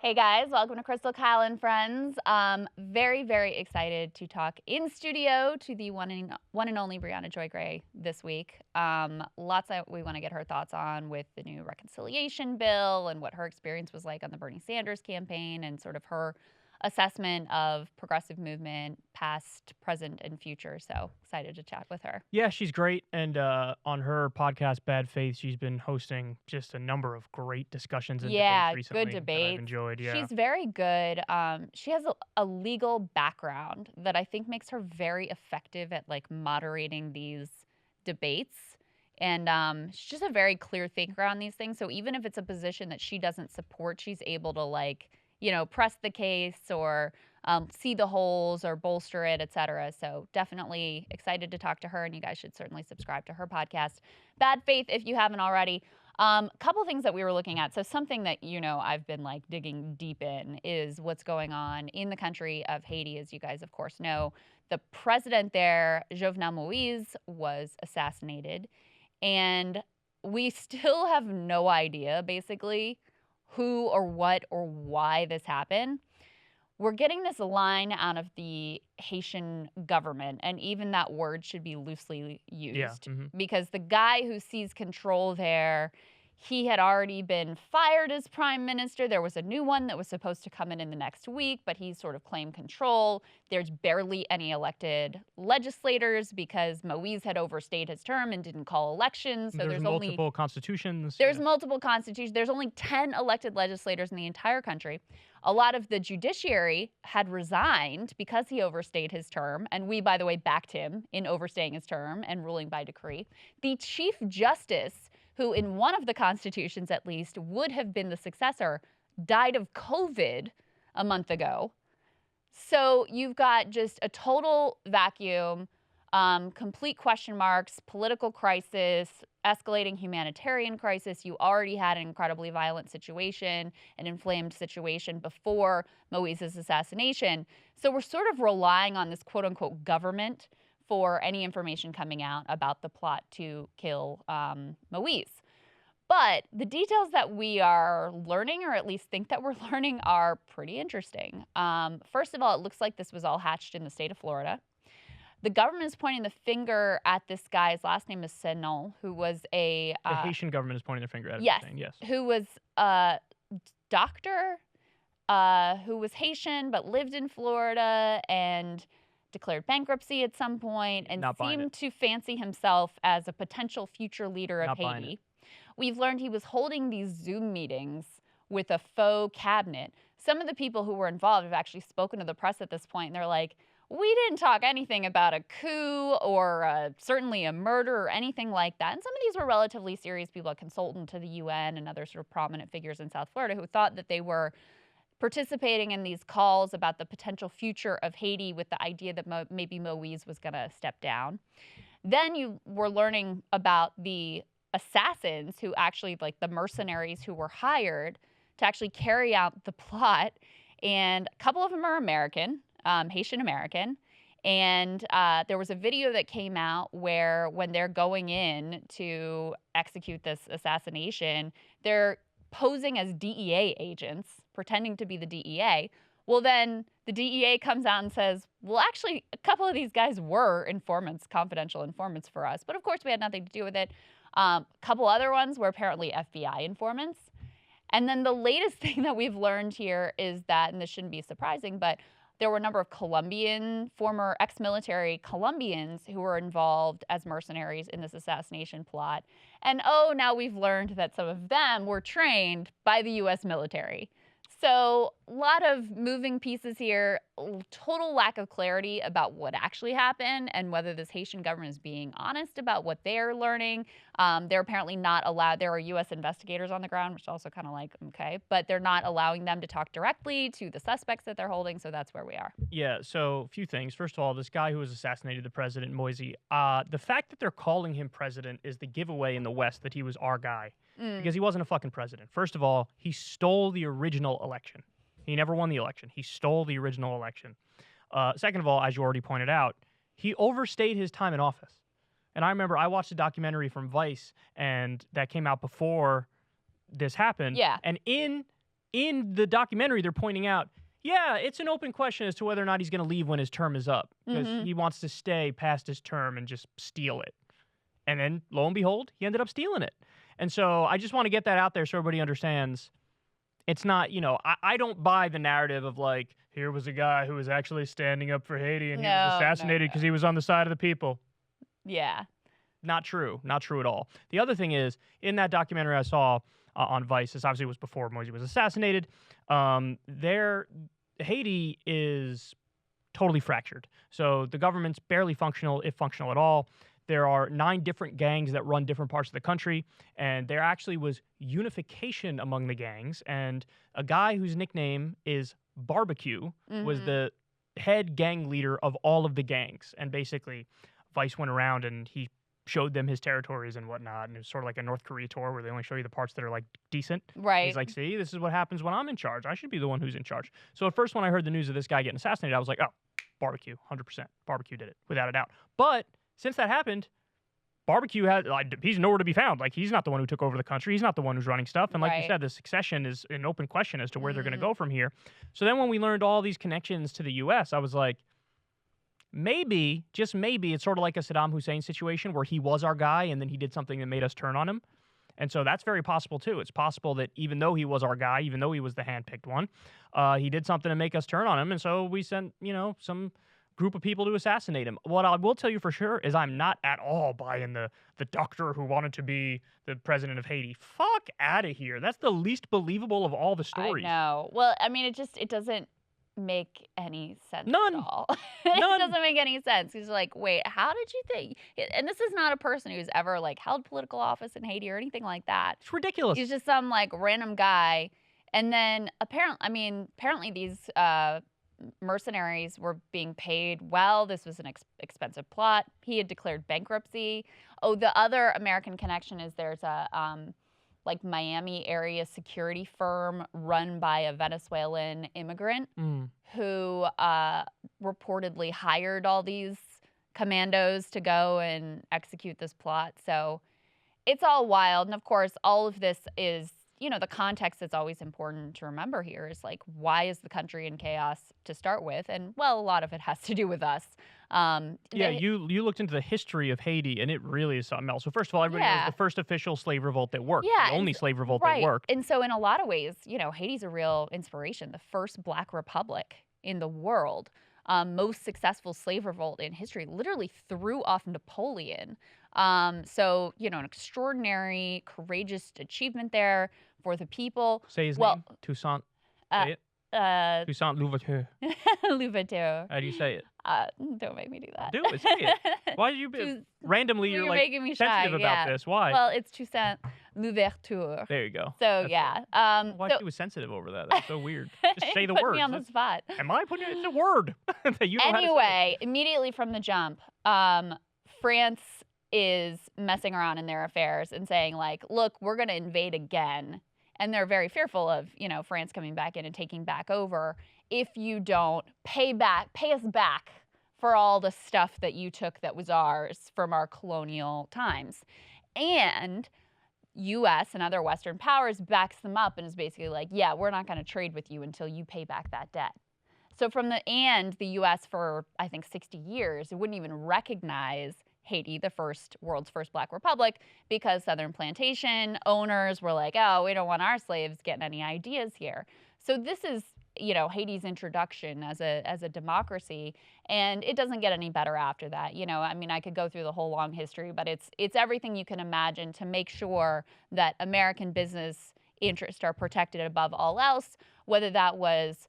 Hey guys, welcome to Krystal, Kyle, and Friends. Very, very excited to talk in studio to the one and only Briahna Joy Gray this week. Lots that we want to get her thoughts on with the new reconciliation bill and what her experience was like on the Bernie Sanders campaign and sort of her assessment of progressive movement, past, present, and future. So excited to chat with her. Yeah, she's great. And on her podcast, Bad Faith, she's been hosting just a number of great discussions and debates Yeah, good recently that I've debates. enjoyed. Yeah. She's very good. She has a legal background that I think makes her very effective at like moderating these debates. And she's just a very clear thinker on these things. So even if it's a position that she doesn't support, she's able to like, press the case or see the holes or bolster it, et cetera. So definitely excited to talk to her. And you guys should certainly subscribe to her podcast, Bad Faith, if you haven't already. Couple things that we were looking at. So something that, I've been like digging deep in is what's going on in the country of Haiti. As you guys, of course, know, the president there, Jovenel Moise, was assassinated. And we still have no idea, basically, who or what or why this happened. We're getting this line out of the Haitian government, and even that word should be loosely used because the guy who seized control there, he had already been fired as prime minister. There was a new one that was supposed to come in the next week, but he sort of claimed control. There's barely any elected legislators because Moise had overstayed his term and didn't call elections. So there's multiple constitutions. There's multiple constitutions. There's only 10 elected legislators in the entire country. A lot of the judiciary had resigned because he overstayed his term. And we, by the way, backed him in overstaying his term and ruling by decree. The chief justice, who in one of the constitutions at least would have been the successor, died of COVID a month ago. So you've got just a total vacuum, complete question marks, political crisis, escalating humanitarian crisis. You already had an incredibly violent situation, an inflamed situation before Moise's assassination. So we're sort of relying on this quote unquote government for any information coming out about the plot to kill Moise. But the details that we are learning, or at least think that we're learning, are pretty interesting. First of all, it looks like this was all hatched in the state of Florida. The government is pointing the finger at this guy's last name is Senon, who was the Haitian government is pointing their finger at yes, everything. Yes, who was a doctor who was Haitian but lived in Florida and declared bankruptcy at some point and seemed to fancy himself as a potential future leader of Haiti. We've learned he was holding these Zoom meetings with a faux cabinet. Some of the people who were involved have actually spoken to the press at this point, and they're like, we didn't talk anything about a coup or certainly a murder or anything like that. And some of these were relatively serious people, a consultant to the UN and other sort of prominent figures in South Florida who thought that they were participating in these calls about the potential future of Haiti with the idea that maybe Moise was going to step down. Then you were learning about the assassins who actually, like the mercenaries who were hired to actually carry out the plot. And a couple of them are American, Haitian American. And there was a video that came out where when they're going in to execute this assassination, they're posing as DEA agents, pretending to be the DEA. Well, then the DEA comes out and says, well, actually, a couple of these guys were informants, confidential informants for us. But of course, we had nothing to do with it. A couple other ones were apparently FBI informants. And then the latest thing that we've learned here is that, and this shouldn't be surprising, but there were a number of former ex-military Colombians who were involved as mercenaries in this assassination plot. And now we've learned that some of them were trained by the U.S. military. So a lot of moving pieces here, total lack of clarity about what actually happened and whether this Haitian government is being honest about what they're learning. They're apparently not allowed. There are U.S. investigators on the ground, which is also kind of like, okay, but they're not allowing them to talk directly to the suspects that they're holding. So that's where we are. Yeah, so a few things. First of all, this guy who was assassinated, the president, Moise, the fact that they're calling him president is the giveaway in the West that he was our guy. Because he wasn't a fucking president. First of all, he stole the original election. He never won the election. He stole the original election. Second of all, as you already pointed out, he overstayed his time in office. And I remember I watched a documentary from Vice, and that came out before this happened. Yeah. And in in the documentary, they're pointing out, yeah, it's an open question as to whether or not he's going to leave when his term is up because he wants to stay past his term and just steal it. And then, lo and behold, he ended up stealing it. And so I just want to get that out there so everybody understands. It's not, I don't buy the narrative of like, here was a guy who was actually standing up for Haiti and he was assassinated because he was on the side of the people. Yeah. Not true. Not true at all. The other thing is, in that documentary I saw on Vice, this obviously was before Moise was assassinated, Haiti is totally fractured. So the government's barely functional, if functional at all. There are 9 different gangs that run different parts of the country, and there actually was unification among the gangs, and a guy whose nickname is Barbecue was the head gang leader of all of the gangs. And basically, Vice went around and he showed them his territories and whatnot, and it was sort of like a North Korea tour where they only show you the parts that are like decent. Right. He's like, see, this is what happens when I'm in charge. I should be the one who's in charge. So at first when I heard the news of this guy getting assassinated, I was like, oh, Barbecue, 100%. Barbecue did it, without a doubt. But since that happened, Barbecue he's nowhere to be found. Like, he's not the one who took over the country. He's not the one who's running stuff. And like you said, the succession is an open question as to where they're going to go from here. So then when we learned all these connections to the U.S., I was like, maybe, just maybe, it's sort of like a Saddam Hussein situation where he was our guy and then he did something that made us turn on him. And so that's very possible, too. It's possible that even though he was our guy, even though he was the handpicked one, he did something to make us turn on him. And so we sent, some group of people to assassinate him. What I will tell you for sure is I'm not at all buying the doctor who wanted to be the president of Haiti. Fuck out of here. That's the least believable of all the stories. I know. Well, I mean, it doesn't make any sense None. at all. None. It doesn't make any sense. He's like, wait, how did you think? And this is not a person who's ever like held political office in Haiti or anything like that. It's ridiculous. He's just some like random guy. And then apparently these mercenaries were being paid well. This was an expensive plot. He had declared bankruptcy. Oh, the other American connection is there's a like Miami area security firm run by a Venezuelan immigrant who reportedly hired all these commandos to go and execute this plot. So it's all wild. And of course, all of this is, the context that's always important to remember here is like, why is the country in chaos to start with? And well, a lot of it has to do with us. You looked into the history of Haiti, and it really is something else. So first of all, everybody knows the first official slave revolt that worked, the only slave revolt that worked. And so in a lot of ways, Haiti's a real inspiration, the first Black republic in the world. Most successful slave revolt in history, literally threw off Napoleon. So, an extraordinary, courageous achievement there for the people. Say his name. Toussaint. Say it. Toussaint Louverture. Louverture. How do you say it? Don't make me do that. Do it. Say it. Why did you randomly? You're like making me sensitive shy, about this. Why? Well, it's Toussaint Louverture. There you go. So why she was sensitive over that? That's so weird. Just say the word. Put me on the spot. Am I putting it? It's a word that you know Anyway, immediately from the jump, France is messing around in their affairs and saying like, look, we're going to invade again. And they're very fearful of, France coming back in and taking back over if you don't pay us back for all the stuff that you took that was ours from our colonial times. And U.S. and other Western powers backs them up and is basically like, yeah, we're not going to trade with you until you pay back that debt. So the U.S. for, I think, 60 years, it wouldn't even recognize Haiti, the world's first Black republic, because Southern plantation owners were like, oh, we don't want our slaves getting any ideas here. So this is, Haiti's introduction as a democracy, and it doesn't get any better after that. I could go through the whole long history, but it's everything you can imagine to make sure that American business interests are protected above all else, whether that was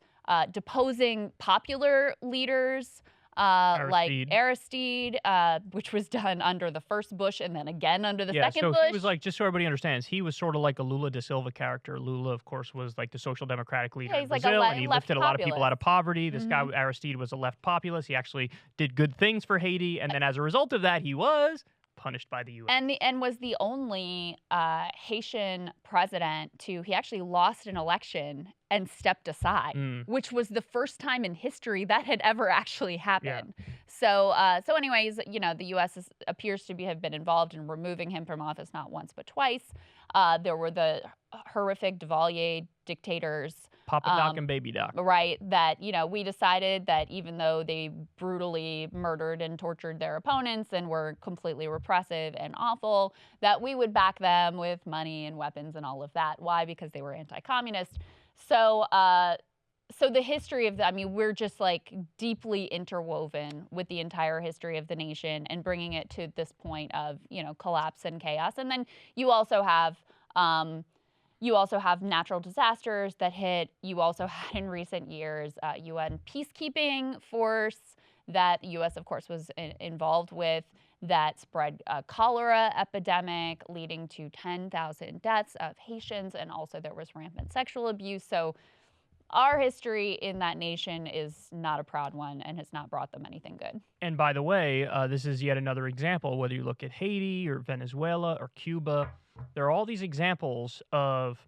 deposing popular leaders, like Aristide, which was done under the first Bush and then again under the second Bush. He was like, just so everybody understands, he was sort of like a Lula da Silva character. Lula, of course, was like the social democratic leader in Brazil, and he lifted a lot of people out of poverty. This guy, Aristide, was a left populist. He actually did good things for Haiti, and then as a result of that, he was punished by the U.S. And was the only Haitian president he actually lost an election and stepped aside, which was the first time in history that had ever actually happened. Yeah. So anyways, the U.S. appears to have been involved in removing him from office not once but twice. There were the horrific Duvalier dictators. Papa Doc and Baby Doc. Right, that, we decided that even though they brutally murdered and tortured their opponents and were completely repressive and awful, that we would back them with money and weapons and all of that. Why? Because they were anti-communist. So the history of we're just like deeply interwoven with the entire history of the nation and bringing it to this point of, collapse and chaos. And then you also have natural disasters that hit. You also had in recent years UN peacekeeping force that the U.S., of course, was involved with that spread a cholera epidemic leading to 10,000 deaths of Haitians, and also there was rampant sexual abuse. So our history in that nation is not a proud one and has not brought them anything good. And by the way, this is yet another example, whether you look at Haiti or Venezuela or Cuba, there are all these examples of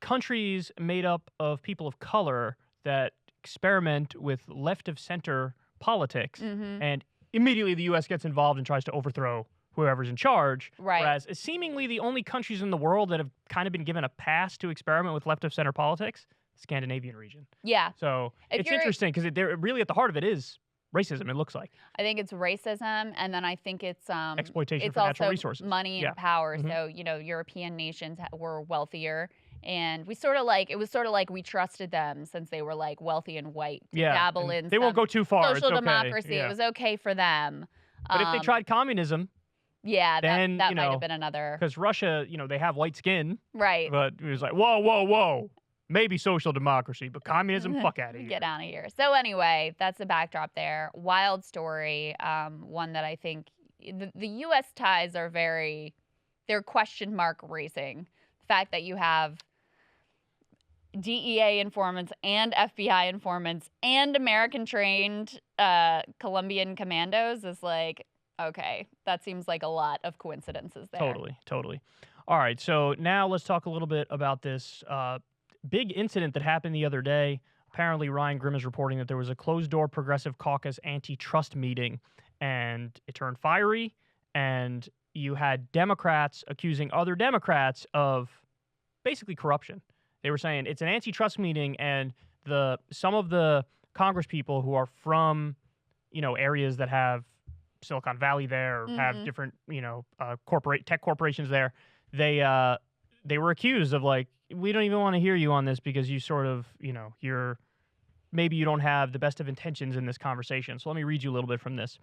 countries made up of people of color that experiment with left-of-center politics, and immediately the U.S. gets involved and tries to overthrow whoever's in charge. Right. Whereas seemingly the only countries in the world that have kind of been given a pass to experiment with left-of-center politics, the Scandinavian region. Yeah. So it's interesting because they're really at the heart of it is racism, it looks like. I think it's racism, and then I think it's exploitation it's for natural also resources. Money and power. So, European nations were wealthier, and it was sort of like we trusted them since they were like wealthy and white to dabble in they won't go too far. Social it's okay. democracy. Yeah. It was okay for them. But if they tried communism, then that might have been another. Because Russia, they have white skin. Right. But it was like, whoa. Maybe social democracy, but communism, fuck out of here. Get out of here. So anyway, that's the backdrop there. Wild story. One that I think the U.S. ties are they're question mark racing. The fact that you have DEA informants and FBI informants and American-trained Colombian commandos is like, okay, that seems like a lot of coincidences there. Totally. All right, so now let's talk a little bit about this big incident that happened the other day. Apparently, Ryan Grimm is reporting that there was a closed-door Progressive Caucus antitrust meeting, and it turned fiery, and you had Democrats accusing other Democrats of basically corruption. They were saying it's an antitrust meeting, and some of the Congress people who are from, areas that have Silicon Valley there, or have different, tech corporations there, they were accused of like, we don't even want to hear you on this because you sort of, maybe you don't have the best of intentions in this conversation. So let me read you a little bit from this.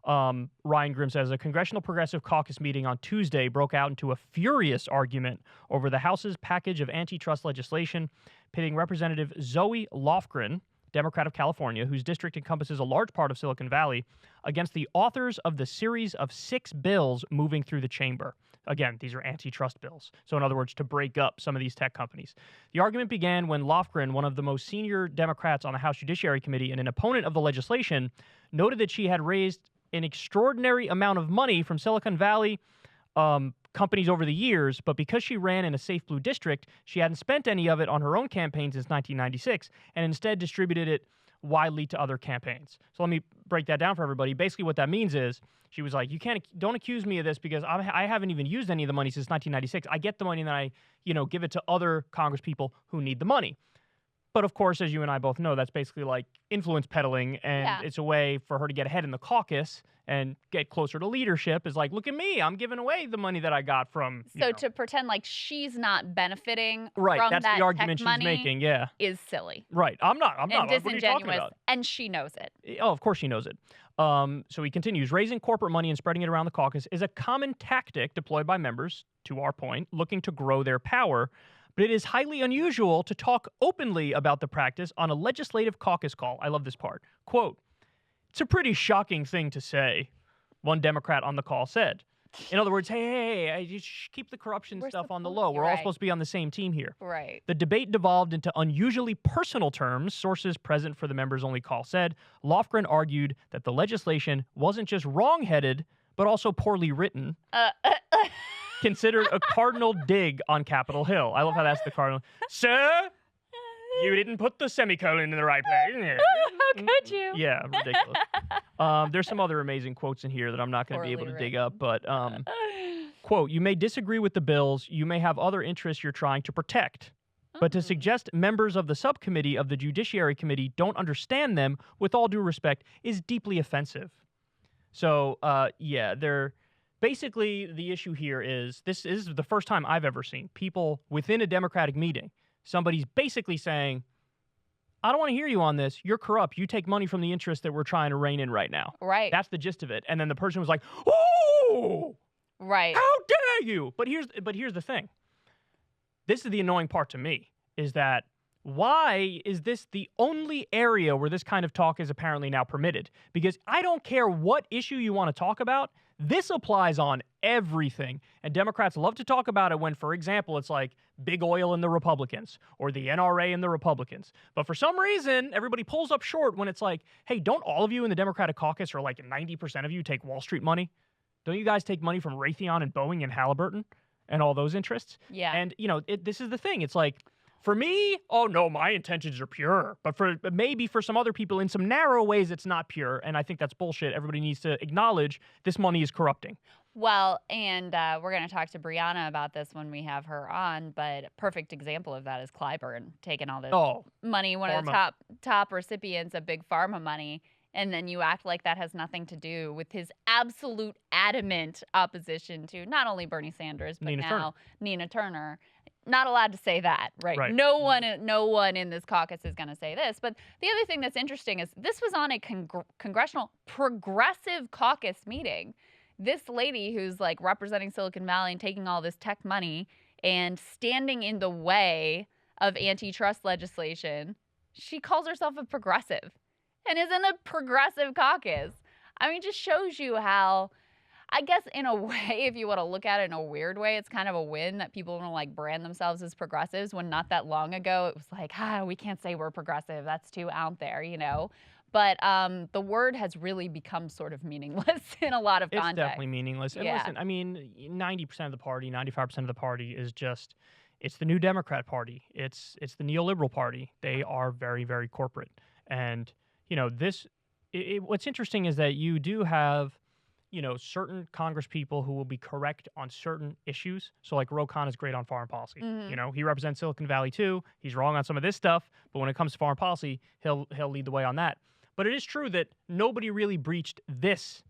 Ryan Grimm says, a Congressional Progressive Caucus meeting on Tuesday broke out into a furious argument over the House's package of antitrust legislation, pitting Representative Zoe Lofgren, Democrat of California, whose district encompasses a large part of Silicon Valley, against the authors of the series of 6 bills moving through the chamber. Again, these are antitrust bills. So in other words, to break up some of these tech companies. The argument began when Lofgren, one of the most senior Democrats on the House Judiciary Committee and an opponent of the legislation, noted that she had raised an extraordinary amount of money from Silicon Valley companies over the years, but because she ran in a safe blue district, she hadn't spent any of it on her own campaign since 1996 and instead distributed it widely to other campaigns. So let me break that down for everybody. Basically what that means is she was like, don't accuse me of this because I haven't even used any of the money since 1996. I get the money and then I, give it to other Congress people who need the money. But of course, as you and I both know, that's basically like influence peddling, and it's a way for her to get ahead in the caucus and get closer to leadership. Is like, look at me, I'm giving away the money that I got from. To pretend like she's not benefiting from that's that the argument tech she's making. Yeah, is silly. Right, I'm not. And what are you disingenuous, talking about? and she knows it. Oh, of course she knows it. So he continues, raising corporate money and spreading it around the caucus is a common tactic deployed by members, to our point, looking to grow their power. But it is highly unusual to talk openly about the practice on a legislative caucus call. I love this part. Quote, it's a pretty shocking thing to say, one Democrat on the call said. In other words, hey, just keep the corruption stuff on the low. We're all supposed to be on the same team here. Right. The debate devolved into unusually personal terms, sources present for the members-only call said. Lofgren argued that the legislation wasn't just wrong-headed, but also poorly written, considered a cardinal dig on Capitol Hill. I love how that's the cardinal. Sir, you didn't put the semicolon in the right place. How could you? Yeah, ridiculous. There's some other amazing quotes in here that I'm not going to be able to dig up, but quote, you may disagree with the bills, you may have other interests you're trying to protect, but to suggest members of the subcommittee of the Judiciary Committee don't understand them, with all due respect, is deeply offensive. So, yeah, they're basically, the issue here is, this is the first time I've ever seen people within a Democratic meeting, somebody's basically saying, I don't want to hear you on this. You're corrupt. You take money from the interests that we're trying to rein in right now. Right. That's the gist of it. And then the person was like, oh, right. How dare you? But here's the thing. This is the annoying part to me, is that why is this the only area where this kind of talk is apparently now permitted? Because I don't care what issue you want to talk about. This applies on everything. And Democrats love to talk about it when, for example, it's like big oil and the Republicans or the NRA and the Republicans. But for some reason, everybody pulls up short when it's like, hey, don't all of you in the Democratic caucus, or like 90% of you, take Wall Street money? Don't you guys take money from Raytheon and Boeing and Halliburton and all those interests? Yeah. And, you know, this is the thing. It's like, for me, oh no, my intentions are pure. But maybe for some other people in some narrow ways, it's not pure. And I think that's bullshit. Everybody needs to acknowledge this money is corrupting. Well, and we're going to talk to Briahna about this when we have her on. But a perfect example of that is Clyburn taking all this money, one of the top recipients of big pharma money. And then you act like that has nothing to do with his absolute adamant opposition to not only Bernie Sanders, but Nina Turner. Not allowed to say that, right? No one in this caucus is going to say this. But the other thing that's interesting is this was on a congressional progressive caucus meeting. This lady who's like representing Silicon Valley and taking all this tech money and standing in the way of antitrust legislation, she calls herself a progressive and is in the progressive caucus. I mean, just shows you how, I guess in a way, if you want to look at it in a weird way, it's kind of a win that people want to like brand themselves as progressives when not that long ago it was like, we can't say we're progressive. That's too out there, you know? But the word has really become sort of meaningless in a lot of context. It's definitely meaningless. And listen, I mean, 90% of the party, 95% of the party is just, it's the New Democrat Party. It's the neoliberal party. They are very, very corporate. And, you know, what's interesting is that you do have, you know, certain Congress people who will be correct on certain issues. So like Ro Khanna is great on foreign policy. You know, he represents Silicon Valley too. He's wrong on some of this stuff, but when it comes to foreign policy, he'll lead the way on that. But it is true that nobody really breached this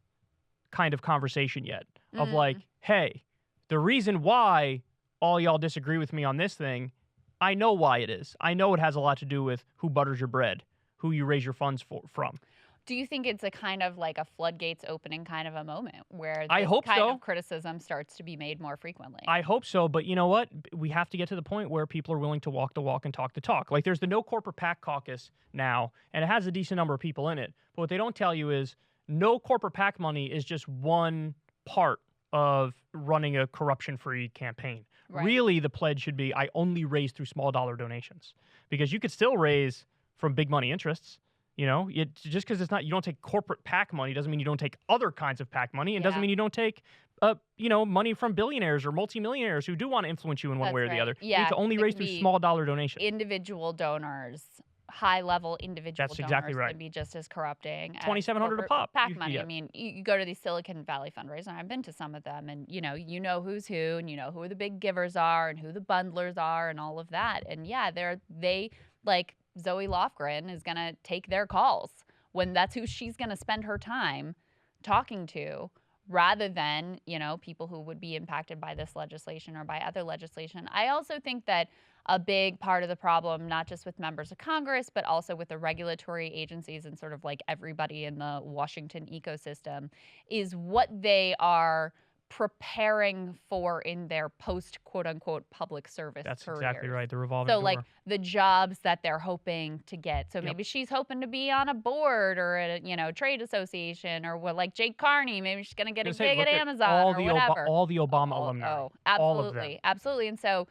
kind of conversation yet of like, hey, the reason why all y'all disagree with me on this thing, I know why it is. I know it has a lot to do with who butters your bread, who you raise your funds from. Do you think it's a kind of like a floodgates opening kind of a moment where I hope kind of criticism starts to be made more frequently? I hope so, but you know what? We have to get to the point where people are willing to walk the walk and talk the talk. Like there's the No Corporate PAC caucus now, and it has a decent number of people in it. But what they don't tell you is no corporate PAC money is just one part of running a corruption-free campaign. Right. Really, the pledge should be, I only raise through small dollar donations. Because you could still raise from big money interests. You know, just because it's not, you don't take corporate PAC money doesn't mean you don't take other kinds of PAC money, and doesn't mean you don't take, you know, money from billionaires or multimillionaires who do want to influence you in one way or the other. Yeah, you need to only raise through small dollar donations. Individual donors, high-level individual donors exactly right. can be just as corrupting. $2,700 a pop. PAC money. I mean, you go to these Silicon Valley fundraisers, and I've been to some of them, and you know who's who, and you know who the big givers are, and who the bundlers are, and all of that. And yeah, they like. Zoe Lofgren is going to take their calls when that's who she's going to spend her time talking to, rather than, you know, people who would be impacted by this legislation or by other legislation. I also think that a big part of the problem, not just with members of Congress, but also with the regulatory agencies and sort of like everybody in the Washington ecosystem, is what they are preparing for in their post quote-unquote public service careers. That's exactly right, the revolving door. So like the jobs that they're hoping to get. So maybe she's hoping to be on a board or at a, you know, trade association, or what, like Jake Carney, maybe she's going to get a gig at Amazon or whatever. All the Obama alumni. Oh, absolutely. Absolutely. And so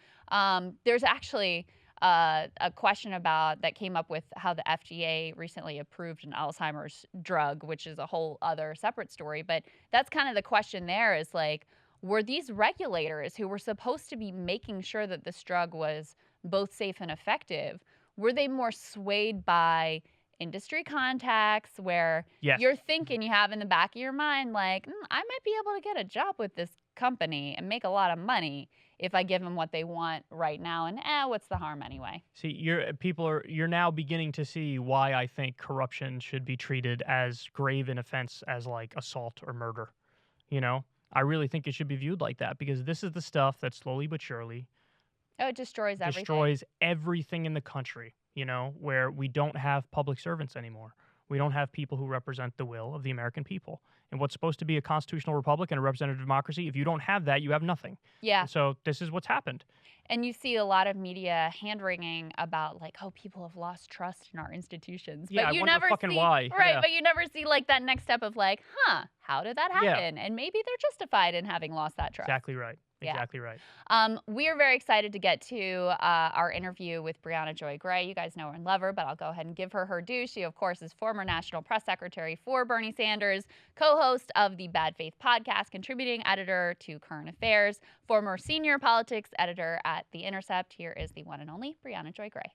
there's actually a question about that came up with how the FDA recently approved an Alzheimer's drug, which is a whole other separate story. But that's kind of the question there is like, were these regulators who were supposed to be making sure that this drug was both safe and effective, were they more swayed by industry contacts where you're thinking you have in the back of your mind, like, I might be able to get a job with this company and make a lot of money if I give them what they want right now, and what's the harm anyway? See, you're now beginning to see why I think corruption should be treated as grave an offense as like assault or murder. You know, I really think it should be viewed like that because this is the stuff that slowly but surely it destroys everything. Destroys everything in the country, you know, where we don't have public servants anymore. We don't have people who represent the will of the American people. And what's supposed to be a constitutional republic and a representative democracy, if you don't have that, you have nothing. Yeah. And so this is what's happened. And you see a lot of media hand-wringing about like, oh, people have lost trust in our institutions. Yeah, but you I wonder never fucking see, why. Right, Yeah. but you never see like that next step of like, how did that happen? And maybe they're justified in having lost that trust. Exactly right. Exactly right. We are very excited to get to our interview with Briahna Joy Gray. You guys know her and love her, but I'll go ahead and give her her due. She, of course, is former National Press Secretary for Bernie Sanders, co-host of the Bad Faith podcast, contributing editor to Current Affairs, former senior politics editor at The Intercept. Here is the one and only Briahna Joy Gray.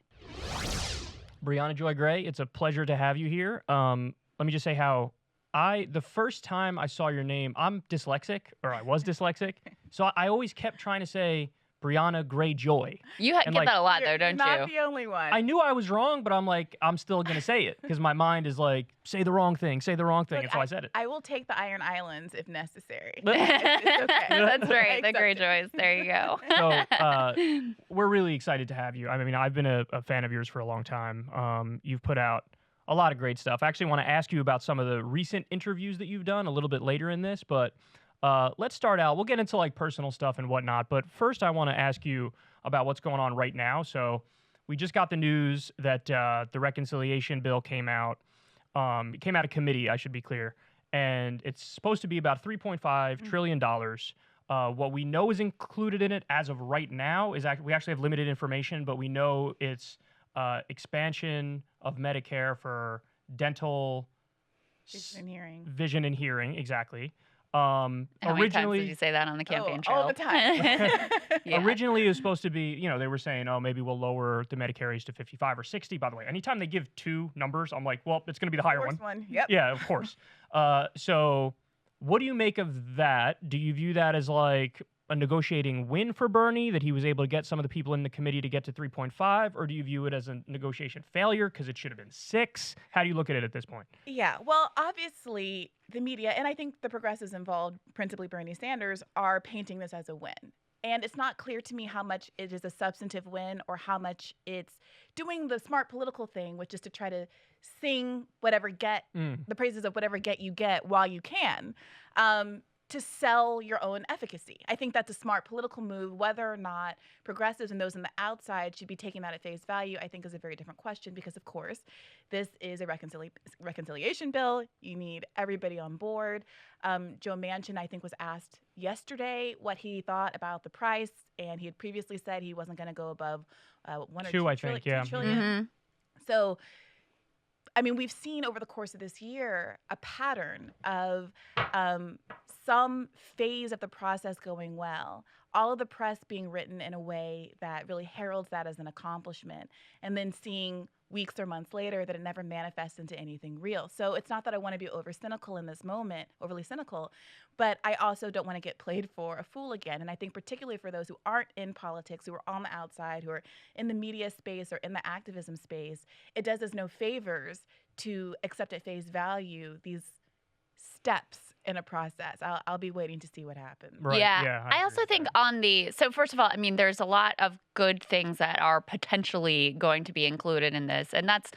Briahna Joy Gray, it's a pleasure to have you here. Let me just say how the first time I saw your name, I'm dyslexic, or I was dyslexic, so I always kept trying to say Briahna Gray Joy. You get that a lot, though, don't you? You're not the only one. I knew I was wrong, but I'm like, I'm still going to say it, because my mind is like, say the wrong thing, and so I said it. I will take the Iron Islands if necessary. It's okay. That's right, the Gray Joys. There you go. So we're really excited to have you. I mean, I've been a fan of yours for a long time. You've put out a lot of great stuff. I actually want to ask you about some of the recent interviews that you've done a little bit later in this, but let's start out. We'll get into like personal stuff and whatnot, but first I want to ask you about what's going on right now. So we just got the news that the reconciliation bill came out. It came out of committee, I should be clear, and it's supposed to be about $3.5 trillion. What we know is included in it as of right now is we actually have limited information, but we know it's expansion of Medicare for dental, vision and hearing, exactly. How many times did you say that on the campaign trail? All the time. Originally, it was supposed to be, they were saying, oh, maybe we'll lower the Medicare age to 55 or 60. By the way, anytime they give two numbers, I'm like, well, it's going to be the higher one. Yep. Yeah, of course. So what do you make of that? Do you view that as like a negotiating win for Bernie, that he was able to get some of the people in the committee to get to 3.5, or do you view it as a negotiation failure because it should have been 6? How do you look at it at this point? Yeah, well, obviously the media, and I think the progressives involved, principally Bernie Sanders, are painting this as a win. And it's not clear to me how much it is a substantive win or how much it's doing the smart political thing, which is to try to sing the praises of whatever get you get while you can. To sell your own efficacy. I think that's a smart political move. Whether or not progressives and those on the outside should be taking that at face value, I think is a very different question because, of course, this is a reconciliation bill. You need everybody on board. Joe Manchin, I think, was asked yesterday what he thought about the price, and he had previously said he wasn't going to go above $1 or $2 trillion. Mm-hmm. So, I mean, we've seen over the course of this year a pattern of some phase of the process going well, all of the press being written in a way that really heralds that as an accomplishment, and then seeing weeks or months later that it never manifests into anything real. So it's not that I want to be overly cynical in this moment, but I also don't want to get played for a fool again. And I think particularly for those who aren't in politics, who are on the outside, who are in the media space or in the activism space, it does us no favors to accept at face value these steps in a process. I'll be waiting to see what happens. Right. Yeah. I also think so first of all, I mean, there's a lot of good things that are potentially going to be included in this. And that's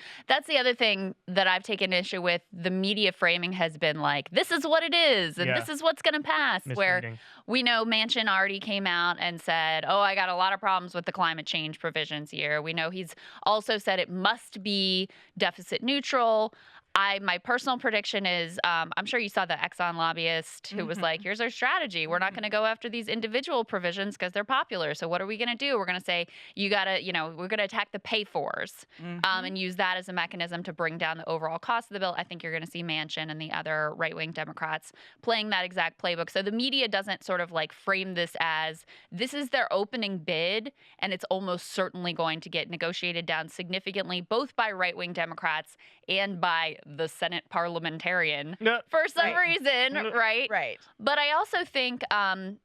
the other thing that I've taken issue with. The media framing has been like, this is what it is, and this is what's going to pass. Where we know Manchin already came out and said, oh, I got a lot of problems with the climate change provisions here. We know he's also said it must be deficit neutral. my personal prediction is, I'm sure you saw the Exxon lobbyist who was like, here's our strategy. We're not going to go after these individual provisions because they're popular. So what are we going to do? We're going to say, you got to, we're going to attack the pay-fors and use that as a mechanism to bring down the overall cost of the bill. I think you're going to see Manchin and the other right-wing Democrats playing that exact playbook. So the media doesn't sort of like frame this as this is their opening bid and it's almost certainly going to get negotiated down significantly, both by right-wing Democrats and by the Senate parliamentarian for some reason, right? Right. But I also think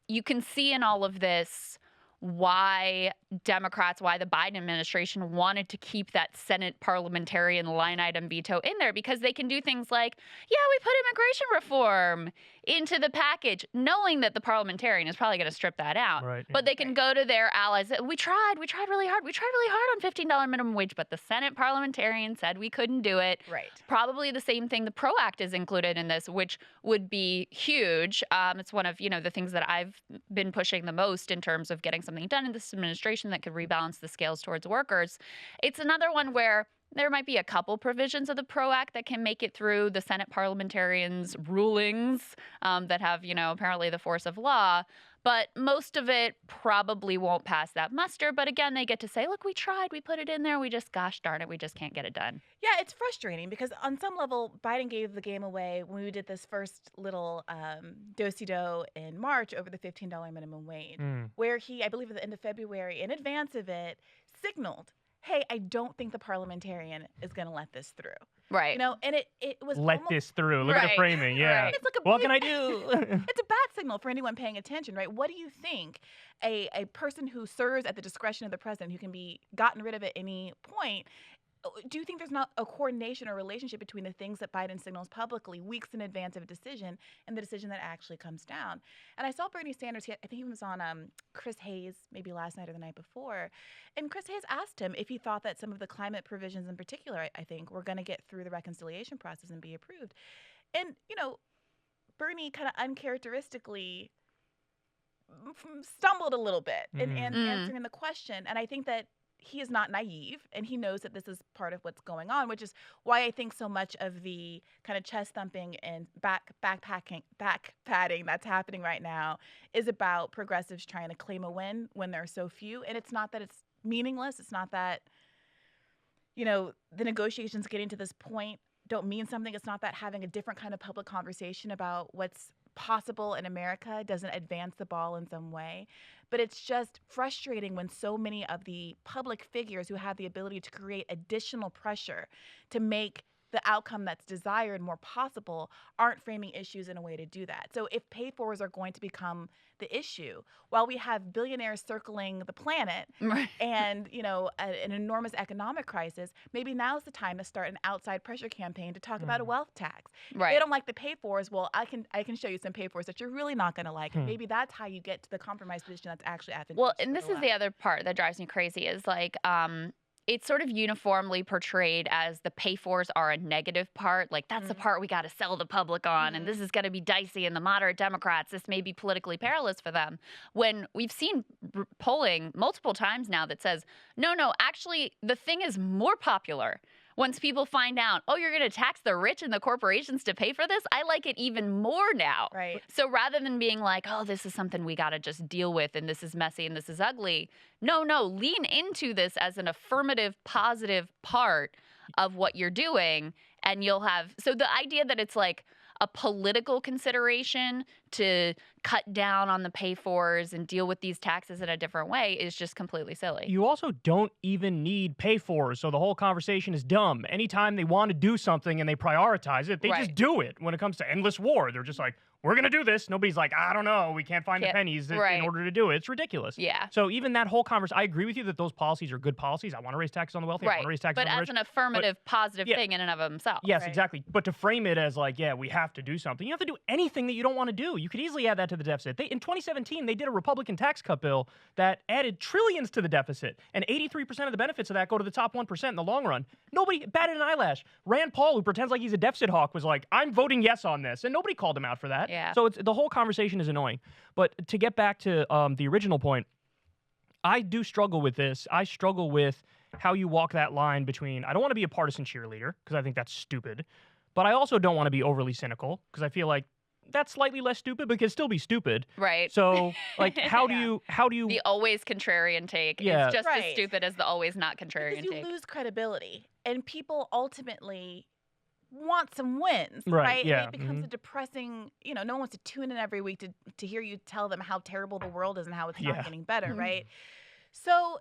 you can see in all of this why Democrats, why the Biden administration wanted to keep that Senate parliamentarian line item veto in there, because they can do things like, yeah, we put immigration reform into the package, knowing that the parliamentarian is probably going to strip that out. Right, but they can go to their allies. We tried really hard. We tried really hard on $15 minimum wage, but the Senate parliamentarian said we couldn't do it. Right. Probably the same thing. The PRO Act is included in this, which would be huge. It's one of, the things that I've been pushing the most in terms of getting something done in this administration that could rebalance the scales towards workers. It's another one where there might be a couple provisions of the PRO Act that can make it through the Senate parliamentarians' rulings that have, apparently the force of law. But most of it probably won't pass that muster. But again, they get to say, look, we tried. We put it in there. We just, gosh darn it, we just can't get it done. Yeah, it's frustrating because on some level, Biden gave the game away when we did this first little do-si-do in March over the $15 minimum wage, where he, I believe at the end of February, in advance of it, signaled, hey, I don't think the parliamentarian is going to let this through. Right. And it was this through. Look at the framing. Yeah. Right. It's like what can I do? It's a bad signal for anyone paying attention, right? What do you think a person who serves at the discretion of the president, who can be gotten rid of at any point, do you think there's not a coordination or relationship between the things that Biden signals publicly weeks in advance of a decision and the decision that actually comes down? And I saw Bernie Sanders, I think he was on Chris Hayes maybe last night or the night before, and Chris Hayes asked him if he thought that some of the climate provisions in particular, I think, were going to get through the reconciliation process and be approved. And, Bernie kind of uncharacteristically stumbled a little bit in answering the question. And I think that he is not naive, and he knows that this is part of what's going on, which is why I think so much of the kind of chest thumping and back patting that's happening right now is about progressives trying to claim a win when there are so few. And it's not that it's meaningless. It's not that, the negotiations getting to this point don't mean something. It's not that having a different kind of public conversation about what's possible in America doesn't advance the ball in some way. But it's just frustrating when so many of the public figures who have the ability to create additional pressure to make the outcome that's desired more possible aren't framing issues in a way to do that. So if pay-fors are going to become the issue, while we have billionaires circling the planet and, an enormous economic crisis, maybe now's the time to start an outside pressure campaign to talk about a wealth tax. Right. If they don't like the pay-fors, well, I can show you some pay-fors that you're really not going to like. And maybe that's how you get to the compromise position that's actually advantageous. Well, and this is the other part that drives me crazy is like, it's sort of uniformly portrayed as the pay-fors are a negative part. Like, that's the part we got to sell the public on, and this is going to be dicey, and the moderate Democrats, this may be politically perilous for them. When we've seen polling multiple times now that says, no, actually, the thing is more popular. Once people find out, oh, you're going to tax the rich and the corporations to pay for this, I like it even more now. Right. So rather than being like, oh, this is something we got to just deal with and this is messy and this is ugly, no, lean into this as an affirmative, positive part of what you're doing. And you'll have, so the idea that it's like a political consideration to cut down on the pay-fors and deal with these taxes in a different way is just completely silly. You also don't even need pay-fors, so the whole conversation is dumb. Anytime they want to do something and they prioritize it, they just do it. When it comes to endless war, they're just like, we're going to do this. Nobody's like, I don't know. We can't find the pennies in order to do it. It's ridiculous. Yeah. So even that whole conversation, I agree with you that those policies are good policies. I want to raise taxes on the wealthy. I want to raise taxes on the rich. But as an affirmative, positive thing in and of themselves. Yes, exactly. But to frame it as like, yeah, we have to do something. You don't have to do anything that you don't want to do. You could easily add that to the deficit. In 2017, they did a Republican tax cut bill that added trillions to the deficit. And 83% of the benefits of that go to the top 1% in the long run. Nobody batted an eyelash. Rand Paul, who pretends like he's a deficit hawk, was like, I'm voting yes on this. And nobody called him out for that. Yeah. So the whole conversation is annoying. But to get back to the original point, I do struggle with this. I struggle with how you walk that line between, I don't want to be a partisan cheerleader, because I think that's stupid, but I also don't want to be overly cynical because I feel like that's slightly less stupid, but can still be stupid. Right. So, like, how do you the always contrarian take Yeah. is just as Right. stupid as the always not contrarian Because you take. lose credibility, and people ultimately want some wins, Right, right? yeah, And it becomes a depressing, no one wants to tune in every week to hear you tell them how terrible the world is and how it's Yeah. not getting better, right? So,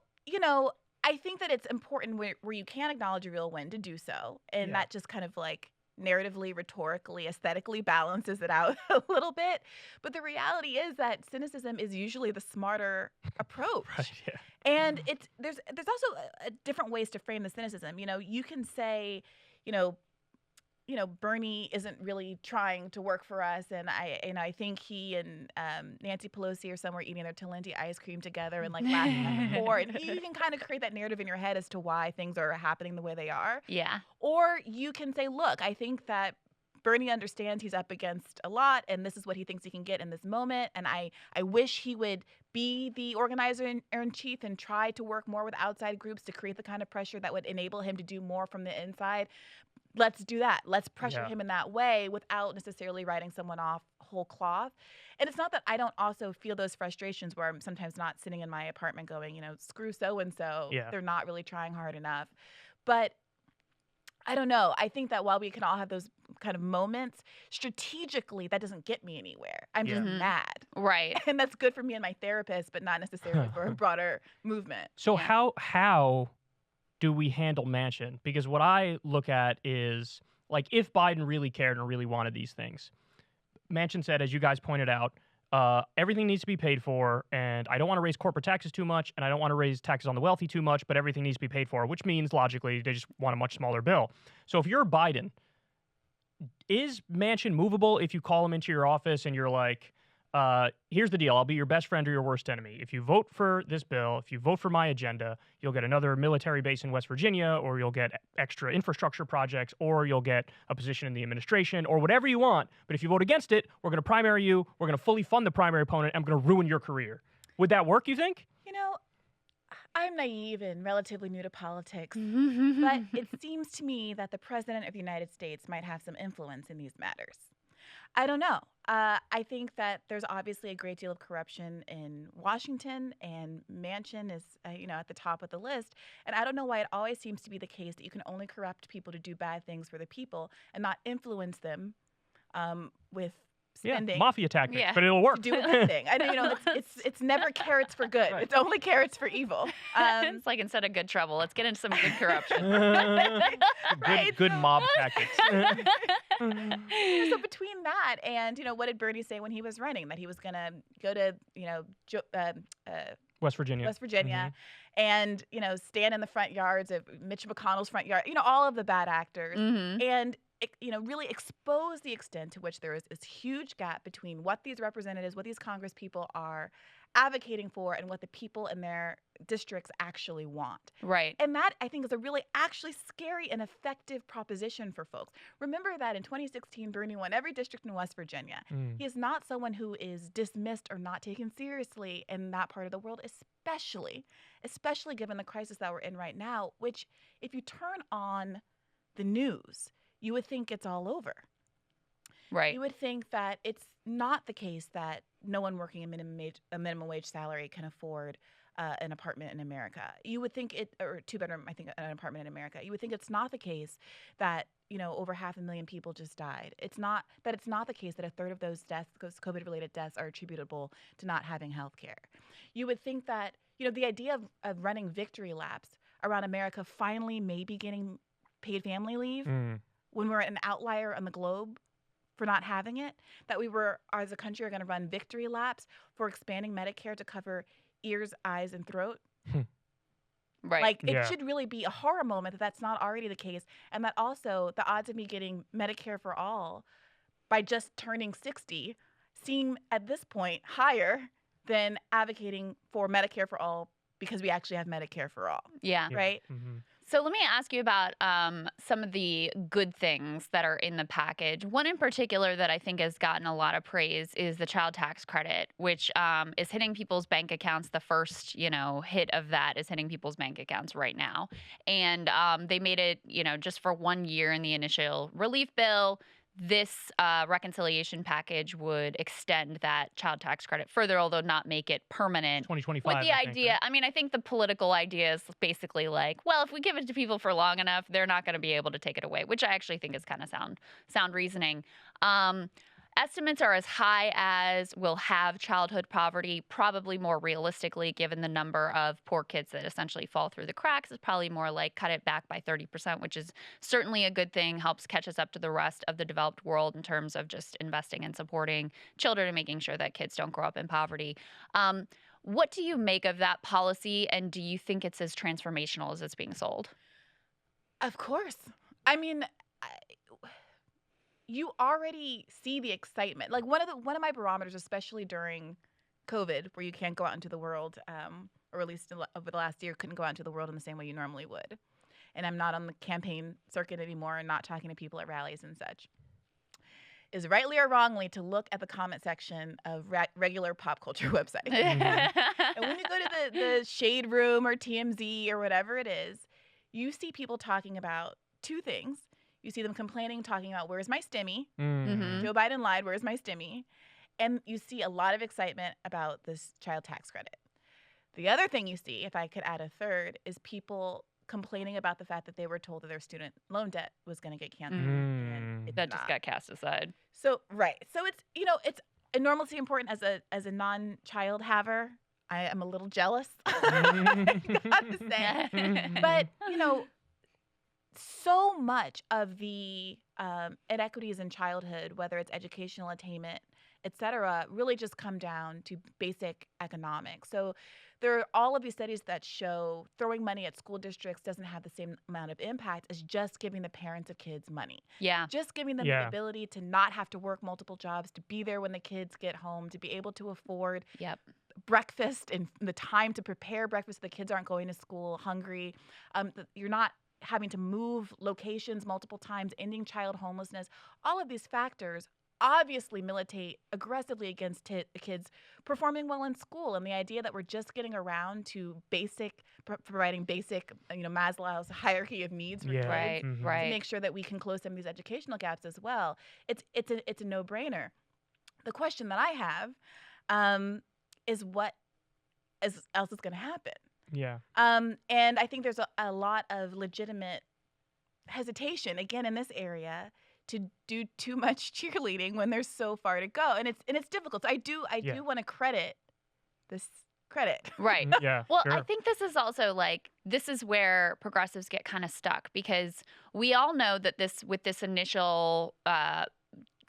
I think that it's important where you can acknowledge a real win to do so. And that just kind of like narratively, rhetorically, aesthetically balances it out a little bit. But the reality is that cynicism is usually the smarter approach. Right, yeah. And there's also different ways to frame the cynicism. You can say, Bernie isn't really trying to work for us, and I think he and Nancy Pelosi are somewhere eating their Talenti ice cream together and like laughing at the poor. And you can kind of create that narrative in your head as to why things are happening the way they are. Yeah. Or you can say, look, I think that Bernie understands he's up against a lot, and this is what he thinks he can get in this moment. And I wish he would be the organizer in chief and try to work more with outside groups to create the kind of pressure that would enable him to do more from the inside. Let's do that. Let's pressure him in that way without necessarily writing someone off whole cloth. And it's not that I don't also feel those frustrations where I'm sometimes not sitting in my apartment going, screw so-and-so. Yeah. They're not really trying hard enough. But I don't know. I think that while we can all have those kind of moments, strategically, that doesn't get me anywhere. I'm just mad. Right. And that's good for me and my therapist, but not necessarily for a broader movement. So how do we handle Manchin? Because what I look at is, like, if Biden really cared and really wanted these things, Manchin said, as you guys pointed out, everything needs to be paid for, and I don't want to raise corporate taxes too much, and I don't want to raise taxes on the wealthy too much, but everything needs to be paid for, which means, logically, they just want a much smaller bill. So if you're Biden, is Manchin movable if you call him into your office and you're like, here's the deal. I'll be your best friend or your worst enemy. If you vote for this bill, if you vote for my agenda, you'll get another military base in West Virginia, or you'll get extra infrastructure projects, or you'll get a position in the administration, or whatever you want. But if you vote against it, we're going to primary you. We're going to fully fund the primary opponent. And I'm going to ruin your career. Would that work, you think? I'm naive and relatively new to politics, but it seems to me that the president of the United States might have some influence in these matters. I don't know. I think that there's obviously a great deal of corruption in Washington, and Manchin is, at the top of the list. And I don't know why it always seems to be the case that you can only corrupt people to do bad things for the people and not influence them with spending. Yeah, mafia tactics, but it'll work. To do a good thing. I know, it's never carrots for good. Right. It's only carrots for evil. It's like instead of good trouble, let's get into some good corruption. Good mob tactics. So between that and, what did Bernie say when he was running? That he was going to go to, West Virginia, and, stand in the front yards of Mitch McConnell's front yard, all of the bad actors. And really expose the extent to which there is this huge gap between what these representatives, what these Congress people are advocating for and what the people in their districts actually want. Right. And that, I think, is a really actually scary and effective proposition for folks. Remember that in 2016, Bernie won every district in West Virginia. He is not someone who is dismissed or not taken seriously in that part of the world, especially given the crisis that we're in right now, which if you turn on the news, you would think it's all over. Right. You would think that it's not the case that no one working a minimum wage salary can afford an apartment in America. You would think or two-bedroom, I think, an apartment in America. You would think it's not the case that, over 500,000 people just died. It's not the case that a third of those deaths, those COVID-related deaths, are attributable to not having health care. You would think that, the idea of running victory laps around America finally maybe getting paid family leave when we're an outlier on the globe for not having it, that we were, as a country, are going to run victory laps for expanding Medicare to cover ears, eyes, and throat. Right. Like, it should really be a horror moment that that's not already the case, and that also the odds of me getting Medicare for all by just turning 60 seem, at this point, higher than advocating for Medicare for all because we actually have Medicare for all. Yeah. Right? So let me ask you about some of the good things that are in the package. One in particular that I think has gotten a lot of praise is the child tax credit, which is hitting people's bank accounts. The first, hit of that is hitting people's bank accounts right now. And they made it, just for 1 year in the initial relief bill. This reconciliation package would extend that child tax credit further, although not make it permanent. 2025. With the idea, I mean, I think the political idea is basically like, well, if we give it to people for long enough, they're not going to be able to take it away, which I actually think is kind of sound reasoning. Estimates are as high as we'll have childhood poverty, probably more realistically, given the number of poor kids that essentially fall through the cracks, is probably more like cut it back by 30%, which is certainly a good thing, helps catch us up to the rest of the developed world in terms of just investing and supporting children and making sure that kids don't grow up in poverty. What do you make of that policy, and do you think it's as transformational as it's being sold? Of course. I mean, you already see the excitement. Like one of my barometers, especially during COVID, where you can't go out into the world, or at least over the last year, couldn't go out into the world in the same way you normally would. And I'm not on the campaign circuit anymore and not talking to people at rallies and such. Is rightly or wrongly to look at the comment section of regular pop culture websites. And when you go to the Shade Room or TMZ or whatever it is, you see people talking about two things. You see them complaining, talking about, where's my stimmy? Mm-hmm. Joe Biden lied, where's my stimmy? And you see a lot of excitement about this child tax credit. The other thing you see, if I could add a third, is people complaining about the fact that they were told that their student loan debt was going to get canceled. And that just got cast aside. So, right. So it's, it's enormously important as a non-child haver. I am a little jealous, gotta say. But, so much of the inequities in childhood, whether it's educational attainment, et cetera, really just come down to basic economics. So there are all of these studies that show throwing money at school districts doesn't have the same amount of impact as just giving the parents of kids money. Yeah. Just giving them the ability to not have to work multiple jobs, to be there when the kids get home, to be able to afford breakfast and the time to prepare breakfast so the kids aren't going to school hungry. You're not having to move locations multiple times, ending child homelessness. All of these factors obviously militate aggressively against kids performing well in school, and the idea that we're just getting around to providing basic, Maslow's hierarchy of needs for kids, right. to make sure that we can close some of these educational gaps as well. It's a no-brainer. The question that I have is what else is going to happen. Yeah. And I think there's a lot of legitimate hesitation, again, in this area, to do too much cheerleading when there's so far to go, and it's difficult. So I do want to credit this credit. Right. Yeah. Well, sure. I think this is also this is where progressives get kind of stuck, because we all know that with this initial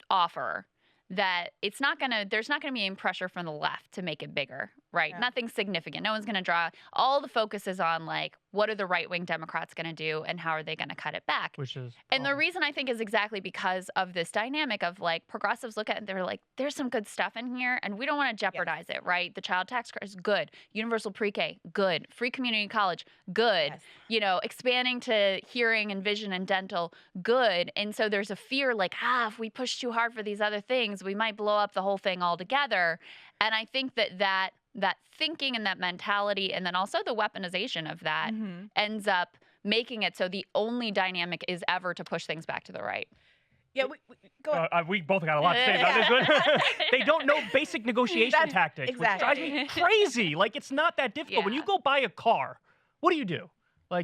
offer, that there's not going to be any pressure from the left to make it bigger, right? Yeah. Nothing significant. No one's going to draw. All the focus is on what are the right-wing Democrats going to do and how are they going to cut it back? And the reason I think is exactly because of this dynamic of progressives look at it and they're like, there's some good stuff in here and we don't want to jeopardize it, right? The child tax credit is good. Universal pre-K, good. Free community college, good. Yes. Expanding to hearing and vision and dental, good. And so there's a fear if we push too hard for these other things, we might blow up the whole thing altogether. And I think that thinking and that mentality, and then also the weaponization of that, ends up making it so the only dynamic is ever to push things back to the right. Yeah, go ahead. We both got a lot to say about this one. They don't know basic negotiation tactics, exactly. which drives me crazy. It's not that difficult. Yeah. When you go buy a car, what do?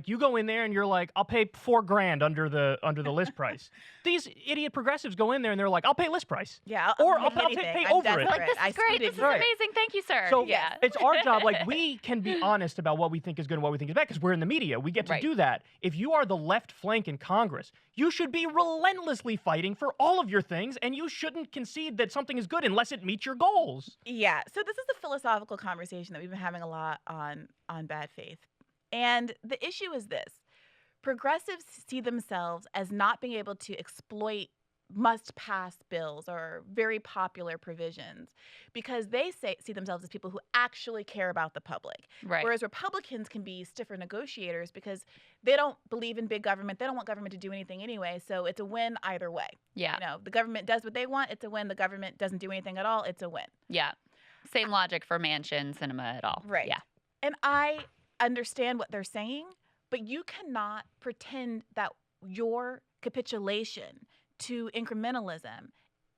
You go in there and you're like, I'll pay $4,000 under the list price. These idiot progressives go in there and they're like, I'll pay list price. Yeah, I'll pay over it. This is great. This is amazing. Thank you, sir. So it's our job. We can be honest about what we think is good and what we think is bad because we're in the media. We get to do that. If you are the left flank in Congress, you should be relentlessly fighting for all of your things, and you shouldn't concede that something is good unless it meets your goals. Yeah. So this is a philosophical conversation that we've been having a lot on bad faith. And the issue is this. Progressives see themselves as not being able to exploit must-pass bills or very popular provisions because they see themselves as people who actually care about the public. Right. Whereas Republicans can be stiffer negotiators because they don't believe in big government. They don't want government to do anything anyway, so it's a win either way. Yeah. The government does what they want, it's a win. The government doesn't do anything at all, it's a win. Yeah. Same logic for Manchin, Cinema et al. Right. Yeah. And I understand what they're saying, but you cannot pretend that your capitulation to incrementalism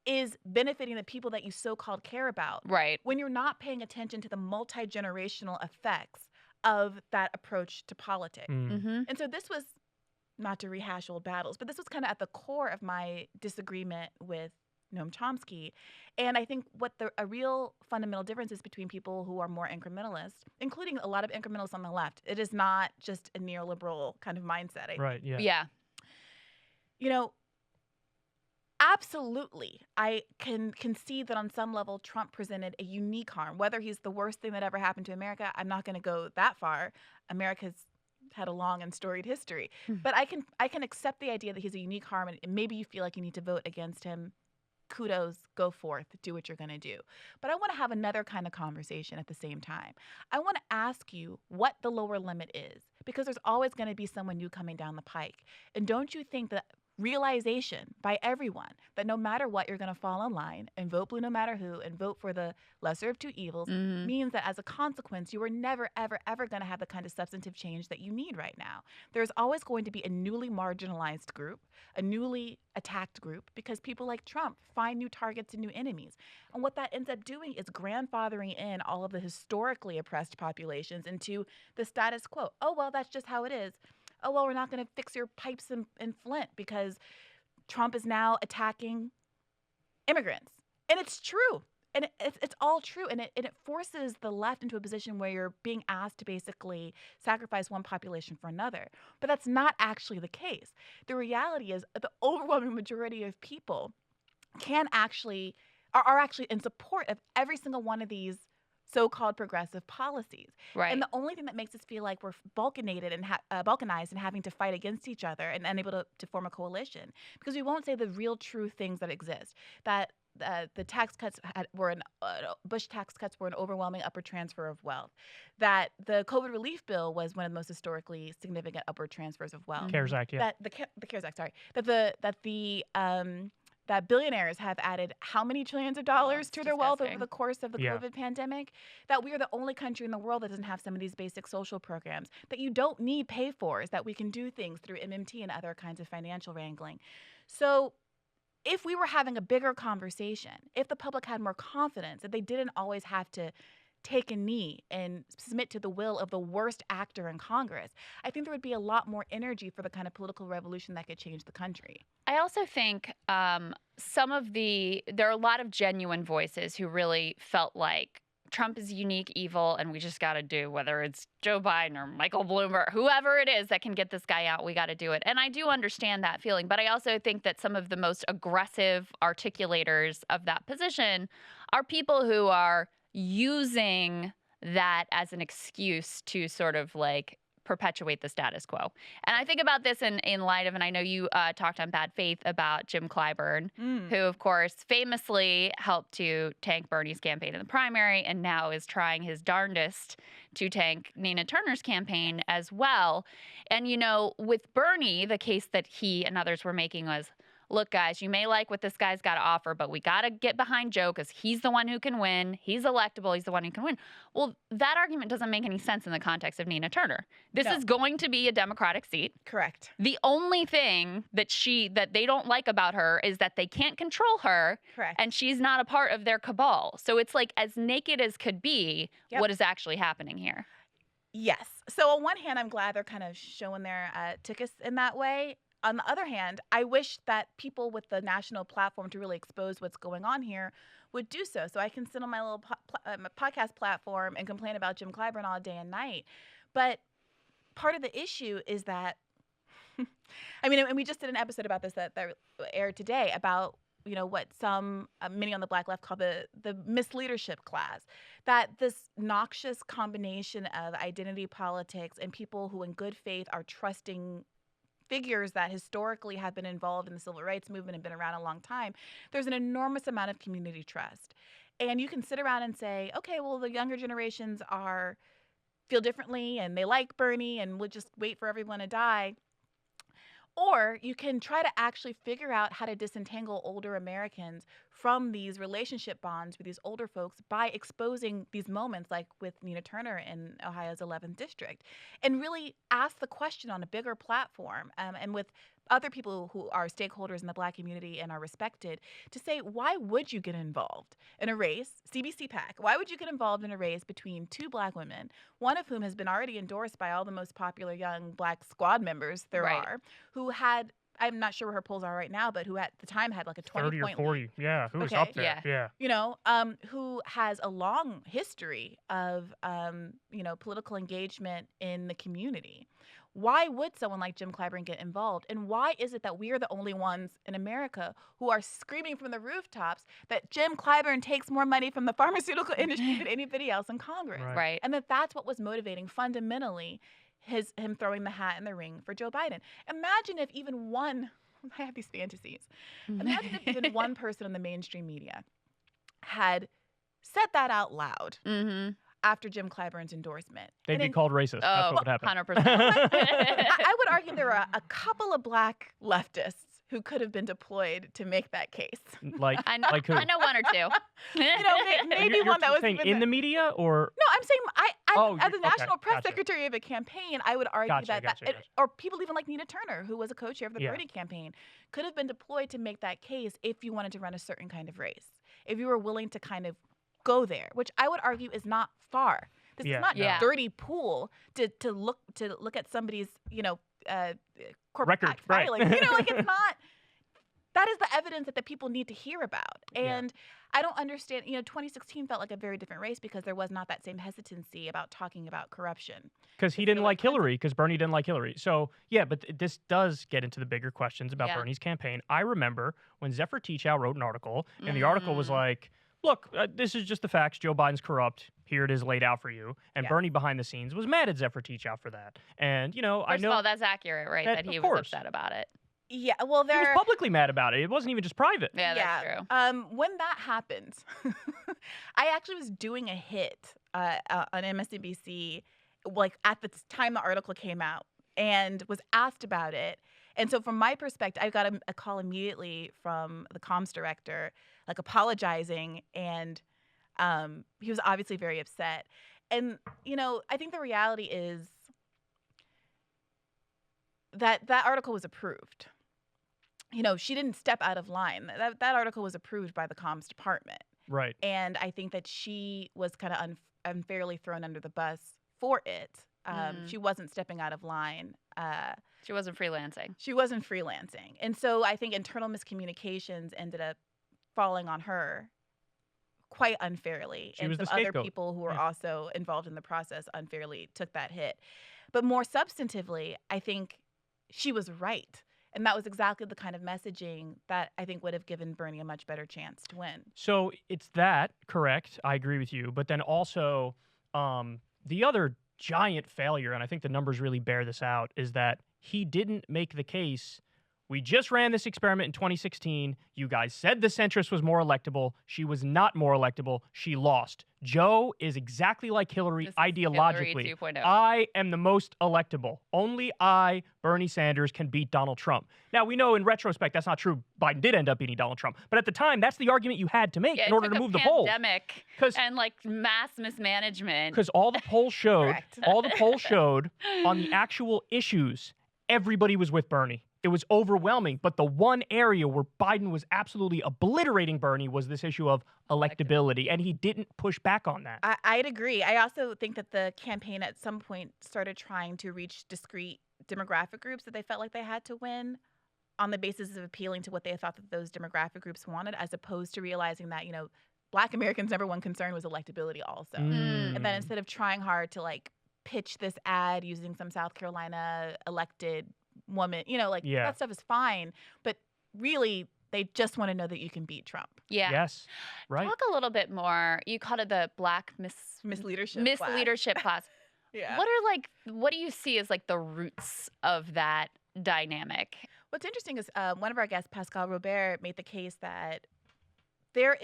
is benefiting the people that you so-called care about. Right. When you're not paying attention to the multi-generational effects of that approach to politics. Mm-hmm. And so this was, not to rehash old battles, but this was kind of at the core of my disagreement with Noam Chomsky. And I think what a real fundamental difference is between people who are more incrementalist, including a lot of incrementalists on the left. It is not just a neoliberal kind of mindset. Right, yeah. Yeah. Absolutely, I can concede that on some level Trump presented a unique harm. Whether he's the worst thing that ever happened to America, I'm not going to go that far. America's had a long and storied history. But I can accept the idea that he's a unique harm, and maybe you feel like you need to vote against him. Kudos, go forth, do what you're going to do. But I want to have another kind of conversation at the same time. I want to ask you what the lower limit is, because there's always going to be someone new coming down the pike. And don't you think that realization by everyone that no matter what, you're going to fall in line and vote blue no matter who and vote for the lesser of two evils means that as a consequence, you are never, ever, ever going to have the kind of substantive change that you need right now. There's always going to be a newly marginalized group, a newly attacked group, because people like Trump find new targets and new enemies. And what that ends up doing is grandfathering in all of the historically oppressed populations into the status quo. Oh, well, that's just how it is. Oh, well, we're not going to fix your pipes in Flint because Trump is now attacking immigrants. And it's true. And it's all true. And it forces the left into a position where you're being asked to basically sacrifice one population for another. But that's not actually the case. The reality is the overwhelming majority of people are actually in support of every single one of these so-called progressive policies. Right. And the only thing that makes us feel like we're balkanized and having to fight against each other and unable to form a coalition, because we won't say the real true things that exist, that the tax cuts Bush tax cuts were an overwhelming upward transfer of wealth, that the COVID relief bill was one of the most historically significant upward transfers of wealth. CARES Act, yeah. The CARES Act, sorry. That billionaires have added how many trillions of dollars to their wealth over the course of the COVID pandemic, that we are the only country in the world that doesn't have some of these basic social programs, that you don't need pay-fors, that we can do things through MMT and other kinds of financial wrangling. So if we were having a bigger conversation, if the public had more confidence that they didn't always have to take a knee and submit to the will of the worst actor in Congress, I think there would be a lot more energy for the kind of political revolution that could change the country. I also think there are a lot of genuine voices who really felt like Trump is unique evil and we just got to do, whether it's Joe Biden or Michael Bloomberg, whoever it is that can get this guy out, we got to do it. And I do understand that feeling, but I also think that some of the most aggressive articulators of that position are people who are using that as an excuse to sort of like perpetuate the status quo. And I think about this in light of, and I know you talked on Bad Faith about Jim Clyburn, who of course famously helped to tank Bernie's campaign in the primary and now is trying his darndest to tank Nina Turner's campaign as well. And, with Bernie, the case that he and others were making was, look, guys, you may like what this guy's got to offer, but we got to get behind Joe because he's the one who can win. He's electable. He's the one who can win. Well, that argument doesn't make any sense in the context of Nina Turner. This is going to be a Democratic seat. Correct. The only thing that they don't like about her is that they can't control her. Correct. And she's not a part of their cabal. So it's like as naked as could be what is actually happening here. Yes. So on one hand, I'm glad they're kind of showing their tickets in that way. On the other hand, I wish that people with the national platform to really expose what's going on here would do so. So I can sit on my little podcast platform and complain about Jim Clyburn all day and night. But part of the issue is that, and we just did an episode about this that aired today about, what some, many on the Black left call the misleadership class, that this noxious combination of identity politics and people who in good faith are trusting figures that historically have been involved in the civil rights movement and been around a long time, there's an enormous amount of community trust. And you can sit around and say, okay, well, the younger generations feel differently and they like Bernie and we'll just wait for everyone to die. Or you can try to actually figure out how to disentangle older Americans from these relationship bonds with these older folks by exposing these moments like with Nina Turner in Ohio's 11th district and really ask the question on a bigger platform and with other people who are stakeholders in the Black community and are respected to say, why would you get involved in a race, CBC PAC, why would you get involved in a race between two Black women, one of whom has been already endorsed by all the most popular young Black squad members there are, who had, I'm not sure where her polls are right now, but who at the time had like a 20 30 or 40. lead. Yeah, who was up there? Yeah. You know, who has a long history of, you know, political engagement in the community. Why would someone like Jim Clyburn get involved? And why is it that we are the only ones in America who are screaming from the rooftops that Jim Clyburn takes more money from the pharmaceutical industry than anybody else in Congress? Right. And that's what was motivating fundamentally him throwing the hat in the ring for Joe Biden. Imagine if even one, I have these fantasies. Imagine if even one person in the mainstream media had said that out loud. After Jim Clyburn's endorsement. They'd be called racist. That's what would happen. 100%. I would argue there are a couple of Black leftists who could have been deployed to make that case. Like who? I know one or two. You know, maybe you're one that was saying in the media or? No, I'm saying as a national press gotcha. secretary of a campaign, I would argue Gotcha. or people even like Nina Turner, who was a co-chair of the Bernie campaign, could have been deployed to make that case if you wanted to run a certain kind of race. If you were willing to kind of go there, which I would argue is not far. This is not a dirty pool to look at somebody's, you know, corporate record, filing. You know, like it's not. That is the evidence that the people need to hear about. And I don't understand, you know, 2016 felt like a very different race because there was not that same hesitancy about talking about corruption. Because he didn't like Hillary, because Bernie didn't like Hillary. So, yeah, but this does get into the bigger questions about Bernie's campaign. I remember when Zephyr Teachow wrote an article, and the article was like, look, this is just the facts. Joe Biden's corrupt. Here it is laid out for you. And Bernie behind the scenes was mad at Zephyr Teachow for that. And, you know, First of all, that's accurate, right? That he was upset about it. Yeah, well, he was publicly mad about it. It wasn't even just private. Yeah, that's true. When that happened, I actually was doing a hit on MSNBC, like at the time the article came out, and was asked about it. And so from my perspective, I got a call immediately from the comms director, like apologizing, and he was obviously very upset. And, you know, I think the reality is that article was approved. You know, she didn't step out of line. That article was approved by the comms department. Right. And I think that she was kind of unfairly thrown under the bus for it. She wasn't stepping out of line. She wasn't freelancing. She wasn't freelancing. And so I think internal miscommunications ended up falling on her quite unfairly. She was some the scapegoat. Other people who were also involved in the process unfairly took that hit. But more substantively, I think she was right. And that was exactly the kind of messaging that I think would have given Bernie a much better chance to win. So it's that, correct. I agree with you. But then also the other giant failure, and I think the numbers really bear this out, is that he didn't make the case. We just ran this experiment in 2016. You guys said the centrist was more electable. She was not more electable. She lost. Joe is exactly like Hillary ideologically. Hillary 2.0. I am the most electable. Only I, Bernie Sanders, can beat Donald Trump. Now, we know in retrospect that's not true. Biden did end up beating Donald Trump. But at the time, that's the argument you had to make in order to move the polls. Pandemic and like mass mismanagement. Because all the polls showed, on the actual issues, everybody was with Bernie. It was overwhelming, but the one area where Biden was absolutely obliterating Bernie was this issue of electability, and he didn't push back on that. I'd agree. I also think that the campaign at some point started trying to reach discrete demographic groups that they felt like they had to win on the basis of appealing to what they thought that those demographic groups wanted, as opposed to realizing that, you know, Black Americans' number one concern was electability also. And then instead of trying hard to like pitch this ad using some South Carolina elected woman, you know, like that stuff is fine, but really they just want to know that you can beat Trump. Yeah. Yes. Right. Talk a little bit more. You called it the Black misleadership class. Yeah. What do you see as like the roots of that dynamic. What's interesting is one of our guests, Pascal Robert, made the case that there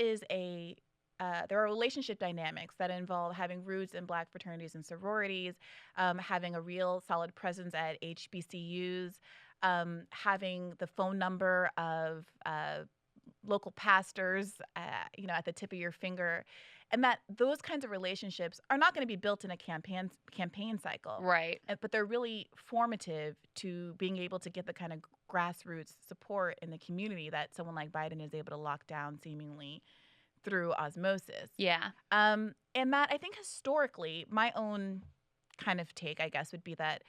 are relationship dynamics that involve having roots in Black fraternities and sororities, having a real solid presence at HBCUs, having the phone number of local pastors, at the tip of your finger, and that those kinds of relationships are not going to be built in a campaign cycle, right? But they're really formative to being able to get the kind of grassroots support in the community that someone like Biden is able to lock down seemingly through osmosis. Yeah. And that I think historically, my own kind of take, I guess, would be that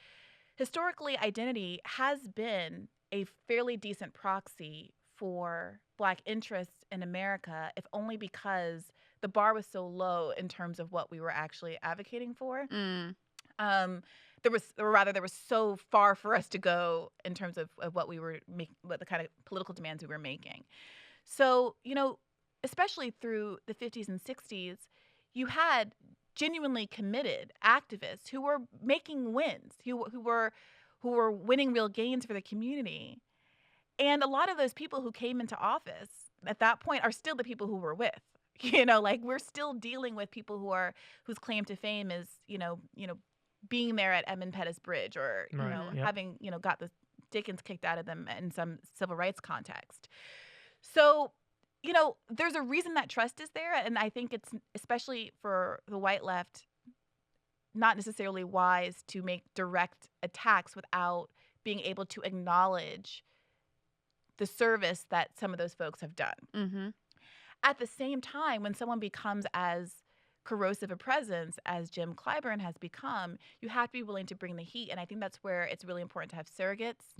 historically identity has been a fairly decent proxy for Black interests in America, if only because the bar was so low in terms of what we were actually advocating for. There was so far for us to go in terms of what we were what the kind of political demands we were making. So, especially through the 50s and 60s, you had genuinely committed activists who were making wins, who were winning real gains for the community. And a lot of those people who came into office at that point are still the people who we're with. We're still dealing with people whose claim to fame is, being there at Edmund Pettus Bridge or, having, got the Dickens kicked out of them in some civil rights context. So, there's a reason that trust is there. And I think it's, especially for the white left, not necessarily wise to make direct attacks without being able to acknowledge the service that some of those folks have done. Mm-hmm. At the same time, when someone becomes as corrosive a presence as Jim Clyburn has become, you have to be willing to bring the heat. And I think that's where it's really important to have surrogates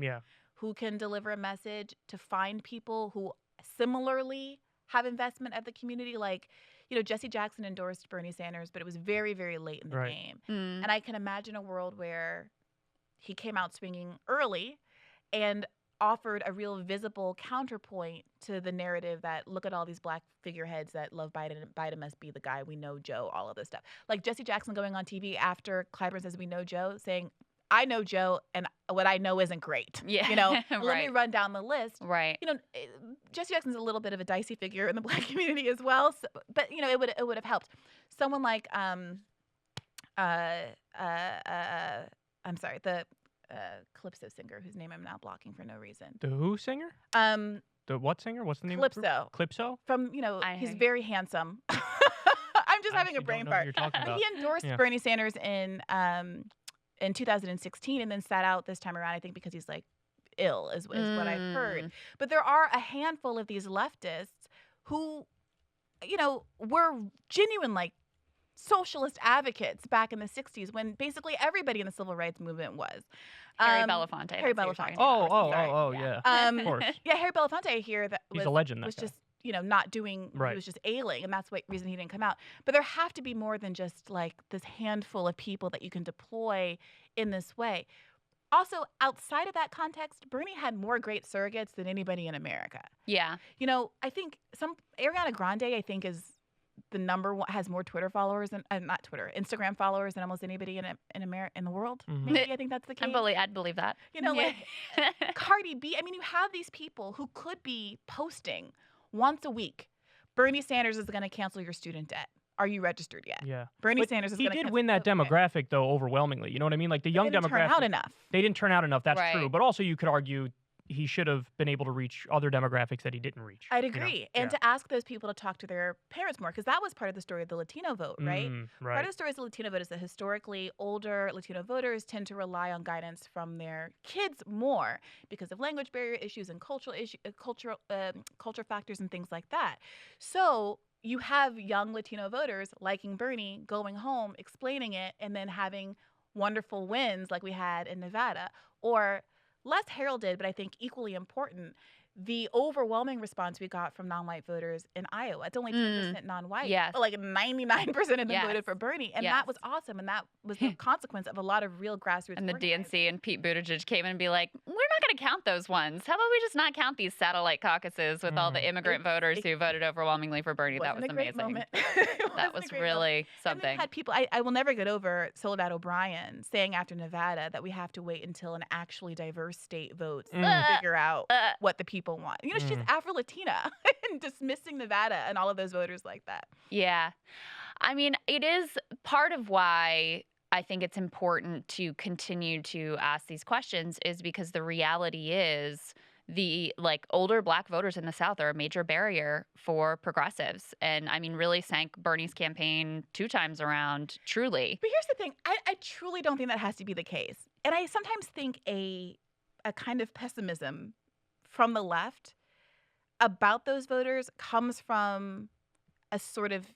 who can deliver a message, to find people who similarly have investment of the community. Like, Jesse Jackson endorsed Bernie Sanders, but it was very, very late in the game. Mm. And I can imagine a world where he came out swinging early and offered a real visible counterpoint to the narrative that, look at all these Black figureheads that love Biden, and Biden must be the guy, we know Joe, all of this stuff. Like Jesse Jackson going on TV after Clyburn says we know Joe, saying, I know Joe, and what I know isn't great. Yeah. Let me run down the list. Right. Jesse Jackson's a little bit of a dicey figure in the Black community as well. So, but it would have helped. Someone like the Calypso singer whose name I'm now blocking for no reason. The who singer? The what singer? What's the name? Calypso. Calypso? From he's very handsome. I'm just having a brain fart. He endorsed Bernie Sanders in 2016 and then sat out this time around, I think because he's like ill is what I've heard. But there are a handful of these leftists who, were genuine like socialist advocates back in the 60s when basically everybody in the civil rights movement was. Harry Belafonte. Harry Belafonte. Yeah. Of course. Yeah, Harry Belafonte here he's a legend. Was just not doing. He was just ailing, and that's the reason he didn't come out. But there have to be more than just like this handful of people that you can deploy in this way. Also, outside of that context, Bernie had more great surrogates than anybody in America. Yeah. I think Ariana Grande, I think, is the number one, has more Twitter followers than Instagram followers than almost anybody in America, in the world. Mm-hmm. Maybe I think that's the case. I'd believe that. Like Cardi B. I mean, you have these people who could be posting once a week. Bernie Sanders is going to cancel your student debt. Are you registered yet? Yeah. Bernie Sanders is going to. He did win that demographic though overwhelmingly. You know what I mean? Like the young demographic. They didn't turn out enough. They didn't turn out enough. That's true. But also, you could argue he should have been able to reach other demographics that he didn't reach. I'd agree. And to ask those people to talk to their parents more, because that was part of the story of the Latino vote, right? Right. Part of the story of the Latino vote is that historically older Latino voters tend to rely on guidance from their kids more because of language barrier issues and cultural factors and things like that. So you have young Latino voters liking Bernie, going home, explaining it, and then having wonderful wins like we had in Nevada. Or less heralded, but I think equally important, the overwhelming response we got from non-white voters in Iowa. It's only 10% non-white. Yes. But like 99% of them Yes. voted for Bernie. And Yes. that was awesome. And that was the consequence of a lot of real grassroots And the organizing. DNC and Pete Buttigieg came in and be like, we're not going to count those ones. How about we just not count these satellite caucuses with all the immigrant voters who voted overwhelmingly for Bernie? That was a great amazing. moment. That was really something. And then had people, I will never get over Soledad O'Brien saying after Nevada that we have to wait until an actually diverse state votes to figure out what the people want. You know, she's Afro-Latina and dismissing Nevada and all of those voters like that. Yeah. I mean, it is part of why I think it's important to continue to ask these questions is because the reality is the older black voters in the South are a major barrier for progressives. And I mean, really sank Bernie's campaign 2 times around, truly. But here's the thing. I truly don't think that has to be the case. And I sometimes think a kind of pessimism from the left about those voters comes from a sort of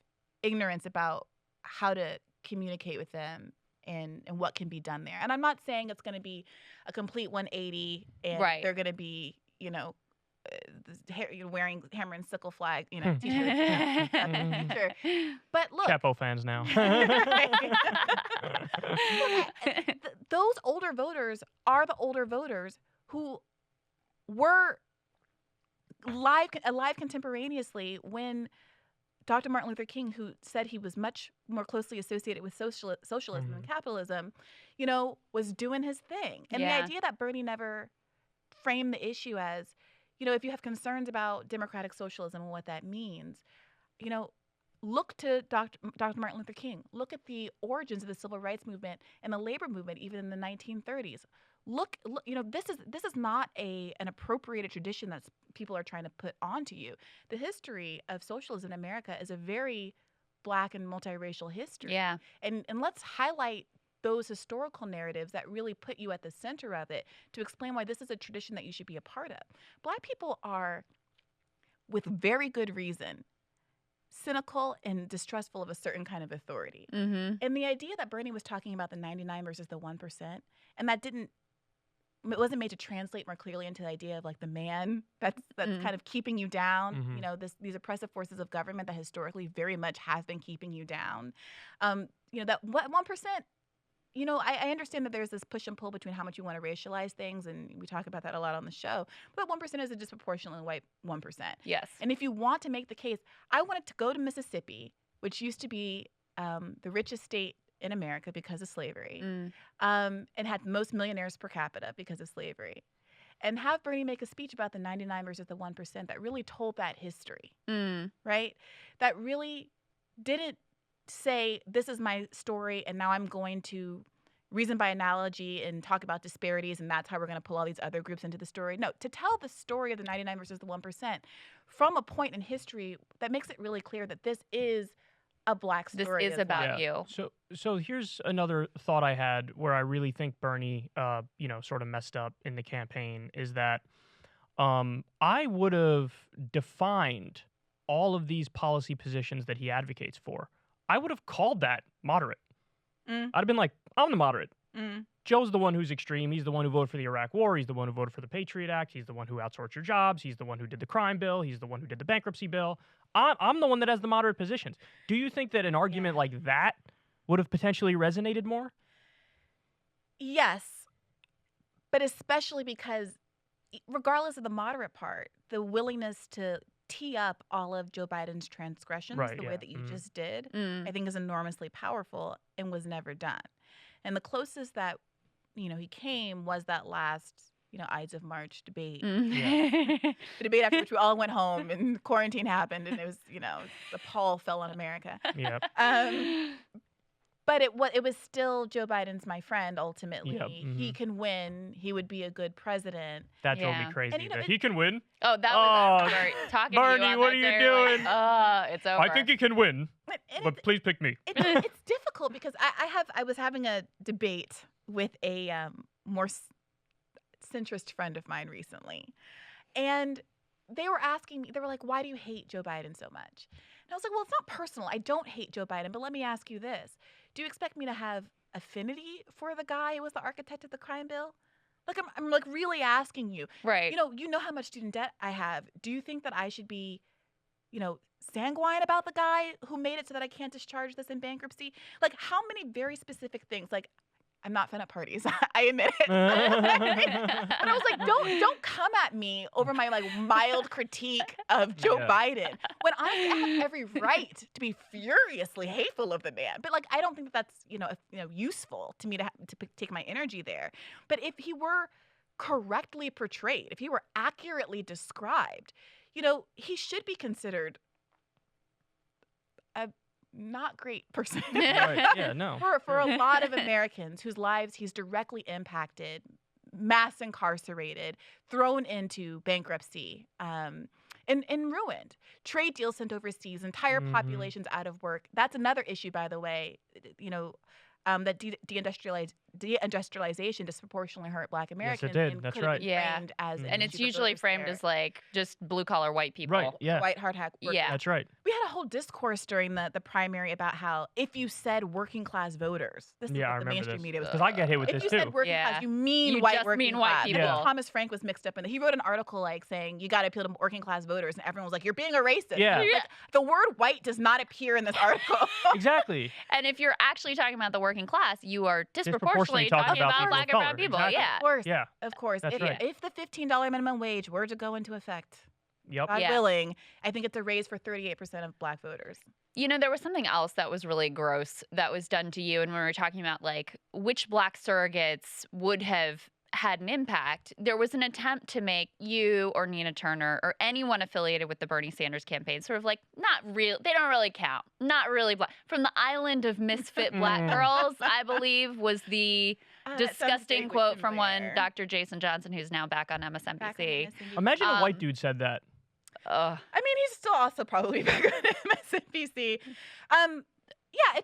ignorance about how to communicate with them and what can be done there. And I'm not saying it's going to be a complete 180 and they're going to be, wearing hammer and sickle flag, t-shirts. Sure. But look. Chapo fans now. Those older voters are the older voters who were alive contemporaneously when Dr. Martin Luther King, who said he was much more closely associated with socialism and capitalism, was doing his thing. And the idea that Bernie never framed the issue as, if you have concerns about democratic socialism and what that means, look to Dr. Martin Luther King. Look at the origins of the civil rights movement and the labor movement, even in the 1930s. Look, this is not an appropriated tradition that people are trying to put onto you. The history of socialism in America is a very Black and multiracial history. Yeah. And let's highlight those historical narratives that really put you at the center of it to explain why this is a tradition that you should be a part of. Black people are, with very good reason, cynical and distrustful of a certain kind of authority. Mm-hmm. And the idea that Bernie was talking about the 99 versus the 1%, and that it wasn't made to translate more clearly into the idea of the man that's kind of keeping you down. These oppressive forces of government that historically very much have been keeping you down. That 1%. I understand that there's this push and pull between how much you want to racialize things, and we talk about that a lot on the show. But 1% is a disproportionately white 1%. Yes. And if you want to make the case, I wanted to go to Mississippi, which used to be the richest state in America because of slavery, and had most millionaires per capita because of slavery, and have Bernie make a speech about the 99 versus the 1% that really told that history, right? That really didn't say, this is my story, and now I'm going to reason by analogy and talk about disparities, and that's how we're going to pull all these other groups into the story. No, to tell the story of the 99 versus the 1% from a point in history that makes it really clear that this is a Black story. This is about you. So here's another thought I had where I really think Bernie, sort of messed up in the campaign is that I would have defined all of these policy positions that he advocates for. I would have called that moderate. I'd have been like, I'm the moderate. Joe's the one who's extreme. He's the one who voted for the Iraq War. He's the one who voted for the Patriot Act. He's the one who outsourced your jobs. He's the one who did the crime bill. He's the one who did the bankruptcy bill. I'm the one that has the moderate positions. Do you think that an argument like that would have potentially resonated more? Yes, but especially because regardless of the moderate part, the willingness to tee up all of Joe Biden's transgressions the way that you just did, I think is enormously powerful and was never done. And the closest that, he came was that last, Ides of March debate. The debate after which we all went home and quarantine happened and it was, the pall fell on America. Yep. But it was still Joe Biden's my friend ultimately. Yep. He can win. He would be a good president. That drove me crazy. And, he can win. Oh, that was talking Bernie, to you on what that are you day, doing? It's over. I think he can win, but please pick me. It's difficult because I was having a debate with a more centrist friend of mine recently, and they were asking me, they were like, why do you hate Joe Biden so much? And I was like, well, it's not personal. I don't hate Joe Biden, but let me ask you this. Do you expect me to have affinity for the guy who was the architect of the crime bill? Like, I'm like really asking you. Right. You know how much student debt I have. Do you think that I should be, sanguine about the guy who made it so that I can't discharge this in bankruptcy? Like, how many very specific things? Like, I'm not fun at parties. I admit it. But I was like, don't come at me over my like mild critique of Joe Biden when I have every right to be furiously hateful of the man. But like, I don't think that's useful to me to take my energy there. But if he were correctly portrayed, if he were accurately described, he should be considered a not great person. Right. Yeah, no. For a lot of Americans whose lives he's directly impacted, mass incarcerated, thrown into bankruptcy, and ruined. Trade deals sent overseas, entire populations out of work. That's another issue, by the way, that deindustrialization disproportionately hurt Black Americans. Yes, it did. That's right. Framed as and it's usually framed as like just blue collar white people. Right. Yeah. White hard hat workers. Yeah. That's right. We had a whole discourse during the primary about how if you said working class voters, this is Yeah, I what the remember mainstream this. media was. Because I get hit with If this you too. said working Yeah. class, you mean You white just working mean white class. people. I think Thomas Frank was mixed up in that. He wrote an article like saying you got to appeal to working class voters, and everyone was like, "You're being a racist." Yeah. Like, the word white does not appear in this article. Exactly. And if you're actually talking about the working class, you are disproportionately talking talking about about people Black of and brown color. people. Exactly. Yeah. Of course. Yeah. Of course. That's right. If the $15 minimum wage were to go into effect, Yep. God Yeah. willing, I think it's a raise for 38% of Black voters. There was something else that was really gross that was done to you. And when we were talking about like which Black surrogates would have had an impact, there was an attempt to make you or Nina Turner or anyone affiliated with the Bernie Sanders campaign sort of like not real. They don't really count. Not really Black. From the island of misfit Black girls, I believe was the That sounds disgusting vaguely quote from one familiar. Dr. Jason Johnson, who's now back on Back on MSNBC. MSNBC. Imagine a white Um, dude said that. I mean, he's still also probably back on MSNBC. Yeah,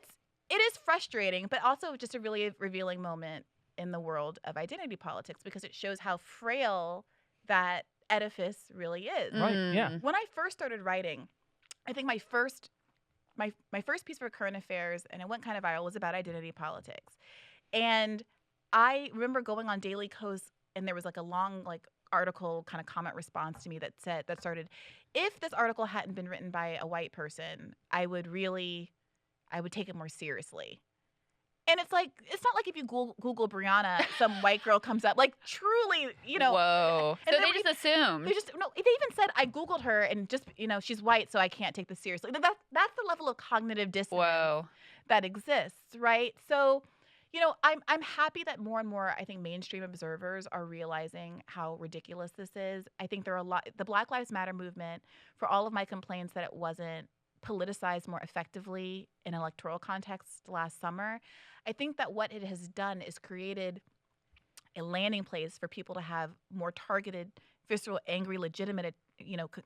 it is frustrating, but also just a really revealing moment in the world of identity politics because it shows how frail that edifice really is. Right. Yeah. Mm. When I first started writing, I think my first piece for current affairs, and it went kind of viral, was about identity politics. And I remember going on Daily Kos, and there was like a long article kind of comment response to me that started, if this article hadn't been written by a white person, I would take it more seriously. And it's like, it's not like if you Google Briahna, some white girl comes up. Like, truly, Whoa. And So then they just assumed. they even said, I Googled her and just, she's white, so I can't take this seriously. That's the level of cognitive dissonance Whoa. that exists, right? So, I'm happy that more and more, I think, mainstream observers are realizing how ridiculous this is. I think the Black Lives Matter movement, for all of my complaints that it wasn't politicized more effectively in electoral context last summer, I think that what it has done is created a landing place for people to have more targeted, visceral, angry, legitimate,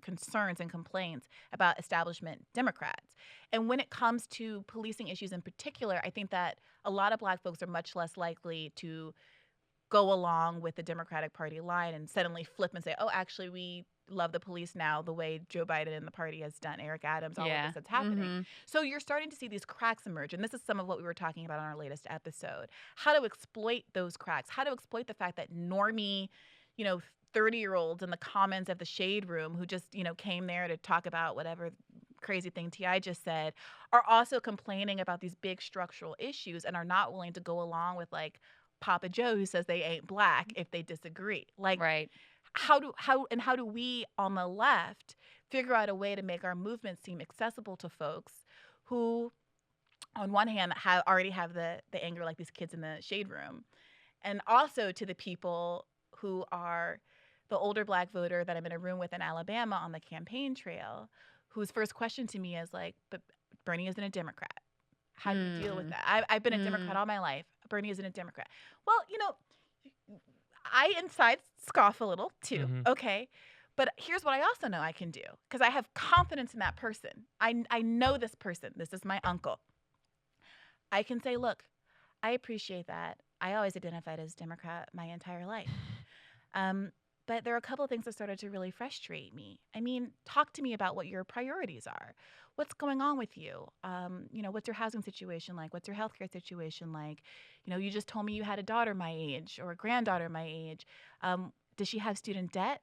concerns and complaints about establishment Democrats. And when it comes to policing issues in particular, I think that a lot of Black folks are much less likely to go along with the Democratic Party line and suddenly flip and say, oh, actually, we love the police now the way Joe Biden and the party has done, Eric Adams, all of this that's happening. Mhm. So you're starting to see these cracks emerge. And this is some of what we were talking about on our latest episode. How to exploit those cracks, how to exploit the fact that normie, 30-year-olds in the comments of the Shade Room who just, came there to talk about whatever crazy thing T.I. just said, are also complaining about these big structural issues and are not willing to go along with Papa Joe who says they ain't Black if they disagree. Right. How do we on the left figure out a way to make our movement seem accessible to folks who, on one hand, already have the anger like these kids in the Shade Room, and also to the people who are the older Black voter that I'm in a room with in Alabama on the campaign trail, whose first question to me is but Bernie isn't a Democrat. How do you deal with that? I've been a Democrat all my life. Bernie isn't a Democrat. Well, I inside scoff a little too, okay? But here's what I also know I can do, because I have confidence in that person. I know this person. This is my uncle. I can say, look, I appreciate that. I always identified as Democrat my entire life. But there are a couple of things that started to really frustrate me. I mean, talk to me about what your priorities are. What's going on with you? What's your housing situation like? What's your healthcare situation like? You just told me you had a daughter my age or a granddaughter my age. Does she have student debt?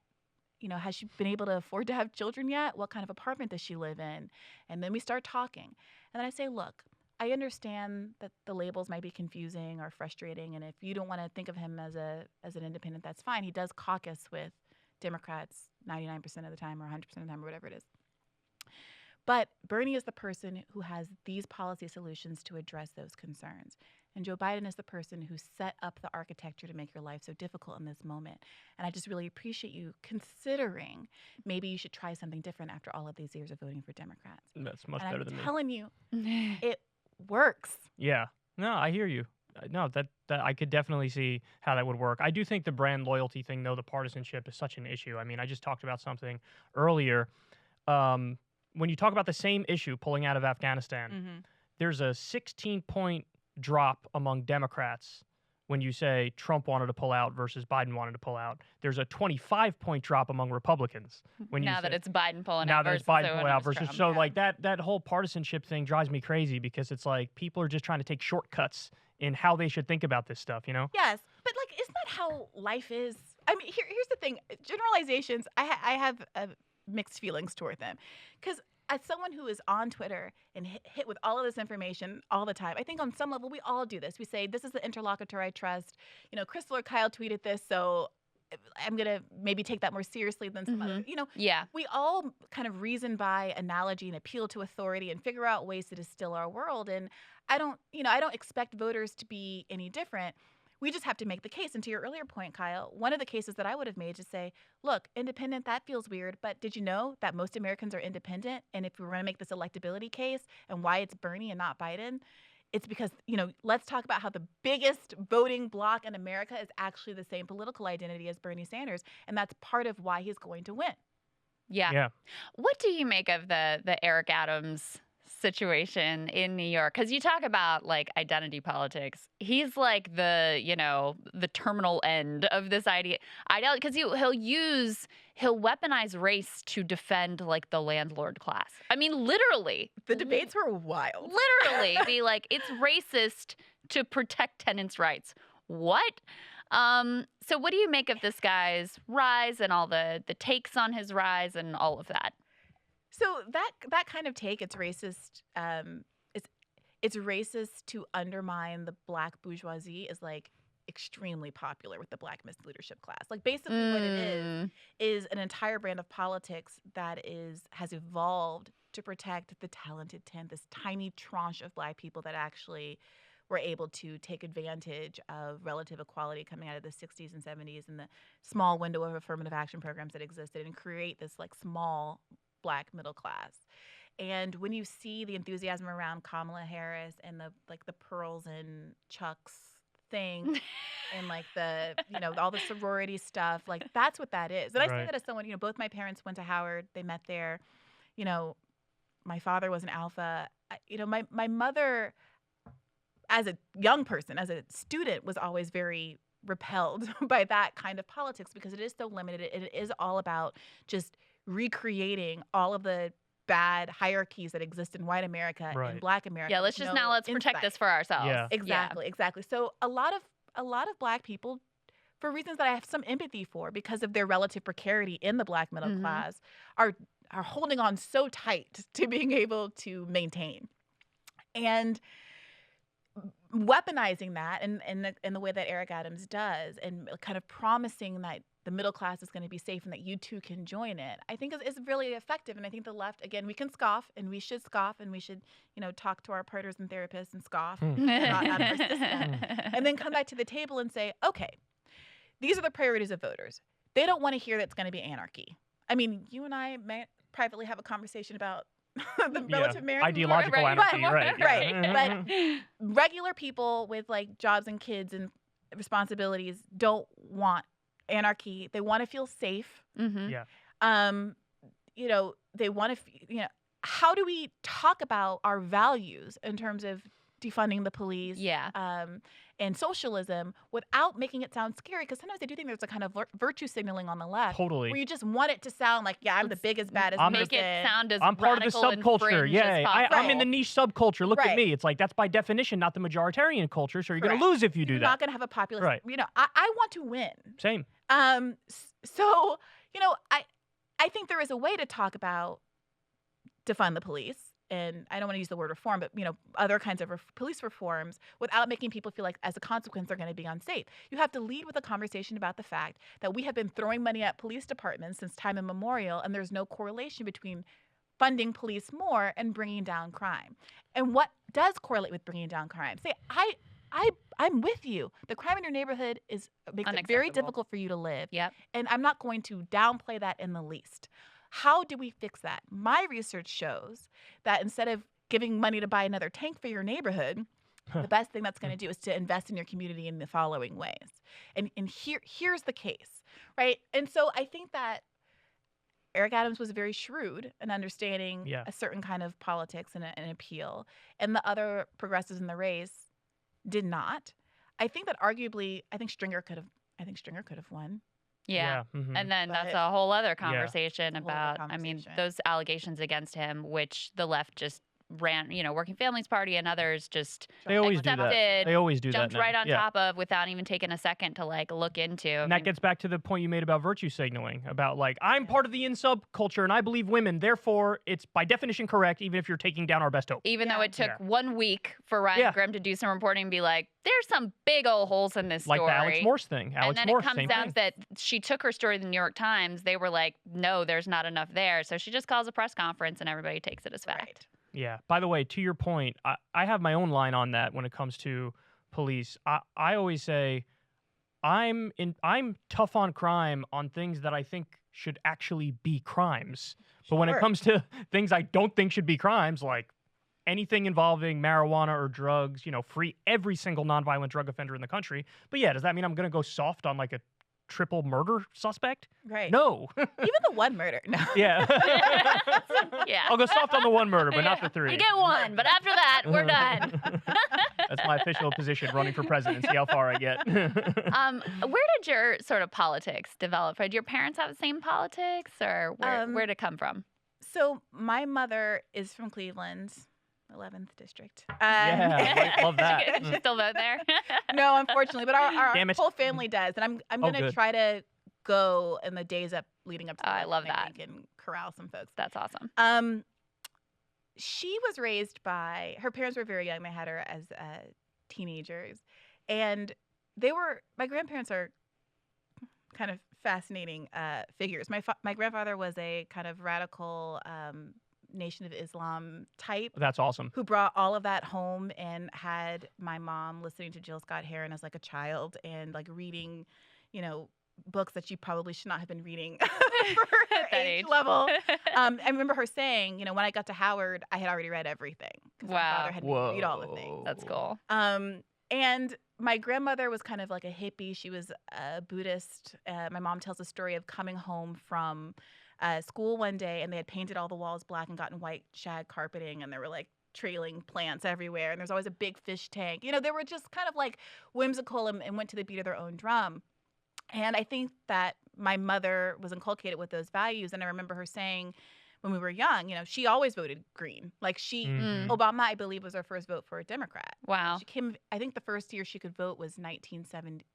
Has she been able to afford to have children yet? What kind of apartment does she live in? And then we start talking. And then I say, look, I understand that the labels might be confusing or frustrating, and if you don't want to think of him as an independent, that's fine. He does caucus with Democrats 99% of the time or 100% of the time or whatever it is. But Bernie is the person who has these policy solutions to address those concerns. And Joe Biden is the person who set up the architecture to make your life so difficult in this moment. And I just really appreciate you considering maybe you should try something different after all of these years of voting for Democrats. That's much better than me. I'm telling you, it works. Yeah. No, I hear you. No, that I could definitely see how that would work. I do think the brand loyalty thing, though, the partisanship is such an issue. I mean, I just talked about something earlier. When you talk about the same issue, pulling out of Afghanistan, there's a 16-point drop among Democrats when you say Trump wanted to pull out versus Biden wanted to pull out. There's a 25-point drop among Republicans when now you that say, it's Biden pulling now out that versus it's Biden so pulling out versus Trump. so like that whole partisanship thing drives me crazy because it's like people are just trying to take shortcuts in how they should think about this stuff, Yes, but like, isn't that how life is? I mean, here's the thing: generalizations. I have mixed feelings toward them, because as someone who is on Twitter and hit with all of this information all the time, I think on some level we all do this. We say, this is the interlocutor I trust. Krystal or Kyle tweeted this, so I'm going to maybe take that more seriously than some other. Yeah. We all kind of reason by analogy and appeal to authority and figure out ways to distill our world. And I don't expect voters to be any different. We just have to make the case. And to your earlier point, Kyle, one of the cases that I would have made to say, look, independent, that feels weird, but did you know that most Americans are independent? And if we were going to make this electability case and why it's Bernie and not Biden, it's because, let's talk about how the biggest voting bloc in America is actually the same political identity as Bernie Sanders. And that's part of why he's going to win. Yeah. What do you make of the Eric Adams situation in New York? Because you talk about like identity politics. He's like the terminal end of this idea. Because he'll weaponize race to defend like the landlord class. I mean, literally. The debates were wild. Literally be like, it's racist to protect tenants' rights. What? So what do you make of this guy's rise and all the takes on his rise and all of that? So that kind of take, it's racist. It's racist to undermine the Black bourgeoisie is like extremely popular with the Black leadership class. Like basically what it is an entire brand of politics that has evolved to protect the talented 10, this tiny tranche of Black people that actually were able to take advantage of relative equality coming out of the 60s and 70s and the small window of affirmative action programs that existed and create this like small Black middle class. And when you see the enthusiasm around Kamala Harris and the pearls and Chuck's thing and like the all the sorority stuff, like that's what that is. And I say that as someone, both my parents went to Howard, they met there. My father was an Alpha. My mother, as a young person, as a student, was always very repelled by that kind of politics because it is so limited. It is all about just recreating all of the bad hierarchies that exist in white America and Black America. Yeah, let's protect this for ourselves. Yeah. Exactly. So a lot of Black people, for reasons that I have some empathy for because of their relative precarity in the Black middle class, are holding on so tight to being able to maintain. And weaponizing that in the way that Eric Adams does and kind of promising that the middle class is going to be safe and that you too can join it, I think is really effective. And I think the left, again, we can scoff and we should talk to our partners and therapists and scoff not out of our system. And then come back to the table and say, okay, these are the priorities of voters. They don't want to hear that it's going to be anarchy. I mean, you and I may privately have a conversation about the relative merits. Ideological anarchy, right. But regular people with like jobs and kids and responsibilities don't want anarchy. They want to feel safe. Yeah. They want to. How do we talk about our values in terms of defunding the police, and socialism without making it sound scary. Because sometimes I do think there's a kind of virtue signaling on the left. Totally. Where you just want it to sound like, I'm the biggest, baddest I'm person. Make it sound as I'm part of the radical and subculture. fringe Yeah, as possible. I'm in the niche subculture. Look Right. at me. It's like, that's by definition not the majoritarian culture, so you're going Correct. to lose if you do You're that. not going to have a populist. Right. You know, I want to win. Same. So, you know, I think there is a way to talk about defund the police. And I don't want to use the word reform, but, you know, other kinds of police reforms without making people feel like as a consequence they're going to be unsafe. You have to lead with a conversation about the fact that we have been throwing money at police departments since time immemorial, and there's no correlation between funding police more and bringing down crime. And what does correlate with bringing down crime? Say, I'm with you. The crime in your neighborhood makes it very difficult for you to live. Yep. And I'm not going to downplay that in the least. How do we fix that? My research shows that instead of giving money to buy another tank for your neighborhood, the best thing that's going to do is to invest in your community in the following ways. And here's the case, right? And so I think that Eric Adams was very shrewd in understanding a certain kind of politics and an appeal, and the other progressives in the race did not. I think that arguably, I think Stringer could have won. Yeah. Mm-hmm. And then that's a whole other conversation about, I mean, those allegations against him, which the left just ran, you know, Working Families Party and others just They always do that. They always do that. Jumped right on top of without even taking a second to like look into. And that gets back to the point you made about virtue signaling, about like, I'm part of the in-sub culture and I believe women, therefore it's by definition correct, even if you're taking down our best hope. Even though it took 1 week for Ryan Grimm to do some reporting and be like, there's some big old holes in this story. Like the Alex Morse thing. And then it comes out that she took her story to the New York Times. They were like, no, there's not enough there. So she just calls a press conference and everybody takes it as fact. Right. Yeah. By the way, to your point, I have my own line on that when it comes to police. I always say I'm tough on crime on things that I think should actually be crimes. But when it comes to things I don't think should be crimes, like anything involving marijuana or drugs, you know, free every single nonviolent drug offender in the country. But yeah, does that mean I'm going to go soft on like a triple murder suspect? Right. No. Even the one murder. No. Yeah. Yeah. I'll go soft on the one murder, but not the three. You get one, but after that, we're done. That's my official position running for president. See how far I get. Where did your sort of politics develop? Did your parents have the same politics, or where did it come from? So my mother is from Cleveland, 11th district. Yeah, love that. She still vote there? No, unfortunately, but our whole family does, and I'm gonna try to go in the days leading up to. I love that. And corral some folks. That's awesome. She was raised by her parents were very young. They had her as teenagers, and my grandparents are kind of fascinating figures. My grandfather was a kind of radical Nation of Islam type. That's awesome. Who brought all of that home and had my mom listening to Jill Scott Heron as like a child and like reading, you know, books that she probably should not have been reading for her age level. I remember her saying, you know, when I got to Howard, I had already read everything. Wow. My father had me read all the things. That's cool. And my grandmother was kind of like a hippie. She was a Buddhist. My mom tells a story of coming home from school one day, and they had painted all the walls black and gotten white shag carpeting, and there were like trailing plants everywhere, and there's always a big fish tank. You know, they were just kind of like whimsical and went to the beat of their own drum. And I think that my mother was inculcated with those values, and I remember her saying when we were young, you know, she always voted green. Like Obama, I believe, was her first vote for a Democrat. Wow. I think the first year she could vote was 1970.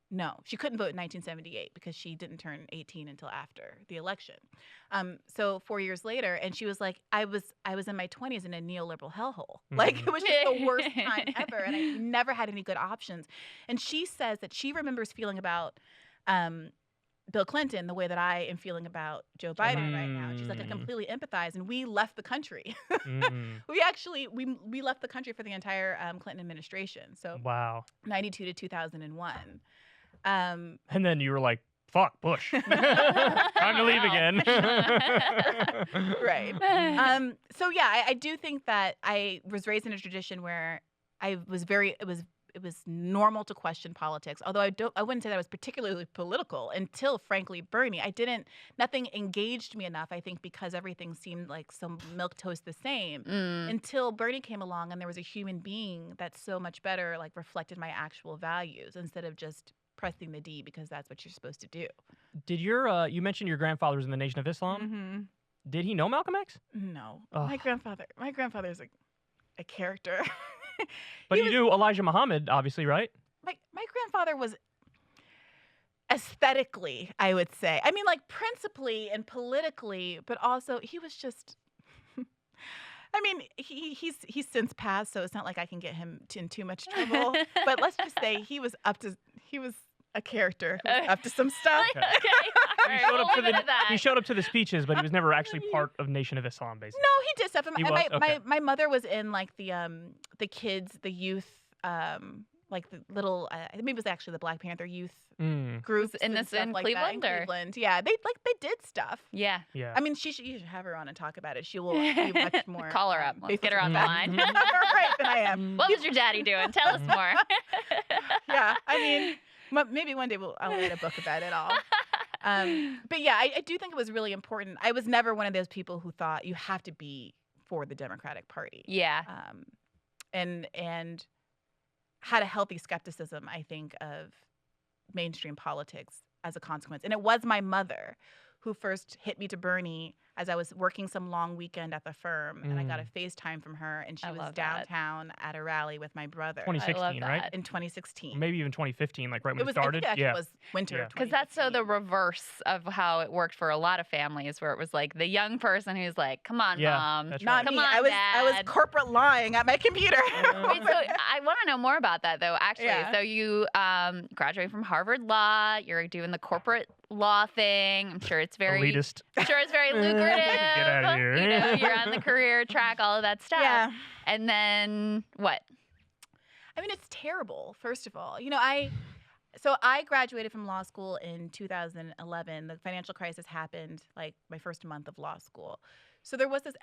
No, she couldn't vote in 1978 because she didn't turn 18 until after the election. So 4 years later, and she was like, I was in my 20s in a neoliberal hellhole. Like, it was just the worst time ever, and I never had any good options. And she says that she remembers feeling about Bill Clinton the way that I am feeling about Joe Biden right now. She's like, I completely empathize, and we left the country. We left the country for the entire Clinton administration. So 92 to 2001. And then you were like, fuck, Bush. Time to leave again. Right. So yeah, I do think that I was raised in a tradition where it was it was normal to question politics. Although I wouldn't say that I was particularly political until, frankly, Bernie. Nothing engaged me enough, I think, because everything seemed like some milquetoast the same until Bernie came along and there was a human being that so much better like reflected my actual values instead of just pressing the D because that's what you're supposed to do. Did your you mentioned your grandfather was in the Nation of Islam? Mm-hmm. Did he know Malcolm X? No. My grandfather's a character. But you knew Elijah Muhammad, obviously, right? My grandfather was aesthetically, I would say. I mean, like principally and politically, but also he was just. I mean, he's since passed, so it's not like I can get him in too much trouble. But let's just say he was a character who was up to some stuff. Okay. He showed up to the speeches, but he was never actually part of Nation of Islam, basically. No, he did stuff. My mother was in like the youth, like the little, maybe it was actually the Black Panther youth groups in Cleveland. Cleveland, yeah, they did stuff. Yeah. I mean, you should have her on and talk about it. She will be much more. Call her up. Let's get her on the line. Right, than I am. What was your daddy doing? Tell us more. Yeah, I mean. Maybe one day I'll write a book about it all. But yeah, I do think it was really important. I was never one of those people who thought you have to be for the Democratic Party. Yeah. And had a healthy skepticism, I think, of mainstream politics as a consequence. And it was my mother who first hit me to Bernie as I was working some long weekend at the firm, and I got a FaceTime from her, and she was downtown at a rally with my brother. 2016, right? In 2016. Maybe even 2015, like right when it started. I think it was winter. Because that's so the reverse of how it worked for a lot of families, where it was like the young person who's like, "Come on, mom, that's not right. me. Come on, I was corporate lying at my computer." Wait, so I want to know more about that, though. Actually, so you graduated from Harvard Law. You're doing the corporate law thing. I'm sure it's very elitist. I'm sure it's very lucrative. Get out of here. You know, you're on the career track, all of that stuff. Yeah. And then what? I mean, it's terrible. First of all, I graduated from law school in 2011. The financial crisis happened like my first month of law school. So there was this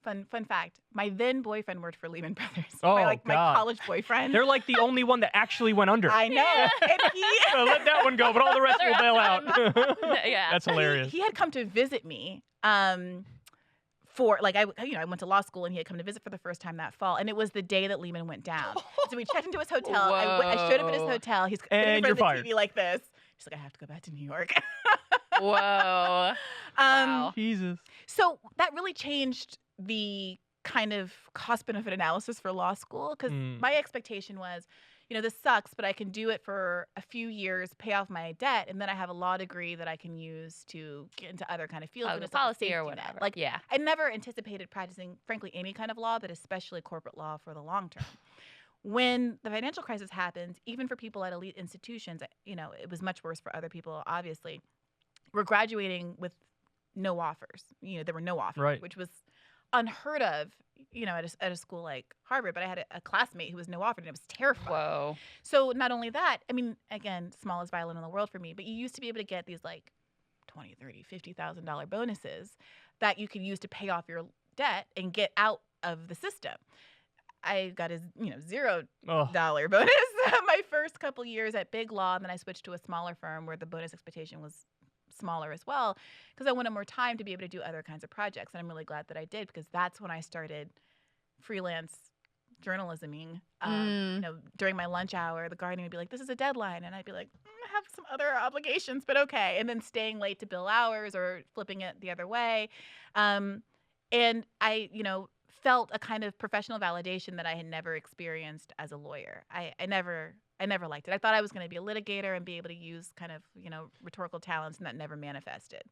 Fun fact, my then boyfriend worked for Lehman Brothers. Oh, my college boyfriend. They're like the only one that actually went under. I know. Yeah. And he So let that one go, but all the rest will bail out. Yeah. That's hilarious. He had come to visit me for like I went to law school, and he had come to visit for the first time that fall, and it was the day that Lehman went down. So we checked into his hotel. I showed up at his hotel. He's sitting in front of the TV like this. He's like, "I have to go back to New York." Whoa. Wow. Jesus. So that really changed the kind of cost-benefit analysis for law school, because my expectation was, this sucks, but I can do it for a few years, pay off my debt, and then I have a law degree that I can use to get into other kind of fields. The policy or whatever. I never anticipated practicing, frankly, any kind of law, but especially corporate law for the long term. When the financial crisis happens, even for people at elite institutions, it was much worse for other people, obviously. We're graduating with no offers. There were no offers, which was unheard of, at a school like Harvard. But I had a classmate who was no offered, and it was terrifying. Whoa. So not only that, I mean, again, smallest violin in the world for me, but you used to be able to get these like $20,000, $30,000, $50,000 bonuses that you could use to pay off your debt and get out of the system. I got a $0 bonus my first couple years at big law, and then I switched to a smaller firm where the bonus expectation was smaller as well, because I wanted more time to be able to do other kinds of projects. And I'm really glad that I did, because that's when I started freelance journalisming. During my lunch hour, the Guardian would be like, "This is a deadline," and I'd be like, "I have some other obligations, but okay." And then staying late to bill hours or flipping it the other way. And I, felt a kind of professional validation that I had never experienced as a lawyer. I never liked it. I thought I was going to be a litigator and be able to use kind of, rhetorical talents, and that never manifested.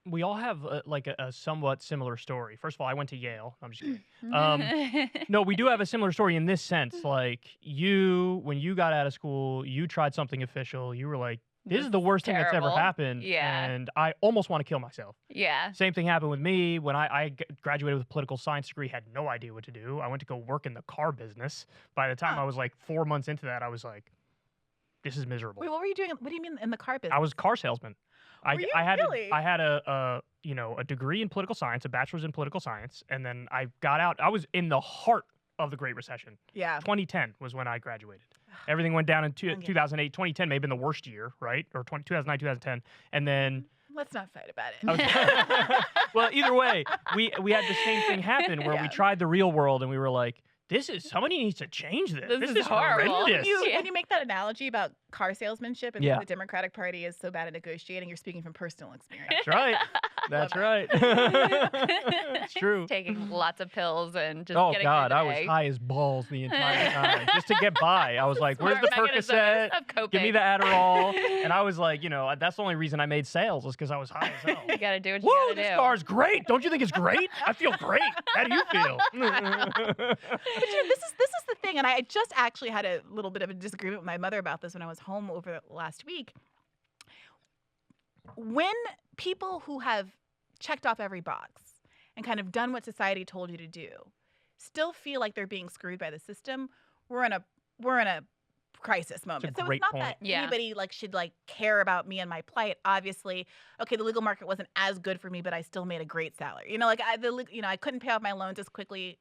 We all have a somewhat similar story. First of all, I went to Yale. I'm just kidding. No, we do have a similar story in this sense. Like when you got out of school, you tried something official. You were like, this is the worst thing that's ever happened. Yeah. And I almost want to kill myself. Yeah. Same thing happened with me when I graduated with a political science degree, had no idea what to do. I went to go work in the car business. By the time I was like 4 months into that, I was like, this is miserable. Wait, what were you doing? What do you mean in the car business? I was a car salesman. I had a degree in political science, a bachelor's in political science, and then I got out. I was in the heart of the Great Recession. Yeah. 2010 was when I graduated. Everything went down in 2008. 2010 may have been the worst year, right? Or 2009, 2010. And then... Let's not fight about it. Well, either way, we had the same thing happen where we tried the real world and we were like, somebody needs to change this. This is horrible. horrendous. When you make that analogy about car salesmanship and the Democratic Party is so bad at negotiating, you're speaking from personal experience. That's right. That's right. It's true. Taking lots of pills and just getting God, through the I was day. high as balls the entire time just to get by. I was like, where's the Percocet? Give me the Adderall. And I was like, that's the only reason I made sales was because I was high as hell. You got to do what you Woo, got to do. this car's great. Don't you think it's great? I feel great. How do you feel? But this is the thing, and I just actually had a little bit of a disagreement with my mother about this when I was home over last week. When people who have checked off every box and kind of done what society told you to do still feel like they're being screwed by the system, we're in a crisis moment. So it's not that anybody should care about me and my plight. Obviously, okay, the legal market wasn't as good for me, but I still made a great salary. I couldn't pay off my loans as quickly.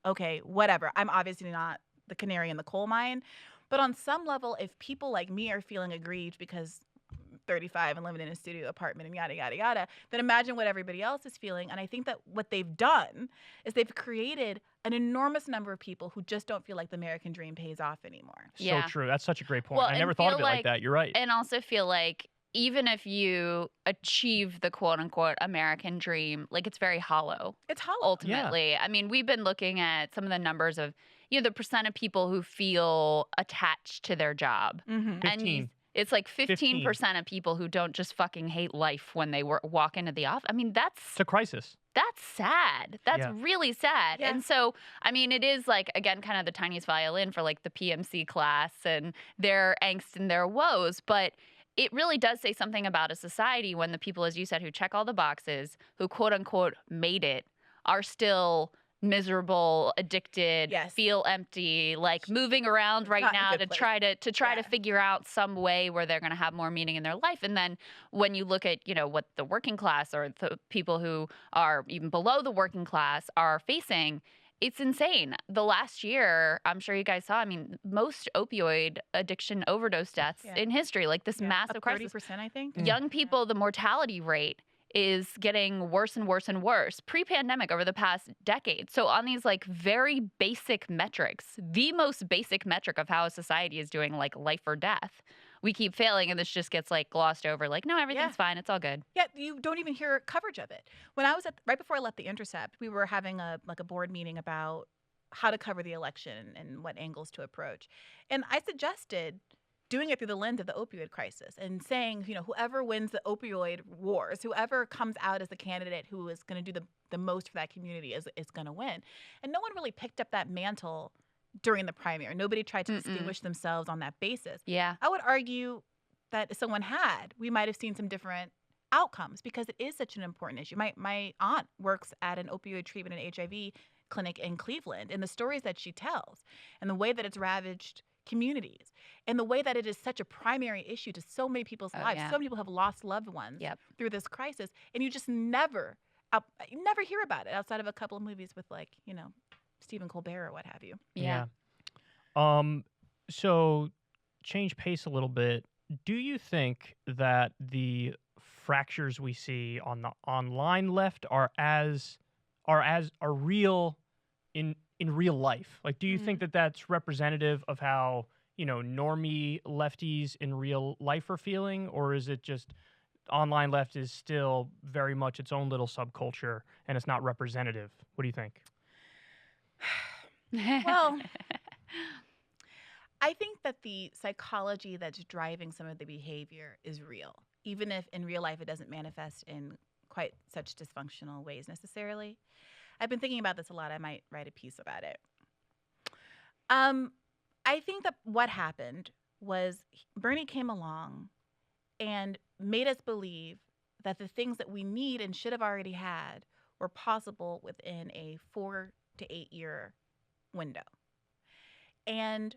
Okay, whatever. I'm obviously not the canary in the coal mine. But on some level, if people like me are feeling aggrieved because I'm 35 and living in a studio apartment and yada, yada, yada, then imagine what everybody else is feeling. And I think that what they've done is they've created an enormous number of people who just don't feel like the American dream pays off anymore. So true. That's such a great point. Well, I never thought of it like that. You're right. And also feel like even if you achieve the quote-unquote American dream, it's very hollow. It's hollow. Ultimately. Yeah. I mean, we've been looking at some of the numbers of, the percent of people who feel attached to their job. Mm-hmm. 15. And it's 15% of people who don't just fucking hate life when they walk into the office. I mean, it's a crisis. That's sad. That's really sad. Yeah. And so, I mean, it is again, kind of the tiniest violin for the PMC class and their angst and their woes. But it really does say something about a society when the people, as you said, who check all the boxes, who quote unquote made it, are still miserable, addicted, feel empty, moving around right now to try to figure out some way where they're going to have more meaning in their life. And then when you look at, what the working class or the people who are even below the working class are facing, it's insane. The last year, I'm sure you guys saw, I mean, most opioid addiction overdose deaths in history, this massive crisis. 30%, I think. Young people, the mortality rate is getting worse and worse and worse pre-pandemic over the past decade. So on these very basic metrics, the most basic metric of how a society is doing life or death, we keep failing, and this just gets glossed over. No, everything's fine. It's all good. Yeah, you don't even hear coverage of it. When I was right before I left The Intercept, we were having a board meeting about how to cover the election and what angles to approach. And I suggested doing it through the lens of the opioid crisis and saying, whoever wins the opioid wars, whoever comes out as the candidate who is going to do the most for that community is going to win. And no one really picked up that mantle during the primary. Nobody tried to distinguish themselves on that basis. Yeah. I would argue that if someone had, we might have seen some different outcomes because it is such an important issue. My aunt works at an opioid treatment and HIV clinic in Cleveland, and the stories that she tells and the way that it's ravaged communities and the way that it is such a primary issue to so many people's lives. So many people have lost loved ones through this crisis, and you just never hear about it outside of a couple of movies with Stephen Colbert or what have you. Yeah. So change pace a little bit. Do you think that the fractures we see on the online left are real in real life? Do you think that that's representative of how, normie lefties in real life are feeling? Or is it just online left is still very much its own little subculture and it's not representative? What do you think? Well, I think that the psychology that's driving some of the behavior is real, even if in real life it doesn't manifest in quite such dysfunctional ways necessarily. I've been thinking about this a lot. I might write a piece about it. I think that what happened was Bernie came along and made us believe that the things that we need and should have already had were possible within a 4 to 8 year window. And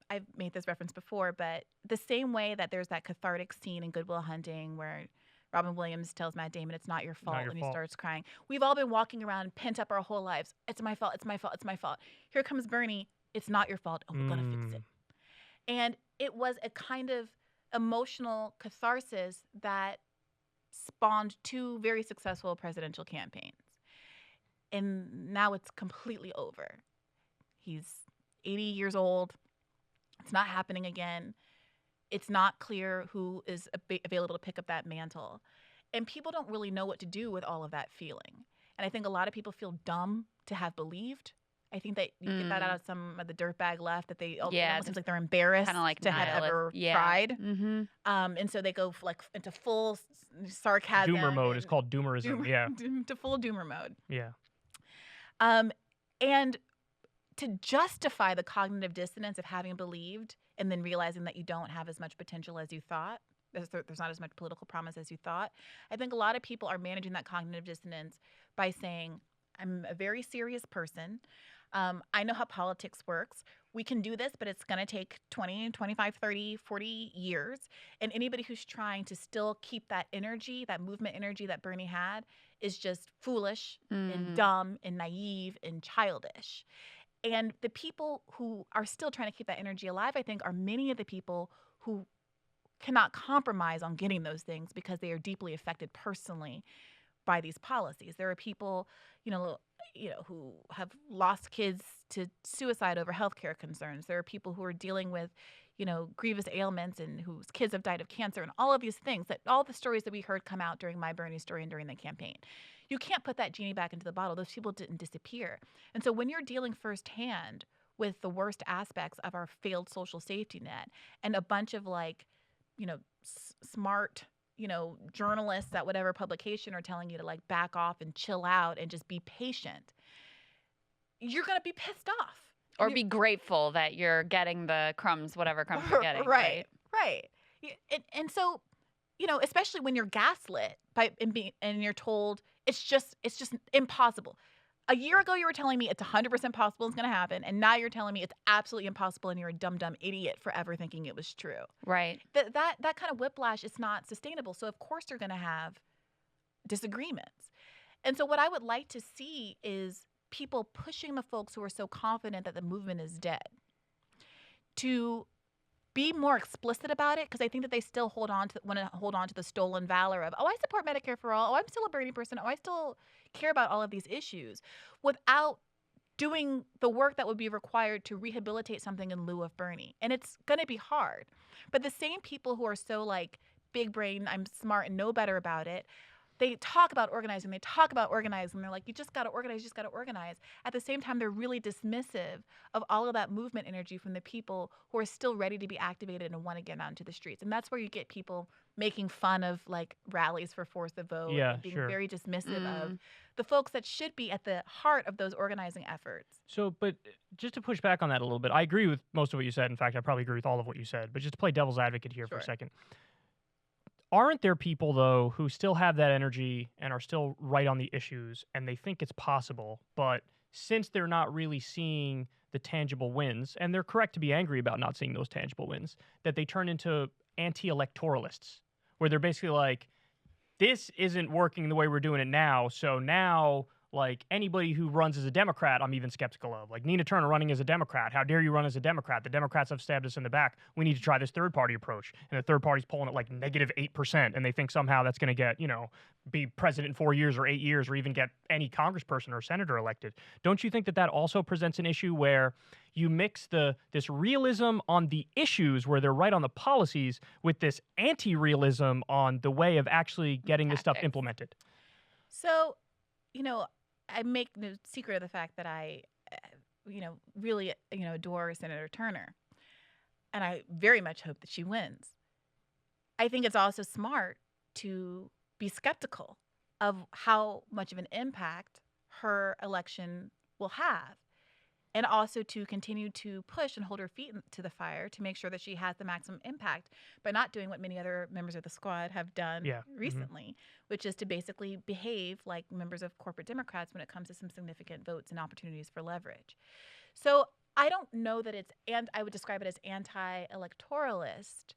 I've made this reference before, but the same way that there's that cathartic scene in Good Will Hunting where Robin Williams tells Matt Damon, it's not your fault, and he starts crying. We've all been walking around pent up our whole lives. It's my fault, it's my fault, it's my fault. Here comes Bernie It's not your fault. Oh, we're going to fix it. And it was a kind of emotional catharsis that spawned 2 very successful presidential campaigns. And now it's completely over. He's 80 years old. It's not happening again. It's not clear who is available to pick up that mantle. And people don't really know what to do with all of that feeling. And I think a lot of people feel dumb to have believed. I think that you get that out of some of the dirtbag left, that they almost seems like they're embarrassed to have ever tried. And so they go into full sarcasm. Doomer mode. It's called doomerism. To full doomer mode. Yeah. And to justify the cognitive dissonance of having believed and then realizing that you don't have as much potential as you thought, there's not as much political promise as you thought, I think a lot of people are managing that cognitive dissonance by saying, I'm a very serious person. I know how politics works. We can do this, but it's going to take 20, 25, 30, 40 years. And anybody who's trying to still keep that energy, that movement energy that Bernie had, is just foolish and dumb and naive and childish. And the people who are still trying to keep that energy alive, I think, are many of the people who cannot compromise on getting those things because they are deeply affected personally by these policies. There are people, who have lost kids to suicide over healthcare concerns. There are people who are dealing with, grievous ailments and whose kids have died of cancer, and all of these things, that all the stories that we heard come out during my Bernie story and during the campaign. You can't put that genie back into the bottle. Those people didn't disappear. And so when you're dealing firsthand with the worst aspects of our failed social safety net and a bunch of smart, journalists at whatever publication are telling you to back off and chill out and just be patient, you're going to be pissed off. Or be grateful that you're getting the crumbs, whatever crumbs you're getting. Right. And so, especially when you're gaslit and you're told it's just impossible. A year ago, you were telling me it's 100% possible it's going to happen. And now you're telling me it's absolutely impossible and you're a dumb idiot for ever thinking it was true. Right. That kind of whiplash is not sustainable. So, of course, you're going to have disagreements. And so what I would like to see is people pushing the folks who are so confident that the movement is dead to be more explicit about it, because I think that they still want to hold on to the stolen valor of, I support Medicare for all. I'm still a Bernie person. I still care about all of these issues, without doing the work that would be required to rehabilitate something in lieu of Bernie. And it's going to be hard. But the same people who are so big brain, I'm smart and know better about it, they talk about organizing. They're like, you just got to organize. At the same time, they're really dismissive of all of that movement energy from the people who are still ready to be activated and want to get out into the streets. And that's where you get people making fun of rallies for force the vote, and being very dismissive of the folks that should be at the heart of those organizing efforts. So, but just to push back on that a little bit, I agree with most of what you said. In fact, I probably agree with all of what you said. But just to play devil's advocate here for a second. Aren't there people, though, who still have that energy and are still right on the issues, and they think it's possible, but since they're not really seeing the tangible wins, and they're correct to be angry about not seeing those tangible wins, that they turn into anti-electoralists, where they're basically like, this isn't working the way we're doing it now, so now, anybody who runs as a Democrat, I'm even skeptical of. Nina Turner running as a Democrat. How dare you run as a Democrat? The Democrats have stabbed us in the back. We need to try this third-party approach. And the third party's polling at negative 8%, and they think somehow that's going to get, be president in 4 years or 8 years, or even get any congressperson or senator elected. Don't you think that also presents an issue where you mix this realism on the issues where they're right on the policies with this anti-realism on the way of actually getting this stuff implemented? So, I make no secret of the fact that I, really, adore Senator Turner. And I very much hope that she wins. I think it's also smart to be skeptical of how much of an impact her election will have. And also to continue to push and hold her feet to the fire to make sure that she has the maximum impact by not doing what many other members of the squad have done recently, which is to basically behave like members of corporate Democrats when it comes to some significant votes and opportunities for leverage. So I don't know that and I would describe it as anti-electoralist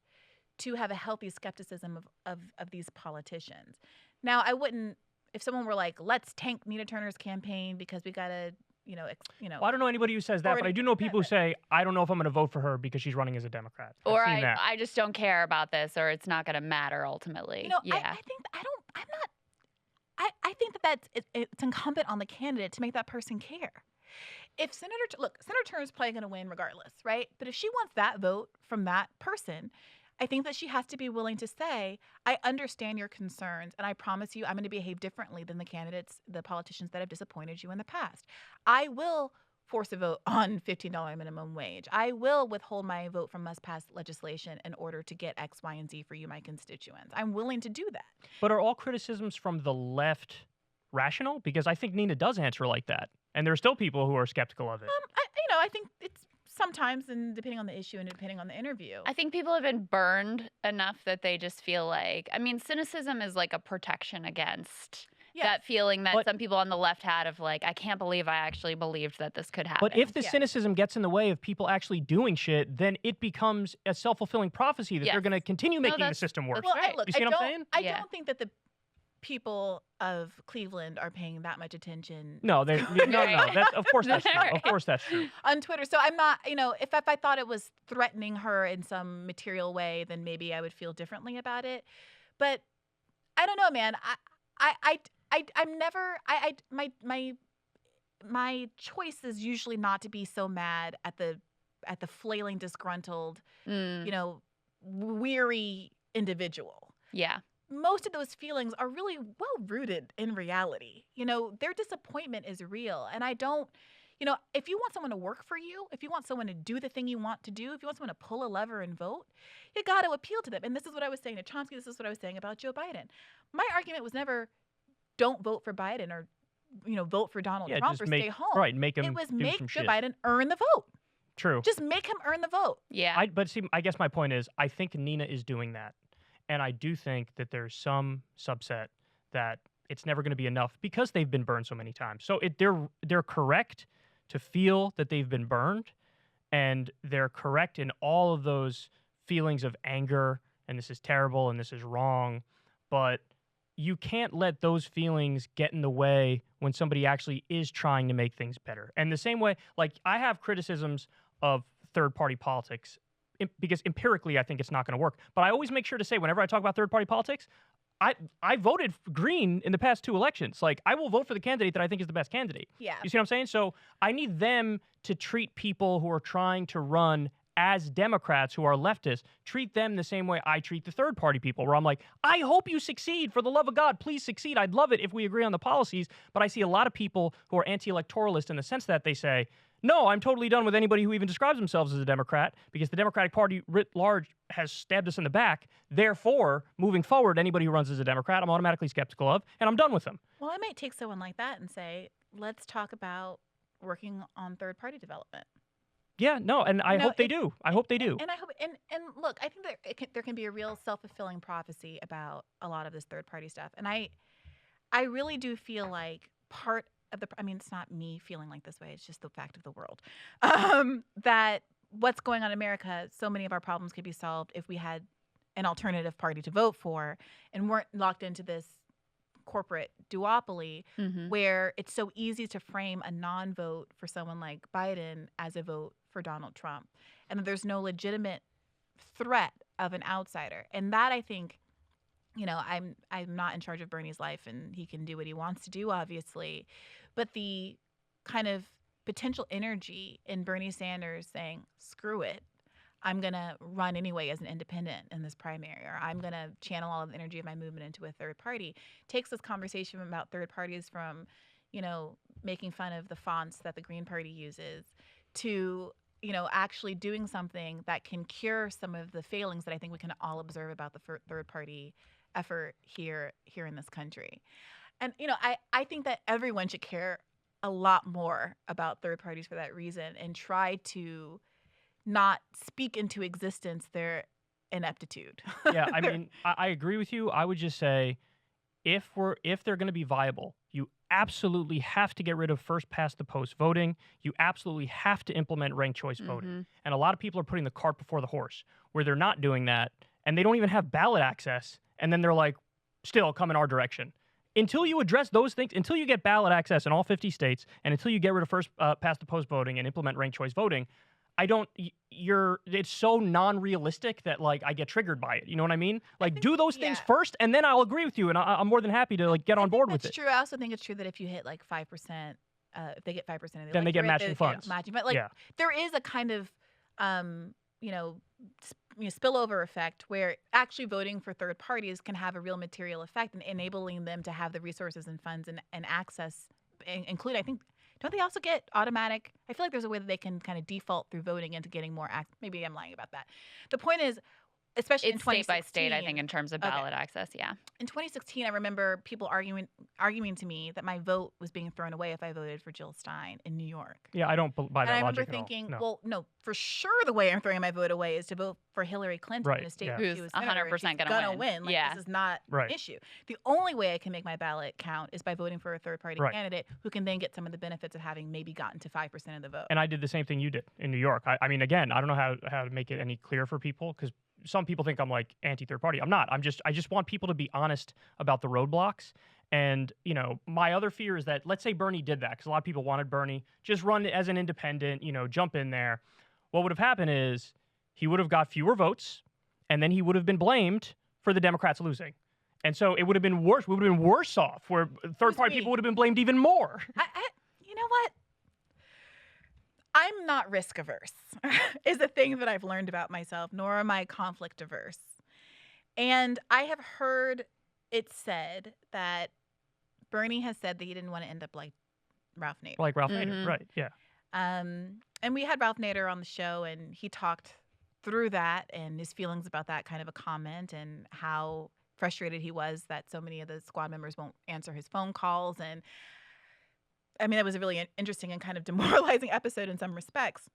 to have a healthy skepticism of these politicians. Now, I wouldn't, if someone were like, let's tank Nina Turner's campaign because we got to Well, I don't know anybody who says that, but I do know people who say, I don't know if I'm going to vote for her because she's running as a Democrat. Or I just don't care about this, or it's not going to matter ultimately. I think it's incumbent on the candidate to make that person care. If Senator Turner's probably going to win regardless, right? But if she wants that vote from that person, I think that she has to be willing to say, I understand your concerns, and I promise you I'm going to behave differently than the politicians that have disappointed you in the past. I will force a vote on $15 minimum wage. I will withhold my vote from must-pass legislation in order to get X, Y, and Z for you, my constituents. I'm willing to do that. But are all criticisms from the left rational? Because I think Nina does answer like that. And there are still people who are skeptical of it. I think it's sometimes, and depending on the issue and depending on the interview. I think people have been burned enough that they just feel like, cynicism is like a protection against that feeling that some people on the left had of like, I can't believe I actually believed that this could happen. But if the cynicism gets in the way of people actually doing shit, then it becomes a self-fulfilling prophecy that they're going to continue making the system worse. Well, right. You see what I'm saying? I don't think that the people of Cleveland are paying that much attention. No. Of course that's true. Of course that's true. On Twitter. So I'm not, if I thought it was threatening her in some material way, then maybe I would feel differently about it. But I don't know, man. My choice is usually not to be so mad at the flailing, disgruntled, weary individual. Yeah. Most of those feelings are really well rooted in reality. Their disappointment is real. And I don't, if you want someone to work for you, if you want someone to do the thing you want to do, if you want someone to pull a lever and vote, you got to appeal to them. And this is what I was saying to Chomsky. This is what I was saying about Joe Biden. My argument was never don't vote for Biden or, vote for Donald Trump or stay home. Right. Make him It was do make some Joe shit. Biden earn the vote. True. Just make him earn the vote. Yeah. But see, I guess my point is, I think Nina is doing that. And I do think that there's some subset that it's never going to be enough because they've been burned so many times. So they're correct to feel that they've been burned, and they're correct in all of those feelings of anger, and this is terrible, and this is wrong. But you can't let those feelings get in the way when somebody actually is trying to make things better. And the same way, like, I have criticisms of third-party politics because empirically I think it's not going to work. But I always make sure to say, whenever I talk about third-party politics, I voted Green in the past 2 elections. Like, I will vote for the candidate that I think is the best candidate. Yeah. You see what I'm saying? So I need them to treat people who are trying to run as Democrats who are leftists, treat them the same way I treat the third-party people, where I'm like, I hope you succeed. For the love of God, please succeed. I'd love it if we agree on the policies. But I see a lot of people who are anti-electoralist in the sense that they say, no, I'm totally done with anybody who even describes themselves as a Democrat because the Democratic Party writ large has stabbed us in the back. Therefore, moving forward, anybody who runs as a Democrat, I'm automatically skeptical of, and I'm done with them. Well, I might take someone like that and say, let's talk about working on third-party development. Yeah, no, and I hope they do. I hope they do. And I hope, and look, I think there can be a real self-fulfilling prophecy about a lot of this third-party stuff. And I really do feel like part of it's not me feeling like this way, it's just the fact of the world, that what's going on in America, so many of our problems could be solved if we had an alternative party to vote for and weren't locked into this corporate duopoly where it's so easy to frame a non-vote for someone like Biden as a vote for Donald Trump, and that there's no legitimate threat of an outsider. And that, I think, I'm not in charge of Bernie's life, and he can do what he wants to do, obviously. But the kind of potential energy in Bernie Sanders saying, screw it, I'm going to run anyway as an independent in this primary, or I'm going to channel all of the energy of my movement into a third party, takes this conversation about third parties from, making fun of the fonts that the Green Party uses to, actually doing something that can cure some of the failings that I think we can all observe about the third party effort here in this country. And, I think that everyone should care a lot more about third parties for that reason and try to not speak into existence their ineptitude. Yeah, I agree with you. I would just say if they're going to be viable, you absolutely have to get rid of first past the post voting. You absolutely have to implement ranked choice voting. And a lot of people are putting the cart before the horse, where they're not doing that and they don't even have ballot access. And then they're like, still come in our direction. until you address those things, until you get ballot access in all 50 states, and until you get rid of first past the post voting and implement ranked choice voting, it's so non-realistic that like I get triggered by it. You know what I mean? Like do those things first, and then I'll agree with you, and I'm more than happy to like get on board with it. That's true. I also think it's true that if you hit like 5%, if they get 5% of the then they get matching funds. But like there is a kind of spillover effect where actually voting for third parties can have a real material effect in enabling them to have the resources and funds and access, include, I think, don't they also get automatic? I feel like there's a way that they can kind of default through voting into getting more maybe I'm lying about that. The point is, especially in 2016, state by state, I think, in terms of ballot access, yeah. In 2016, I remember people arguing to me that my vote was being thrown away if I voted for Jill Stein in New York. Yeah, I don't buy that logic at all. And I remember thinking, well, no, for sure the way I'm throwing my vote away is to vote for Hillary Clinton in a state where she was 100% going to win. Like, this is not an issue. The only way I can make my ballot count is by voting for a third-party candidate who can then get some of the benefits of having maybe gotten to 5% of the vote. And I did the same thing you did in New York. I mean, again, I don't know how to make it any clearer for people because some people think I'm like anti-third party. I'm not. I just want people to be honest about the roadblocks. And, my other fear is that, let's say Bernie did that, because a lot of people wanted Bernie, just run as an independent, jump in there. What would have happened is he would have got fewer votes, and then he would have been blamed for the Democrats losing. And so it would have been worse. We would have been worse off, where third-party people would have been blamed even more. You know what? I'm not risk averse is a thing that I've learned about myself, nor am I conflict averse. And I have heard it said that Bernie has said that he didn't want to end up like Ralph Nader. Like Ralph Nader, right, yeah. And we had Ralph Nader on the show, and he talked through that and his feelings about that kind of a comment and how frustrated he was that so many of the squad members won't answer his phone calls. And I mean, that was a really interesting and kind of demoralizing episode in some respects.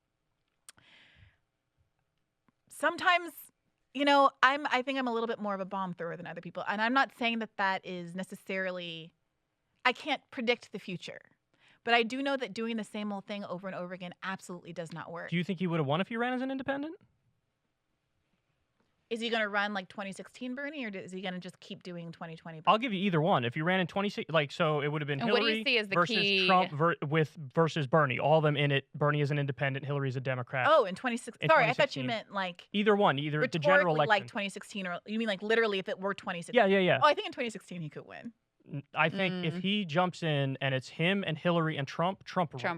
Sometimes, I think I'm a little bit more of a bomb thrower than other people. And I'm not saying that is necessarily, I can't predict the future. But I do know that doing the same old thing over and over again absolutely does not work. Do you think he would have won if he ran as an independent? Is he going to run like 2016 Bernie, or is he going to just keep doing 2020 Bernie? I'll give you either one. If you ran in 2016, so it would have been and Hillary versus Trump versus Bernie. All of them in it. Bernie is an independent. Hillary is a Democrat. Oh, in 2016. Sorry, I thought you meant like either one. Either the general election. Like 2016, or you mean like literally if it were 2016? Yeah. Oh, I think in 2016 he could win. I think if he jumps in and it's him and Hillary and Trump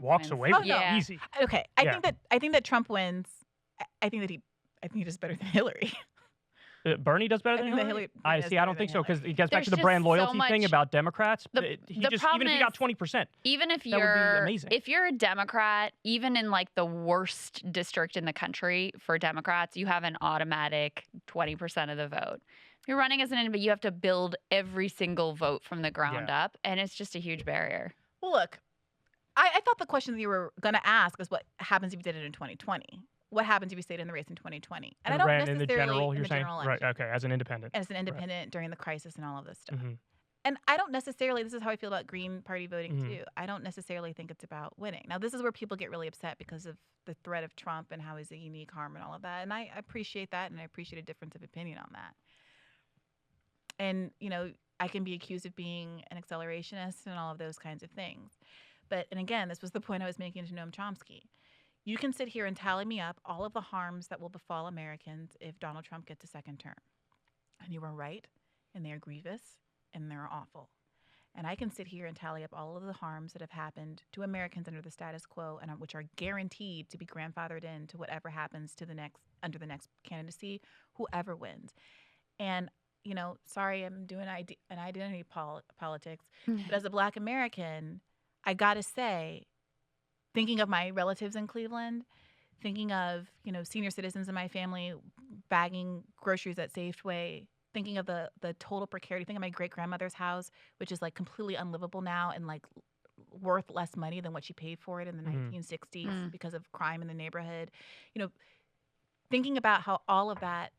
walks wins. away with it easy. Okay, I think that Trump wins. I think he does better than Hillary. Bernie does better than Hillary? I don't think so, because it gets back to the brand loyalty thing about Democrats. Even if he got 20%, even if you're a Democrat, even in like the worst district in the country for Democrats, you have an automatic 20% of the vote. If you're running as an independent, you have to build every single vote from the ground up, and it's just a huge barrier. Well, look, I thought the question that you were going to ask is what happens if you did it in 2020. What happens if you stayed in the race in 2020? And I don't ran necessarily in the general, you're saying? General right, okay, as an independent. As an independent during the crisis and all of this stuff. Mm-hmm. And I don't necessarily, this is how I feel about Green Party voting too. I don't necessarily think it's about winning. Now, this is where people get really upset because of the threat of Trump and how he's a unique harm and all of that. And I appreciate that, and I appreciate a difference of opinion on that. And, I can be accused of being an accelerationist and all of those kinds of things. And again, this was the point I was making to Noam Chomsky. You can sit here and tally me up all of the harms that will befall Americans if Donald Trump gets a second term. And you are right, and they are grievous, and they're awful. And I can sit here and tally up all of the harms that have happened to Americans under the status quo, and which are guaranteed to be grandfathered in to whatever happens to under the next candidacy, whoever wins. And, sorry, I'm doing an identity politics, but as a Black American, I got to say, thinking of my relatives in Cleveland, thinking of, senior citizens in my family bagging groceries at Safeway, thinking of the total precarity, thinking of my great-grandmother's house, which is like completely unlivable now and like worth less money than what she paid for it in the 1960s because of crime in the neighborhood. Thinking about how all of that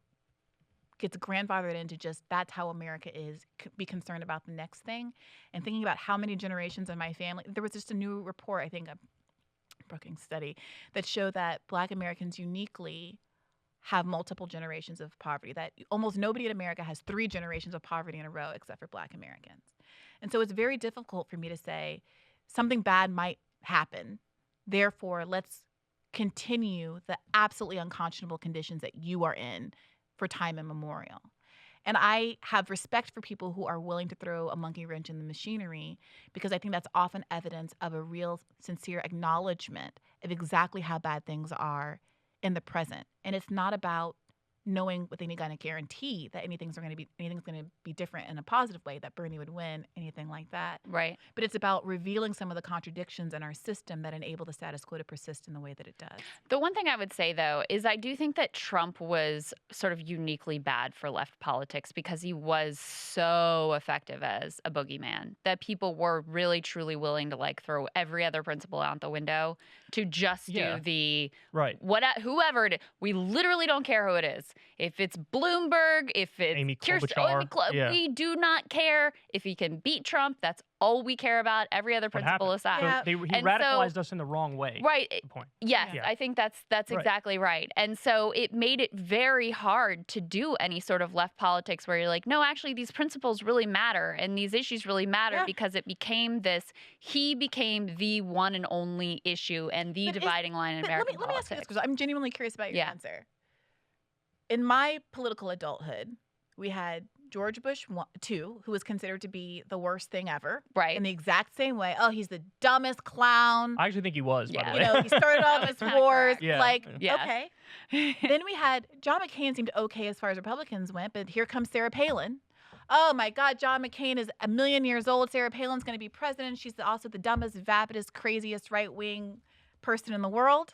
gets grandfathered into just that's how America is, be concerned about the next thing, and thinking about how many generations of my family. There was just a new report, I think, Brookings study that showed that Black Americans uniquely have multiple generations of poverty, that almost nobody in America has 3 generations of poverty in a row except for Black Americans. And so it's very difficult for me to say something bad might happen. Therefore, let's continue the absolutely unconscionable conditions that you are in for time immemorial. And I have respect for people who are willing to throw a monkey wrench in the machinery, because I think that's often evidence of a real, sincere acknowledgement of exactly how bad things are in the present. And it's not about knowing with any kind of guarantee that anything's going to be different in a positive way, that Bernie would win, anything like that. Right. But it's about revealing some of the contradictions in our system that enable the status quo to persist in the way that it does. The one thing I would say, though, is I do think that Trump was sort of uniquely bad for left politics because he was so effective as a boogeyman that people were really, truly willing to like throw every other principle out the window to just do the whoever it is. We literally don't care who it is. If it's Bloomberg, if it's Amy Klobuchar, we do not care. If he can beat Trump, that's all we care about. Every other principle aside. Yeah. He radicalized us in the wrong way. Right. The point. Yes, I think that's exactly right. And so it made it very hard to do any sort of left politics where you're like, no, actually, these principles really matter and these issues really matter because it became he became the one and only issue and the dividing line in American politics. Let me ask you this, because I'm genuinely curious about your answer. In my political adulthood, we had George Bush II, who was considered to be the worst thing ever. Right. In the exact same way. Oh, he's the dumbest clown. I actually think he was, by the way. You know, he started all his wars. Yeah. Okay. Then we had John McCain seemed okay as far as Republicans went, but here comes Sarah Palin. Oh, my God, John McCain is 1,000,000 years old. Sarah Palin's going to be president. She's also the dumbest, vapidest, craziest right-wing person in the world.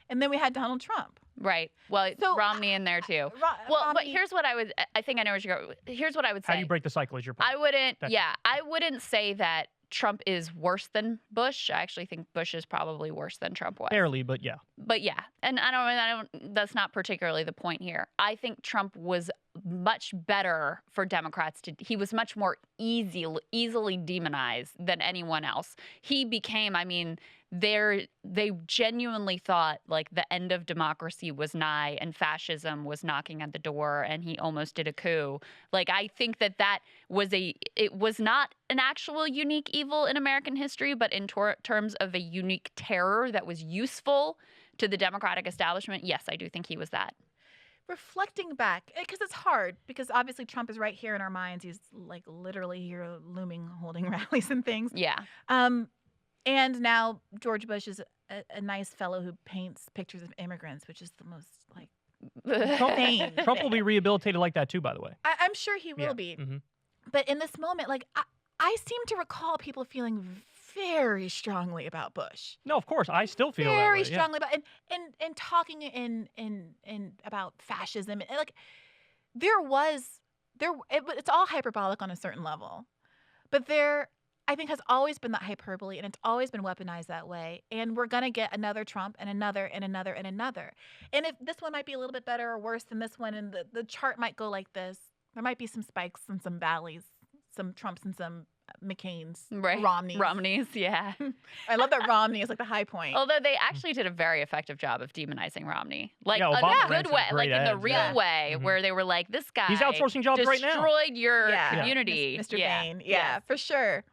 And then we had Donald Trump. Right. Well, so, Romney in there too. But here's what I think I know where you go. Here's what I would say. How do you break the cycle is your point. I wouldn't say that Trump is worse than Bush. I actually think Bush is probably worse than Trump was. Barely, but yeah. But yeah. And I don't that's not particularly the point here. I think Trump was much better for Democrats he was much more easily demonized than anyone else. He became, they genuinely thought like the end of democracy was nigh and fascism was knocking at the door and he almost did a coup. Like, I think that was it was not an actual unique evil in American history, but in terms of a unique terror that was useful to the Democratic establishment, yes, I do think he was that. Reflecting back, because it's hard, because obviously Trump is right here in our minds. He's like literally here looming, holding rallies and things. Yeah. And now George Bush is a nice fellow who paints pictures of immigrants, which is the most like Trump will be rehabilitated like that too, by the way. I'm sure he will be. Mm-hmm. But in this moment, like I seem to recall people feeling very strongly about Bush. No, of course, I still feel very strongly about and talking in about fascism. And like it's all hyperbolic on a certain level, but I think has always been that hyperbole, and it's always been weaponized that way. And we're gonna get another Trump and another and another and another. And if this one might be a little bit better or worse than this one, and the chart might go like this, there might be some spikes and some valleys, some Trumps and some McCain's, right. Romneys, yeah. I love that Romney is like the high point. Although they actually did a very effective job of demonizing Romney, like in a good way, like in the real way, where they were like, "This guy, he's outsourcing jobs right now, destroyed your community, Mr. Bain." Yeah, for sure.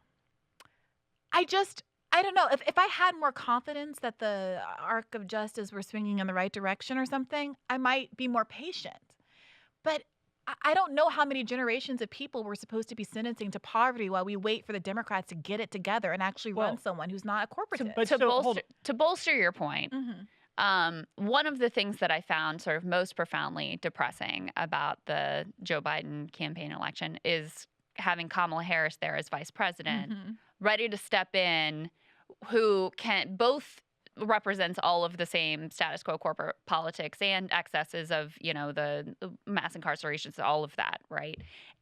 I don't know if I had more confidence that the arc of justice were swinging in the right direction or something, I might be more patient. But I don't know how many generations of people we're supposed to be sentencing to poverty while we wait for the Democrats to get it together and actually run someone who's not a corporatist. To bolster your point, one of the things that I found sort of most profoundly depressing about the Joe Biden campaign election is having Kamala Harris there as vice president, ready to step in, who can both represents all of the same status quo corporate politics and excesses of, the mass incarcerations, all of that, right?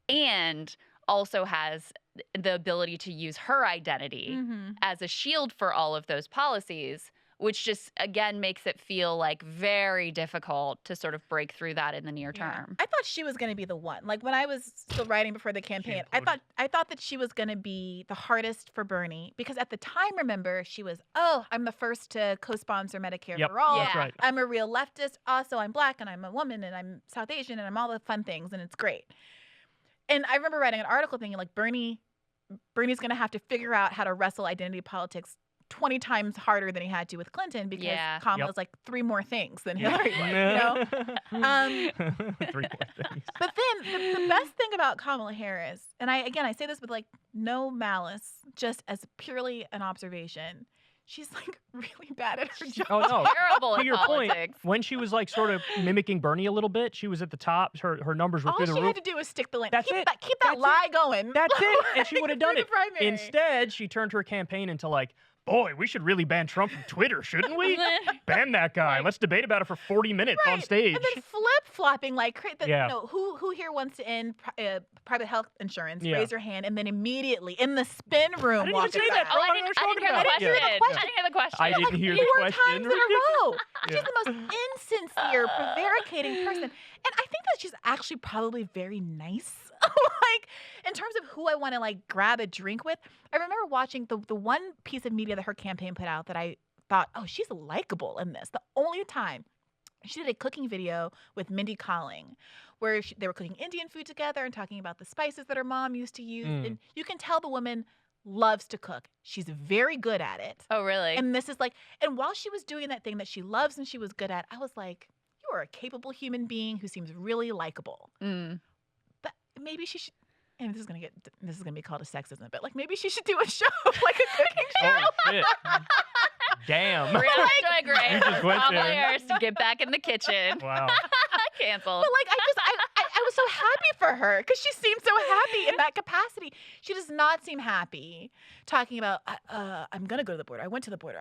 And also has the ability to use her identity as a shield for all of those policies, which just, again, makes it feel like very difficult to sort of break through that in the near term. I thought she was going to be the one. Like, when I was still writing before the campaign, I thought that she was going to be the hardest for Bernie, because at the time, remember, she was, I'm the first to co-sponsor Medicare for all. That's right. I'm a real leftist. Also, I'm Black and I'm a woman and I'm South Asian and I'm all the fun things and it's great. And I remember writing an article thinking, like, Bernie Bernie's going to have to figure out how to wrestle identity politics 20 times harder than he had to with Clinton because Kamala's like 3 more things than Hillary was, you know? 3 more things. But then the best thing about Kamala Harris, and I say this with like no malice, just as purely an observation, she's like really bad at her job. Oh no! Terrible to your politics. point, when she was like sort of mimicking Bernie a little bit, she was at the top. Her numbers were All through the she roof. had to do was stick the land. That's keep it. That, keep that lie going. That's it, and she would have done through it. the primary. Instead, she turned her campaign into like, boy, we should really ban Trump from Twitter, shouldn't we? Ban that guy. Let's debate about it for 40 minutes on stage. And then flip-flopping like you Yeah. know, who here wants to end private health insurance? Yeah. Raise your hand, and then immediately in the spin room I didn't walk even say us that. out. bro. Oh, I didn't hear the question. Yeah. I didn't hear the question. I didn't hear the 4 question. times in a row. She's Yeah. the most insincere, prevaricating person. And I think that she's actually probably very nice. Like, in terms of who I want to, like, grab a drink with. I remember watching the one piece of media that her campaign put out that I thought, oh, she's likable in this. The only time. She did a cooking video with Mindy Kaling where they were cooking Indian food together and talking about the spices that her mom used to use. And you can tell the woman loves to cook. She's very good at it. Oh, really? And this is like, and while she was doing that thing that she loves and she was good at, I was like, you are a capable human being who seems really likable. But maybe she should, and this is gonna be called a sexism, but like maybe she should do a show, like a cooking show. Oh shit! Damn. Briahna You just Joy went Kamala there. Harris to get back in the kitchen. Wow. Canceled. But like I was so happy for her because she seemed so happy in that capacity. She does not seem happy talking about I'm gonna go to the border. I went to the border.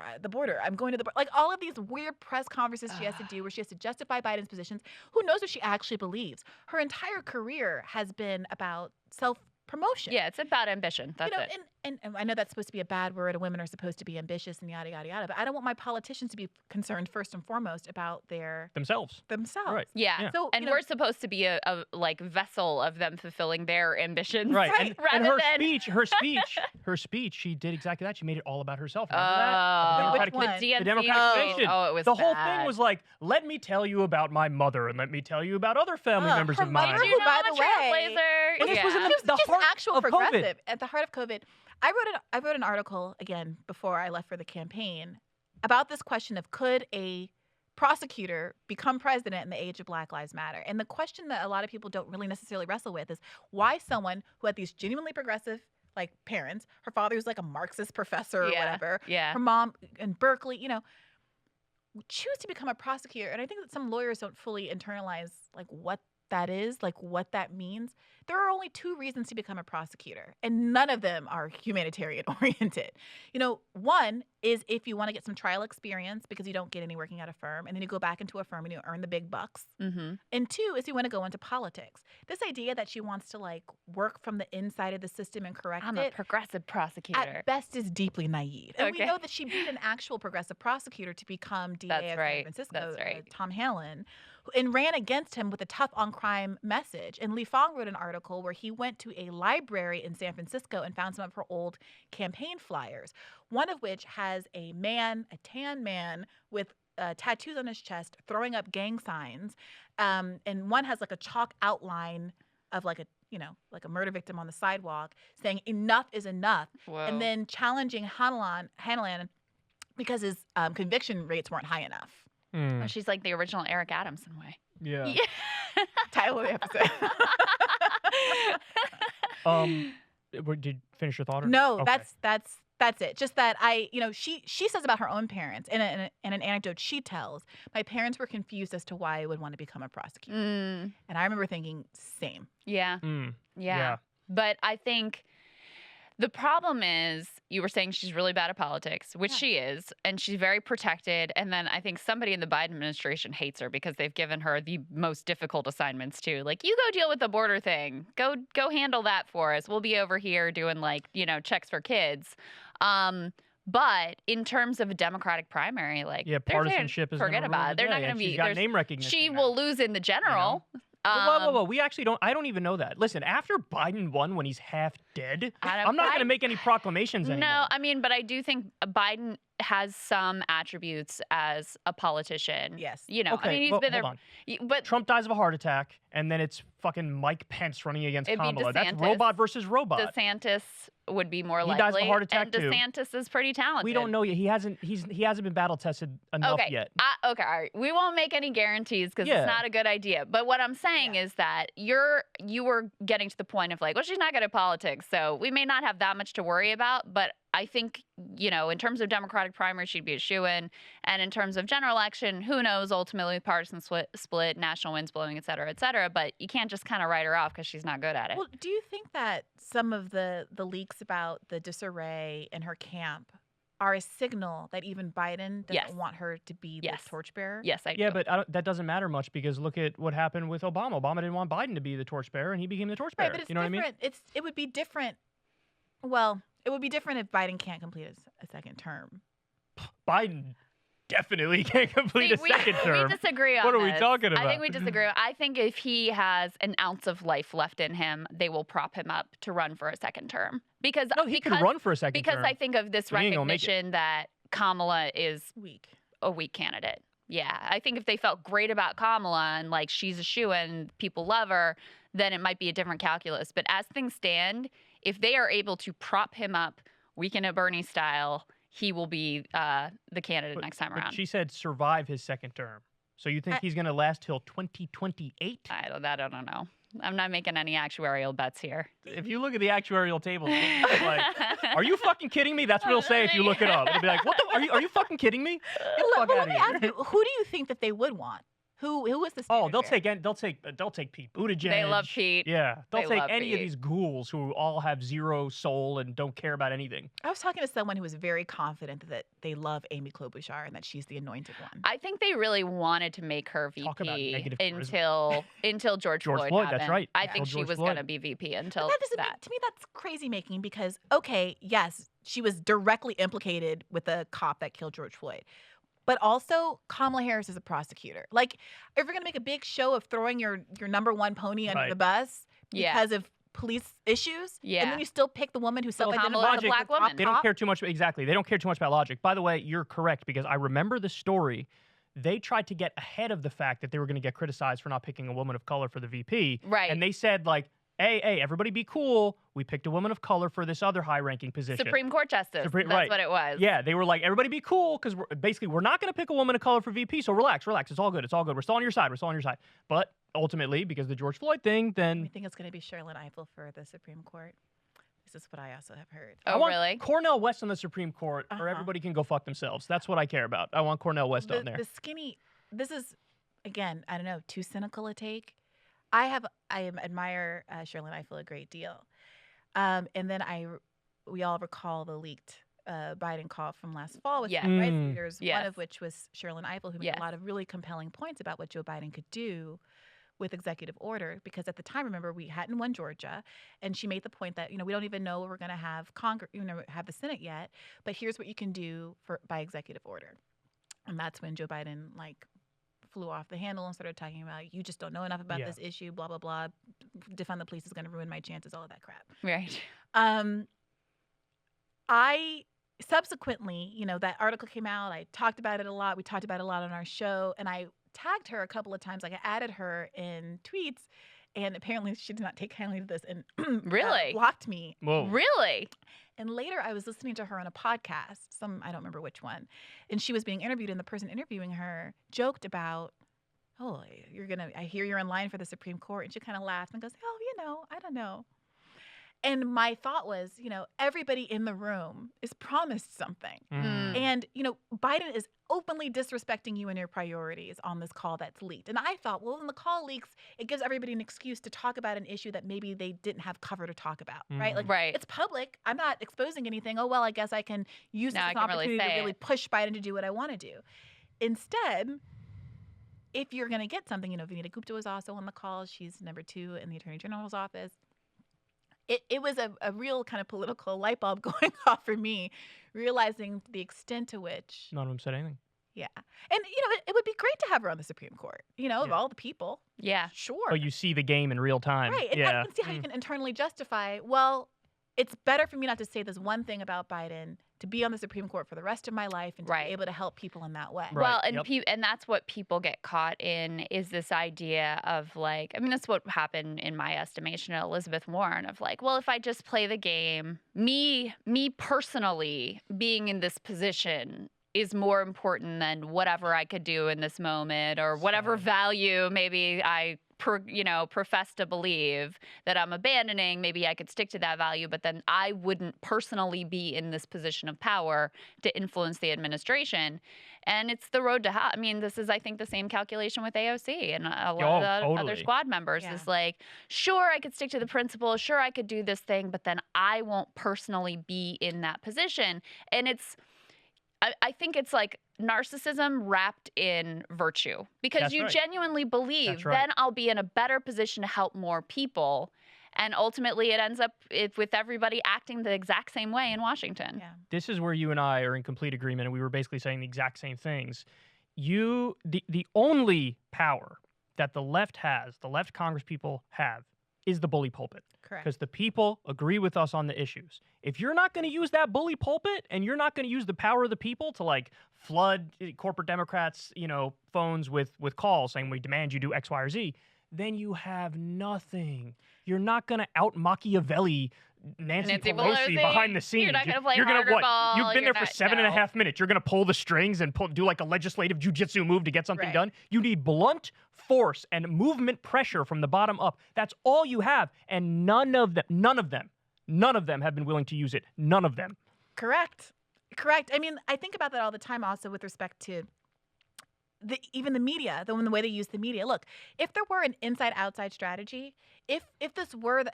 I'm going to the border. Like all of these weird press conferences she has to do where she has to justify Biden's positions. Who knows what she actually believes? Her entire career has been about self-promotion. Yeah, it's about ambition. That's it. And I know that's supposed to be a bad word, and women are supposed to be ambitious and yada, yada, yada, but I don't want my politicians to be concerned first and foremost about themselves. themselves. Yeah. So, and we're supposed to be a like vessel of them fulfilling their ambitions. Right. And rather her than speech, she did exactly that. She made it all about herself. Remember that? Which one? The Democratic Convention. Oh, it was the whole bad. thing was like, let me tell you about my mother and let me tell you about other family members her of mine. mother, You know, by I'm the a way, trailblazer. And this was in She was the just heart actual of COVID. progressive. At the heart of COVID, I wrote an article again before I left for the campaign about this question of could a prosecutor become president in the age of Black Lives Matter? And the question that a lot of people don't really necessarily wrestle with is why someone who had these genuinely progressive like parents, her father was like a Marxist professor or whatever, Yeah. her mom in Berkeley, you know, choose to become a prosecutor. And I think that some lawyers don't fully internalize like what that is, like what that means. There are only 2 reasons to become a prosecutor, and none of them are humanitarian oriented. You know, one is if you want to get some trial experience because you don't get any working at a firm, and then you go back into a firm and you earn the big bucks. Mm-hmm. And 2 is you want to go into politics. This idea that she wants to like work from the inside of the system and correct I'm it, a progressive prosecutor. at best is deeply naive. And we Okay. know that she beat an actual progressive prosecutor to become DA That's of San right. Francisco, That's right. Tom Hallen, and ran against him with a tough on crime message. And Lee Fong wrote an article where he went to a library in San Francisco and found some of her old campaign flyers, one of which has a tan man with tattoos on his chest throwing up gang signs. And one has like a chalk outline of like a murder victim on the sidewalk saying enough is enough. Whoa. And then challenging Hanlon because his conviction rates weren't high enough. Hmm. Oh, she's like the original Eric Adamson way. Yeah. Title of the episode. Did you finish your thought? Or? No, Okay. that's it. Just that she says about her own parents in an anecdote she tells, my parents were confused as to why I would want to become a prosecutor. Mm, And I remember thinking, same. yeah. Mm. Yeah. But I think the problem is you were saying she's really bad at politics, which Yeah. she is, and she's very protected. And then I think somebody in the Biden administration hates her because they've given her the most difficult assignments too. Like, you go deal with the border thing. Go handle that for us. We'll be over here doing checks for kids. But in terms of a Democratic primary, partisanship is forget gonna about rule it. They're the not day, going and to she's be. got name recognition. She now. will lose in the general. Whoa. We actually don't. I don't even know that. Listen, after Biden won when he's half dead, I'm not going to make any proclamations anymore. No, I mean, but I do think Biden has some attributes as a politician. Yes. You know, Okay, I mean, he's well, been hold there. on. But Trump dies of a heart attack, and then it's fucking Mike Pence running against It'd be Kamala. That's DeSantis. robot versus robot. DeSantis would be more likely. He dies of a heart attack, and too. DeSantis is pretty talented. We don't know yet. He hasn't been battle tested enough Okay. yet. Okay, all right. We won't make any guarantees because Yeah. it's not a good idea. But what I'm saying is that you were getting to the point of like, well, she's not good at politics, so we may not have that much to worry about. But I think, you know, in terms of Democratic primary, she'd be a shoo-in. And in terms of general election, who knows, ultimately partisan split, national winds blowing, et cetera, et cetera. But you can't just kind of write her off because she's not good at it. Well, do you think that some of the leaks about the disarray in her camp are a signal that even Biden doesn't Yes. want her to be the Yes. torchbearer? Yes, I do. Yeah, but that doesn't matter much because look at what happened with Obama. Obama didn't want Biden to be the torchbearer, and he became the torchbearer. Right, but it's you know different. what I mean? It would be different. Well, it would be different if Biden can't complete a second term. Biden definitely can't complete See, a second term. We disagree on What are we this. talking I about? think we disagree. I think if he has an ounce of life left in him, they will prop him up to run for a second term. Because No, he can run for a second because term. I think of this But he ain't gonna make it. recognition that Kamala is Weak. a weak candidate. Yeah, I think if they felt great about Kamala and like she's a shoo-in, people love her, then it might be a different calculus. But as things stand, if they are able to prop him up, Weekend at Bernie style, he will be the candidate next time But around. she said survive his second term. So you think he's going to last till 2028? I don't know. I'm not making any actuarial bets here. If you look at the actuarial tables, it's like, are you fucking kidding me? That's what it'll say if you look it up. It'll be like, what the? Are you fucking kidding me? Get the fuck Well, out let of me ask here. you, who do you think that they would want? Who is the Oh, standard they'll take Pete Buttigieg. They love Pete. Yeah, they'll They take love any of Pete. these ghouls who all have zero soul and don't care about anything. I was talking to someone who was very confident that they love Amy Klobuchar and that she's the anointed one. I think they really wanted to make her Talk about VP negative until George George Floyd Floyd, that's happened. right. I Yeah. think Until she George was Floyd. going to be VP until But that doesn't that. to me that's crazy making because okay, yes, she was directly implicated with the cop that killed George Floyd. But also Kamala Harris is a prosecutor. Like if you're going to make a big show of throwing your number one pony under Right. the bus Yeah. because of police issues, Yeah. and then you still pick the woman who Kamala self-identified is a as black the top woman. They don't cop. care too much. Exactly. They don't care too much about logic. By the way, you're correct because I remember the story. They tried to get ahead of the fact that they were going to get criticized for not picking a woman of color for the VP. Right. And they said, like, hey, everybody be cool. We picked a woman of color for this other high-ranking position. Supreme Court justice. That's right. what it was. Yeah, they were like, everybody be cool because we're not going to pick a woman of color for VP, so relax. It's all good. We're still on your side. But ultimately, because of the George Floyd thing, I then think it's going to be Sherlyn Ifill for the Supreme Court. This is what I also have heard. I Oh, want really? Cornel West on the Supreme Court, or Uh-huh. everybody can go fuck themselves. That's what I care about. I want Cornel West on there. The skinny. This is again. I don't know. Too cynical a take. I admire Sherlyn Ifill a great deal, and then we all recall the leaked Biden call from last fall with Yeah. the rights leaders. Yes. One of which was Sherlyn Ifill, who made Yes. a lot of really compelling points about what Joe Biden could do with executive order. Because at the time, remember, we hadn't won Georgia, and she made the point that we don't even know we're going to have Congress, have the Senate yet. But here's what you can do by executive order, and that's when Joe Biden flew off the handle and started talking about you just don't know enough about Yeah. this issue, blah blah blah. Defund the police is going to ruin my chances, all of that crap. Right. I subsequently, that article came out. I talked about it a lot. We talked about it a lot on our show, and I tagged her a couple of times. Like I added her in tweets, and apparently she did not take kindly to this and Really? blocked me. Whoa. Really? And later, I was listening to her on a podcast. I don't remember which one, and she was being interviewed, and the person interviewing her joked about, "Oh, I hear you're in line for the Supreme Court," and she kind of laughed and goes, "Oh, I don't know." And my thought was, everybody in the room is promised something. Mm. And, Biden is openly disrespecting you and your priorities on this call that's leaked. And I thought, well, when the call leaks, it gives everybody an excuse to talk about an issue that maybe they didn't have cover to talk about, right? Like, Right. it's public. I'm not exposing anything. Oh, well, I guess I can use this Now as I an can really opportunity to say really it. push Biden to do what I want to do. Instead, if you're going to get something, Vanita Gupta was also on the call. She's number 2 in the Attorney General's office. It was a real kind of political light bulb going off for me, realizing the extent to which, None of them said anything. yeah. And, it would be great to have her on the Supreme Court, of all the people. Yeah. Sure. Oh, you see the game in real time. Right. And yeah. I can see how you can internally justify, well, it's better for me not to say this one thing about Biden to be on the Supreme Court for the rest of my life and to be able to help people in that way. Right. Well, and and that's what people get caught in, is this idea of like, I mean, that's what happened in my estimation at Elizabeth Warren, of like, well, if I just play the game, me personally being in this position is more important than whatever I could do in this moment, or whatever value maybe I profess to believe that I'm abandoning. Maybe I could stick to that value, but then I wouldn't personally be in this position of power to influence the administration. And it's the road to hell. I mean, this is, I think, the same calculation with AOC and a lot of the other squad members. Is like, sure, I could stick to the principle. Sure, I could do this thing, but then I won't personally be in that position. And I think it's like narcissism wrapped in virtue, because you genuinely believe then I'll be in a better position to help more people. And ultimately it ends up with everybody acting the exact same way in Washington. Yeah. This is where you and I are in complete agreement, and we were basically saying the exact same things. The only power that the left has, the left Congress people have, is the bully pulpit. Correct. Because the people agree with us on the issues. If you're not going to use that bully pulpit, and you're not going to use the power of the people to like flood corporate Democrats, phones with calls saying we demand you do X, Y, or Z, then you have nothing. You're not going to out Machiavelli Nancy Pelosi behind the scenes. You're not going to play You're harder what? ball. You've been there for 7.5 minutes. You're going to pull the strings and do like a legislative jujitsu move to get something done. You need blunt force and movement pressure from the bottom up. That's all you have, and none of them have been willing to use it. None of them. Correct. I mean, I think about that all the time also with respect to even the media, the way they use the media. Look, if there were an inside-outside strategy, if this were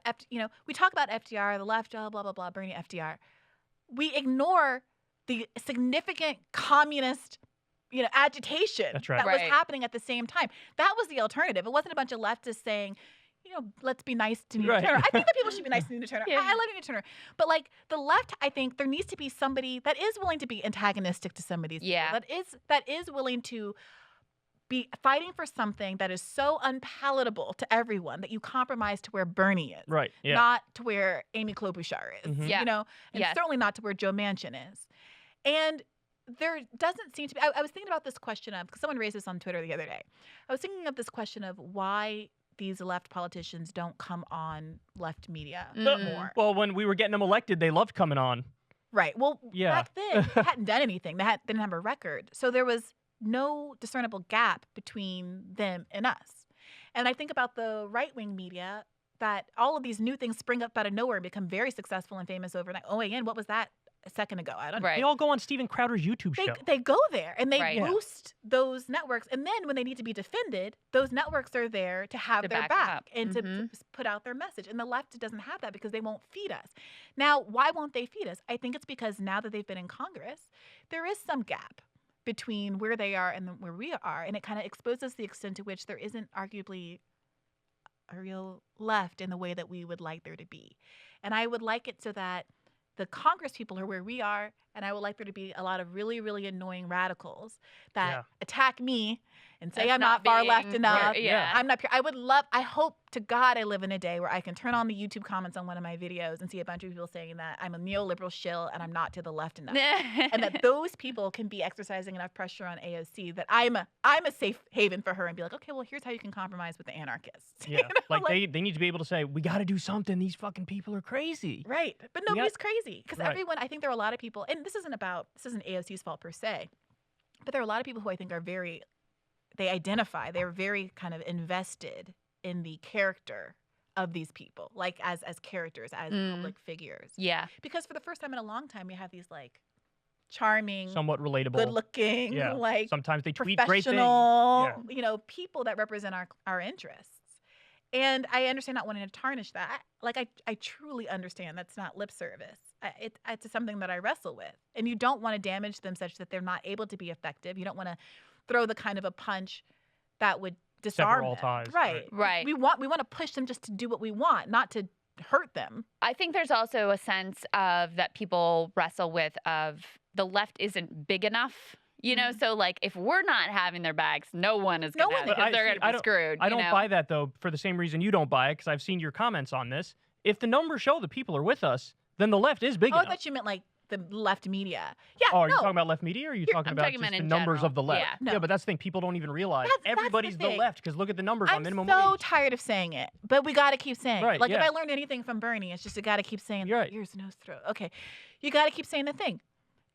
we talk about FDR, the left, blah, blah, blah, Bernie, FDR. We ignore the significant communist, agitation that was happening at the same time. That was the alternative. It wasn't a bunch of leftists saying, let's be nice to Nina Turner. I think that people should be nice to Nina Turner. I love Nina Turner. But like the left, I think there needs to be somebody that is willing to be antagonistic to some of these people, that is willing to be fighting for something that is so unpalatable to everyone that you compromise to where Bernie is. Right. Yeah. Not to where Amy Klobuchar is. Mm-hmm. And certainly not to where Joe Manchin is. And there doesn't seem to be, I was thinking about this question of, because someone raised this on Twitter the other day. I was thinking of this question of why these left politicians don't come on left media more. Well, when we were getting them elected, they loved coming on. Right. Well, back then, they hadn't done anything. They didn't have a record. So there was no discernible gap between them and us. And I think about the right-wing media, that all of these new things spring up out of nowhere and become very successful and famous overnight. Oh, again, what was that a second ago? I don't know. They all go on Steven Crowder's YouTube show. They go there and they boost those networks. And then when they need to be defended, those networks are there to have their back and to put out their message. And the left doesn't have that because they won't feed us. Now, why won't they feed us? I think it's because now that they've been in Congress, there is some gap between where they are and where we are. And it kind of exposes the extent to which there isn't arguably a real left in the way that we would like there to be. And I would like it so that the Congress people are where we are, and I would like there to be a lot of really, really annoying radicals that attack me and say I'm not far left enough. I'm not pure. I hope to God I live in a day where I can turn on the YouTube comments on one of my videos and see a bunch of people saying that I'm a neoliberal shill and I'm not to the left enough. And that those people can be exercising enough pressure on AOC that I'm a safe haven for her and be like, okay, well, here's how you can compromise with the anarchists. Yeah. They need to be able to say, we got to do something. These fucking people are crazy. Right. But nobody's crazy. Because everyone, I think there are a lot of people, and this isn't AOC's fault per se, but there are a lot of people who I think are they're very kind of invested in the character of these people, like as characters, as public figures. Yeah. Because for the first time in a long time, we have these like charming, somewhat relatable, good-looking, like sometimes they tweet great things. People that represent our interests. And I understand not wanting to tarnish that. Like I truly understand that's not lip service. It's something that I wrestle with. And you don't want to damage them such that they're not able to be effective. You don't want to throw the kind of a punch that would disarm all them. ties. Right. We want to push them just to do what we want, not to hurt them. I think there's also a sense of that people wrestle with of the left isn't big enough. So like if we're not having their backs, no one is going to have it because they're going to be screwed. I don't buy that, though, for the same reason you don't buy it, because I've seen your comments on this. If the numbers show the people are with us, then the left is big enough. I thought you meant like the left media. Yeah. Oh, are you talking about left media, or are you talking I'm about talking just about the in numbers general. of the left? Yeah. No. Yeah, but that's the thing. People don't even realize That's everybody's the the thing. left, because look at the numbers on minimum I'm so wage. tired of saying it, but we got to keep saying Right, it. Like, yeah. if I learned anything from Bernie, it's just you got to keep saying, You're right. here's nose throat. Okay. You got to keep saying the thing.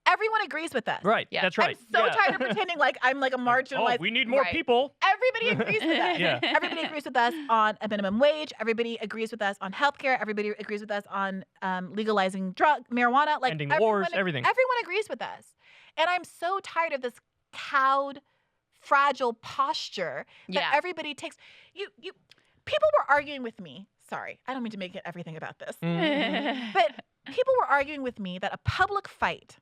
Everyone agrees with us. Right, Yeah. that's right. I'm so Yeah. tired of pretending like I'm like a marginalized. Oh, we need more Right. people. Everybody agrees with us. Yeah. Everybody agrees with us on a minimum wage. Everybody agrees with us on healthcare. Everybody agrees with us on legalizing marijuana. Like, Ending wars, everything. Everyone agrees with us. And I'm so tired of this cowed, fragile posture that everybody takes. People were arguing with me. Sorry, I don't mean to make it everything about this. But people were arguing with me that a public fight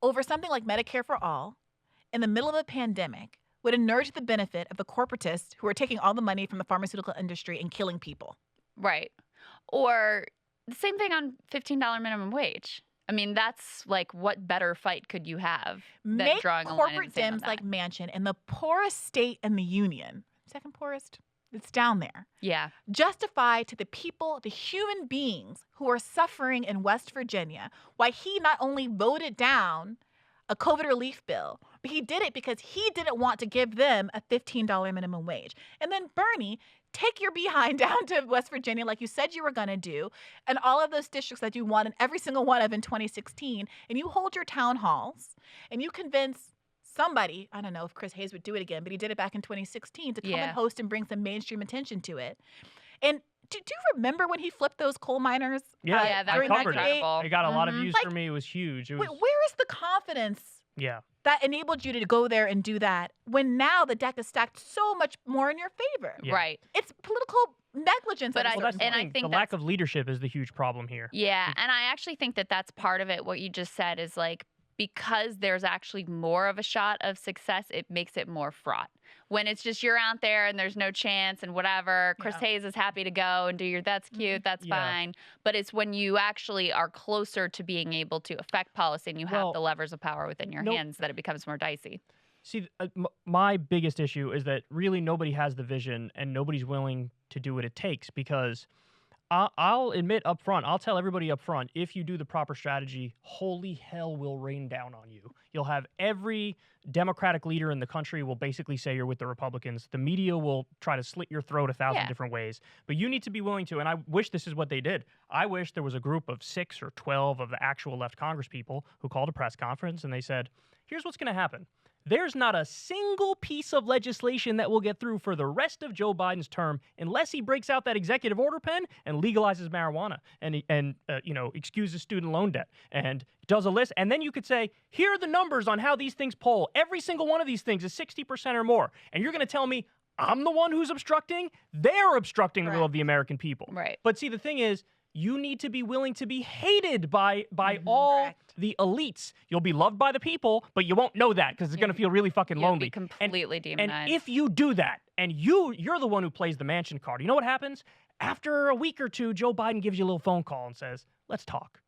over something like Medicare for all in the middle of a pandemic would inure to the benefit of the corporatists who are taking all the money from the pharmaceutical industry and killing people. Right. Or the same thing on $15 minimum wage. I mean, that's like, what better fight could you have than Make drawing a line in corporate the sand on Dems like that? Manchin in the poorest state in the union, second poorest, it's down there, Yeah. justify to the people, the human beings who are suffering in West Virginia, why he not only voted down a COVID relief bill, but he did it because he didn't want to give them a $15 minimum wage. And then Bernie, take your behind down to West Virginia like you said you were going to do, and all of those districts that you won in every single one of in 2016, and you hold your town halls, and you convince somebody, I don't know if Chris Hayes would do it again, but he did it back in 2016, to come and host and bring some mainstream attention to it. And do you remember when he flipped those coal miners? Yeah, that during was that debate? incredible. It got a lot of views Like, for me. It was huge. It was, Where is the confidence yeah. that enabled you to go there and do that when now the deck is stacked so much more in your favor? Yeah. Right. It's political negligence. But at a I- Well, that's certain the and I thing. think the lack of leadership is the huge problem here. Yeah, and I actually think that that's part of it. What you just said is like, because there's actually more of a shot of success, it makes it more fraught. When it's just you're out there and there's no chance and whatever, Chris Hayes is happy to go and do your that's cute, that's fine. But it's when you actually are closer to being able to affect policy and you have the levers of power within your hands that it becomes more dicey. See, my biggest issue is that really nobody has the vision and nobody's willing to do what it takes, because I'll admit up front, I'll tell everybody up front, if you do the proper strategy, holy hell will rain down on you. You'll have every Democratic leader in the country will basically say you're with the Republicans. The media will try to slit your throat 1,000 different ways. But you need to be willing to, and I wish this is what they did. I wish there was a group of 6 or 12 of the actual left Congress people who called a press conference and they said, here's what's going to happen. There's not a single piece of legislation that will get through for the rest of Joe Biden's term unless he breaks out that executive order pen and legalizes marijuana and excuses student loan debt and does a list. And then you could say, here are the numbers on how these things poll. Every single one of these things is 60% or more. And you're going to tell me I'm the one who's obstructing? They're obstructing the will of the American people. Right. But see, the thing is, you need to be willing to be hated by all the elites. You'll be loved by the people, but you won't know that because it's going to feel really fucking You'll lonely. be completely demonized. And if you do that, and you're the one who plays the Manchin card, you know what happens? After a week or two, Joe Biden gives you a little phone call and says, let's talk.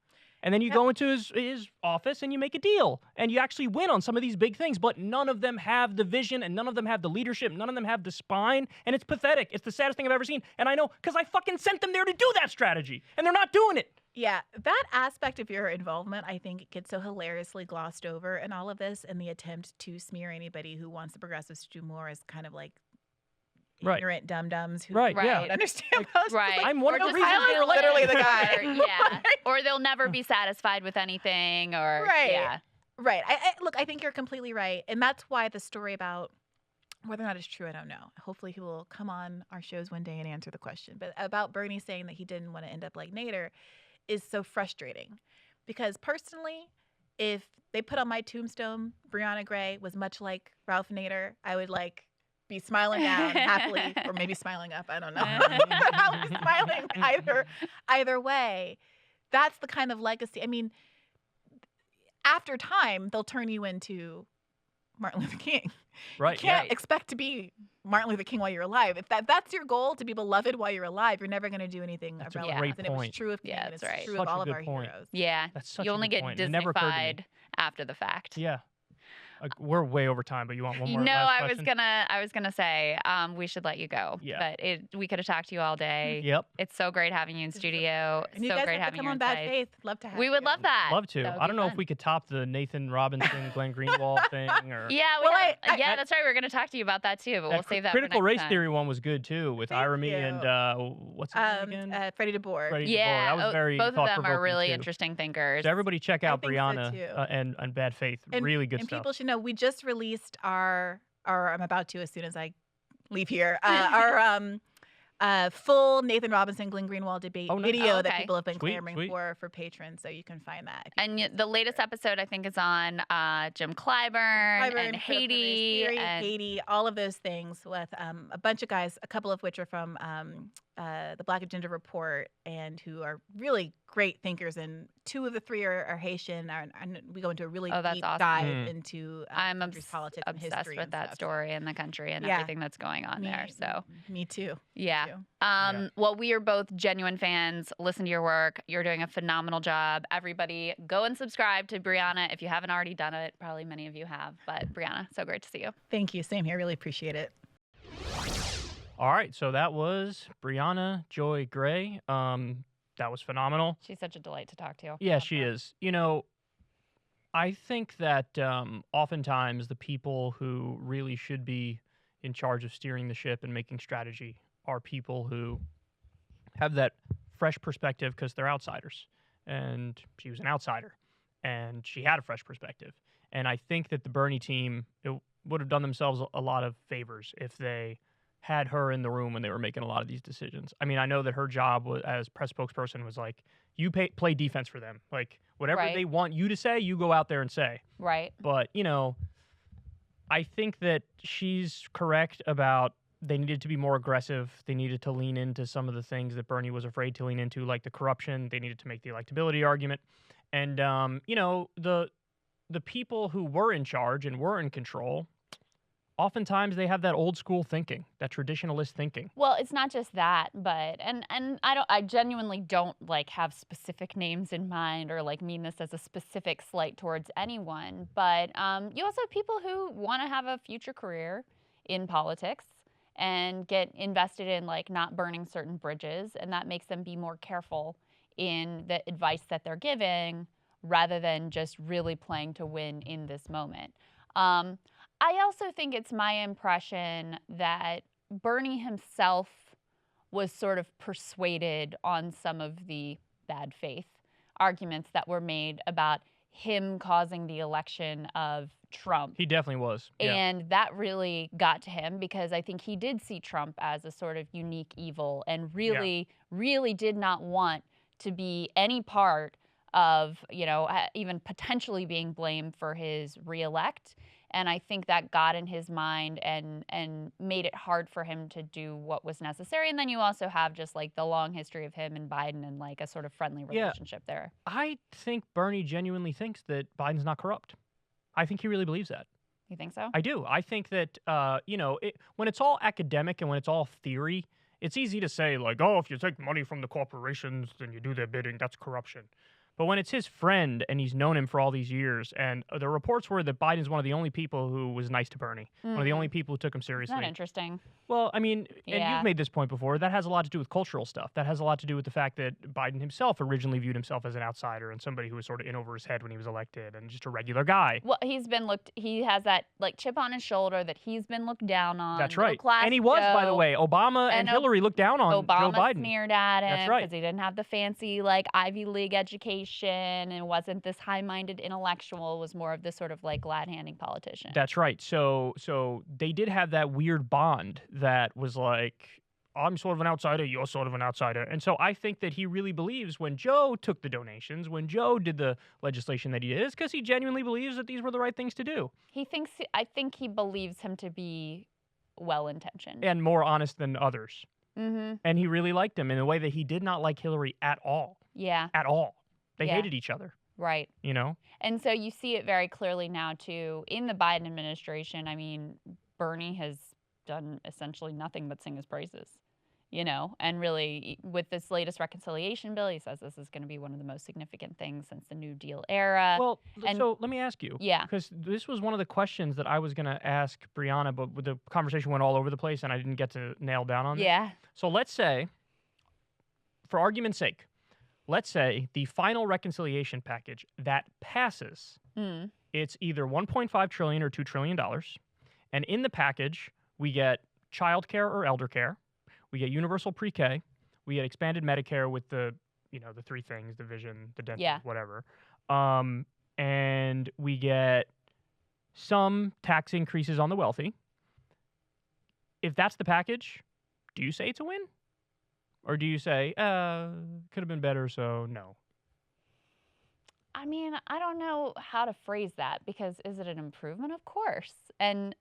And then you go into his office and you make a deal. And you actually win on some of these big things. But none of them have the vision and none of them have the leadership. None of them have the spine. And it's pathetic. It's the saddest thing I've ever seen. And I know because I fucking sent them there to do that strategy. And they're not doing it. Yeah, that aspect of your involvement, I think, gets so hilariously glossed over in all of this, and the attempt to smear anybody who wants the progressives to do more as kind of like ignorant dum-dums who don't understand politics. Right. I'm one of the Tyler's reasons they're literally the guy. Yeah. Or they'll never be satisfied with anything or yeah. Right. Look, I think you're completely right. And that's why the story about whether or not it's true, I don't know. Hopefully he will come on our shows one day and answer the question. But about Bernie saying that he didn't want to end up like Nader is so frustrating. Because personally, if they put on my tombstone, Briahna Gray was much like Ralph Nader, I would be smiling down happily, or maybe smiling up. I don't know. But I'll be smiling either way. That's the kind of legacy. I mean, after time, they'll turn you into Martin Luther King. Right. You can't expect to be Martin Luther King while you're alive. If that's your goal, to be beloved while you're alive, you're never going to do anything That's a relevant. great And it was point. true of King, and that's it's right. true Such of a all of good our point. heroes. Yeah. That's such You a only good get point. It never occurred to me. Disney-fied after the fact. Yeah. We're way over time, but you want one more? No, last I question? was gonna say we should let you go. Yeah. But we could have talked to you all day. Yep. It's so great having you in studio. And It's you so guys great have to having come your on Bad insights. Faith. Love to have We would you. love that. Love to. That would I be don't know if fun. we could top the Nathan Robinson, Glenn Greenwald thing, or Yeah, yeah, that's right. We're gonna talk to you about that too, but we'll save that for critical next race time. theory one was good too, with Thank Irony you. and what's his name again? Freddie DeBoer. Freddie DeBoer. Yeah, That was very both of them are thought-provoking, really too. interesting thinkers. So everybody check out think so, Briahna too. and Bad Faith. Really good and stuff. people should know we just released or I'm about to as soon as I leave here, our full Nathan Robinson, Glenn Greenwald debate video that people have been clamoring for patrons. So you can find that. And the latest episode, I think, is on Jim Clyburn and Haiti. Haiti, all of those things with a bunch of guys, a couple of which are from the Black Agenda Report and who are really great thinkers. And 2 of the 3 are Haitian. And we go into a really deep dive into I'm politics and obsessed history with that stuff. story and the country and everything that's going on there. So me too. Yeah. Well, we are both genuine fans. Listen to your work. You're doing a phenomenal job. Everybody, go and subscribe to Briahna if you haven't already done it. Probably many of you have. But Briahna, so great to see you. Thank you. Same here. Really appreciate it. All right, so that was Briahna Joy Gray. That was phenomenal. She's such a delight to talk to. Yeah, she is. You know, I think that oftentimes the people who really should be in charge of steering the ship and making strategy are people who have that fresh perspective because they're outsiders. And she was an outsider, and she had a fresh perspective. And I think that the Bernie team would have done themselves a lot of favors if they had her in the room when they were making a lot of these decisions. I mean, I know that her job as press spokesperson was like, you play defense for them. Like, whatever they want you to say, you go out there and say. Right. But, you know, I think that she's correct about they needed to be more aggressive. They needed to lean into some of the things that Bernie was afraid to lean into, like the corruption. They needed to make the electability argument. And, you know, the people who were in charge and were in control, oftentimes they have that old school thinking, that traditionalist thinking. Well, it's not just that, but and I genuinely don't like have specific names in mind or like mean this as a specific slight towards anyone. But you also have people who want to have a future career in politics and get invested in like not burning certain bridges, and that makes them be more careful in the advice that they're giving rather than just really playing to win in this moment. I also think it's my impression that Bernie himself was sort of persuaded on some of the bad faith arguments that were made about him causing the election of Trump. He definitely was. Yeah. And that really got to him because I think he did see Trump as a sort of unique evil and really, really did not want to be any part of, you know, even potentially being blamed for his reelect. And I think that got in his mind and made it hard for him to do what was necessary. And then you also have just like the long history of him and Biden and like a sort of friendly relationship there. I think Bernie genuinely thinks that Biden's not corrupt. I think he really believes that. You think so? I do. I think that, you know, when it's all academic and when it's all theory, it's easy to say like, oh, if you take money from the corporations, then you do their bidding, that's corruption. But when it's his friend and he's known him for all these years, and the reports were that Biden's one of the only people who was nice to Bernie, one of the only people who took him seriously. Isn't that interesting? Well, I mean, and you've made this point before, that has a lot to do with cultural stuff. That has a lot to do with the fact that Biden himself originally viewed himself as an outsider and somebody who was sort of in over his head when he was elected and just a regular guy. Well, he has that like chip on his shoulder that he's been looked down on. That's right. And he was, by the way. Obama and Hillary looked down on Joe Biden. Sneered at him. That's right. Because he didn't have the fancy like Ivy League education and wasn't this high-minded intellectual, was more of this sort of like glad-handing politician. That's right. So they did have that weird bond that was like, I'm sort of an outsider, you're sort of an outsider. And so I think that he really believes when Joe took the donations, when Joe did the legislation that he did, it's because he genuinely believes that these were the right things to do. I think he believes him to be well-intentioned. And more honest than others. Mm-hmm. And he really liked him in a way that he did not like Hillary at all. Yeah. At all. They hated each other. Right. You know? And so you see it very clearly now, too. In the Biden administration, I mean, Bernie has done essentially nothing but sing his praises. and really with this latest reconciliation bill, he says this is going to be one of the most significant things since the New Deal era. Well, so let me ask you. Yeah. Because this was one of the questions that I was going to ask Briahna, but the conversation went all over the place and I didn't get to nail down on it. Yeah. So let's say, for argument's sake, let's say the final reconciliation package that passes, it's either $1.5 trillion or $2 trillion. And in the package, we get child care or elder care. We get universal pre-K. We get expanded Medicare with the three things, the vision, the dental, whatever. And we get some tax increases on the wealthy. If that's the package, do you say it's a win? Or do you say, could have been better, so no? I mean, I don't know how to phrase that because is it an improvement? Of course. And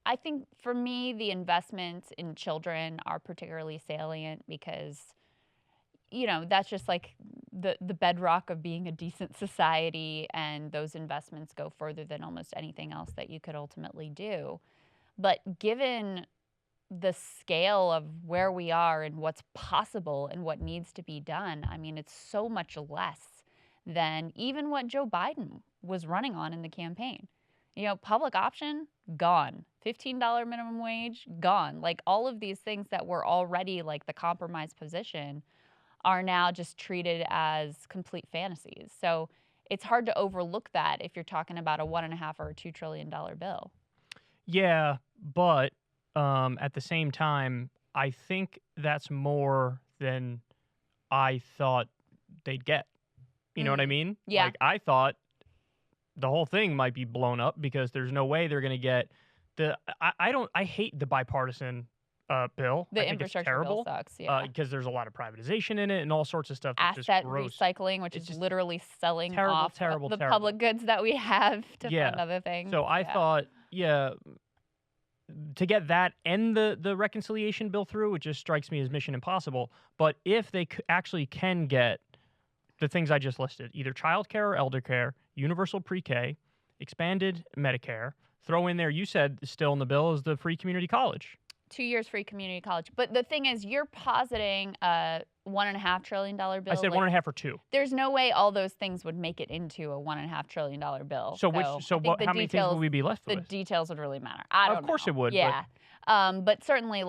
I think for me, the investments in children are particularly salient because, that's just like the bedrock of being a decent society. And those investments go further than almost anything else that you could ultimately do. But given the scale of where we are and what's possible and what needs to be done, I mean, it's so much less than even what Joe Biden was running on in the campaign. Public option, gone. $15 minimum wage, gone. Like all of these things that were already like the compromise position are now just treated as complete fantasies. So it's hard to overlook that if you're talking about a $1.5 or $2 trillion bill. Yeah, but at the same time, I think that's more than I thought they'd get. You know what I mean? Yeah. Like, I thought the whole thing might be blown up because there's no way they're going to get the. I hate the bipartisan bill. The I think infrastructure it's terrible, bill sucks. Yeah. because there's a lot of privatization in it and all sorts of stuff. Asset gross. recycling, which is literally selling off the terrible. public goods that we have to fund other things. So I thought, to get that and the reconciliation bill through, it just strikes me as mission impossible. But if they actually can get the things I just listed, either child care or elder care, universal pre-K, expanded Medicare, throw in there, you said still in the bill, is the free community college. 2 years free community college. But the thing is, you're positing a $1.5 trillion bill. I said 1.5 or 2. There's no way all those things would make it into a $1.5 trillion bill. So how many things would we be left with? The details would really matter. I don't know. Of course it would. Yeah. But certainly,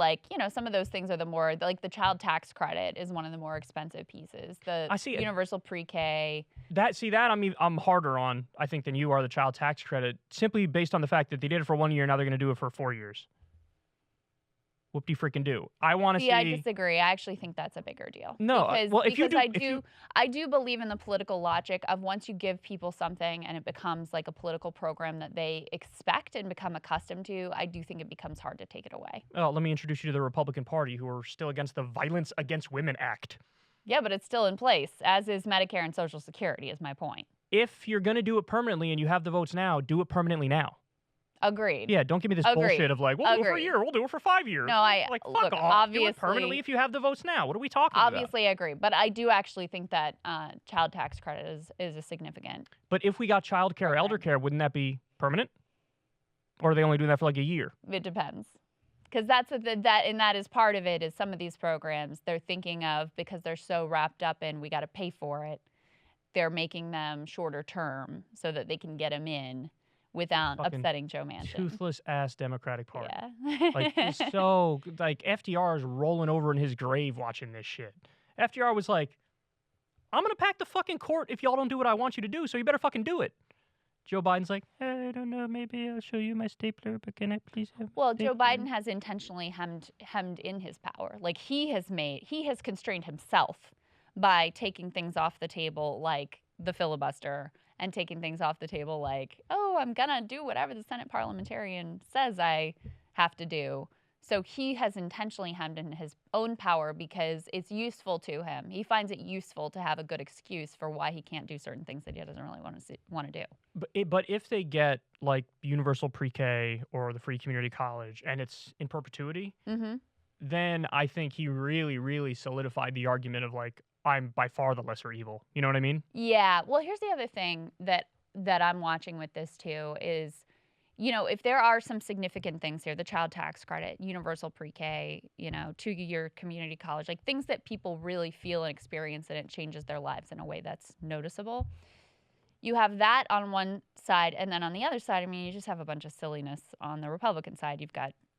some of those things are the more, like the child tax credit is one of the more expensive pieces. The universal pre-K. I'm harder on, I think, than you are the child tax credit, simply based on the fact that they did it for 1 year, now they're going to do it for 4 years. Whoop-de-freaking-do. I want to see... I disagree. I actually think that's a bigger deal. No, I do believe in the political logic of once you give people something and it becomes like a political program that they expect and become accustomed to, I do think it becomes hard to take it away. Well, let me introduce you to the Republican Party, who are still against the Violence Against Women Act. Yeah, but it's still in place, as is Medicare and Social Security, is my point. If you're going to do it permanently and you have the votes now, do it permanently now. Agreed. Yeah, don't give me this bullshit of like, we'll do it for a year, we'll do it for 5 years. No, fuck look, off. Obviously, do it permanently if you have the votes now. What are we talking about? Obviously, I agree, but I do actually think that child tax credit is a significant. But if we got child care, elder care, wouldn't that be permanent? Or are they only doing that for like a year? It depends. Because that is part of it, is some of these programs they're thinking of, because they're so wrapped up in we got to pay for it, they're making them shorter term so that they can get them in without upsetting Joe Manchin. Toothless ass Democratic Party. Yeah. Like, he's so, like, FDR is rolling over in his grave watching this shit. FDR was like, I'm going to pack the fucking court if y'all don't do what I want you to do, so you better fucking do it. Joe Biden's like, I don't know, maybe I'll show you my stapler, but can I please have Joe Biden has intentionally hemmed in his power. Like, he has constrained himself by taking things off the table like the filibuster, and taking things off the table like, I'm going to do whatever the Senate parliamentarian says I have to do. So he has intentionally hemmed in his own power because it's useful to him. He finds it useful to have a good excuse for why he can't do certain things that he doesn't really want to do. But if they get, like, universal pre-K or the free community college and it's in perpetuity, then I think he really, really solidified the argument of, like, I'm by far the lesser evil. You know what I mean? Yeah. Well, here's the other thing that I'm watching with this too is, if there are some significant things here, the child tax credit, universal pre-K, 2-year community college, like things that people really feel and experience and it changes their lives in a way that's noticeable. You have that on one side, and then on the other side, I mean, you just have a bunch of silliness on the Republican side.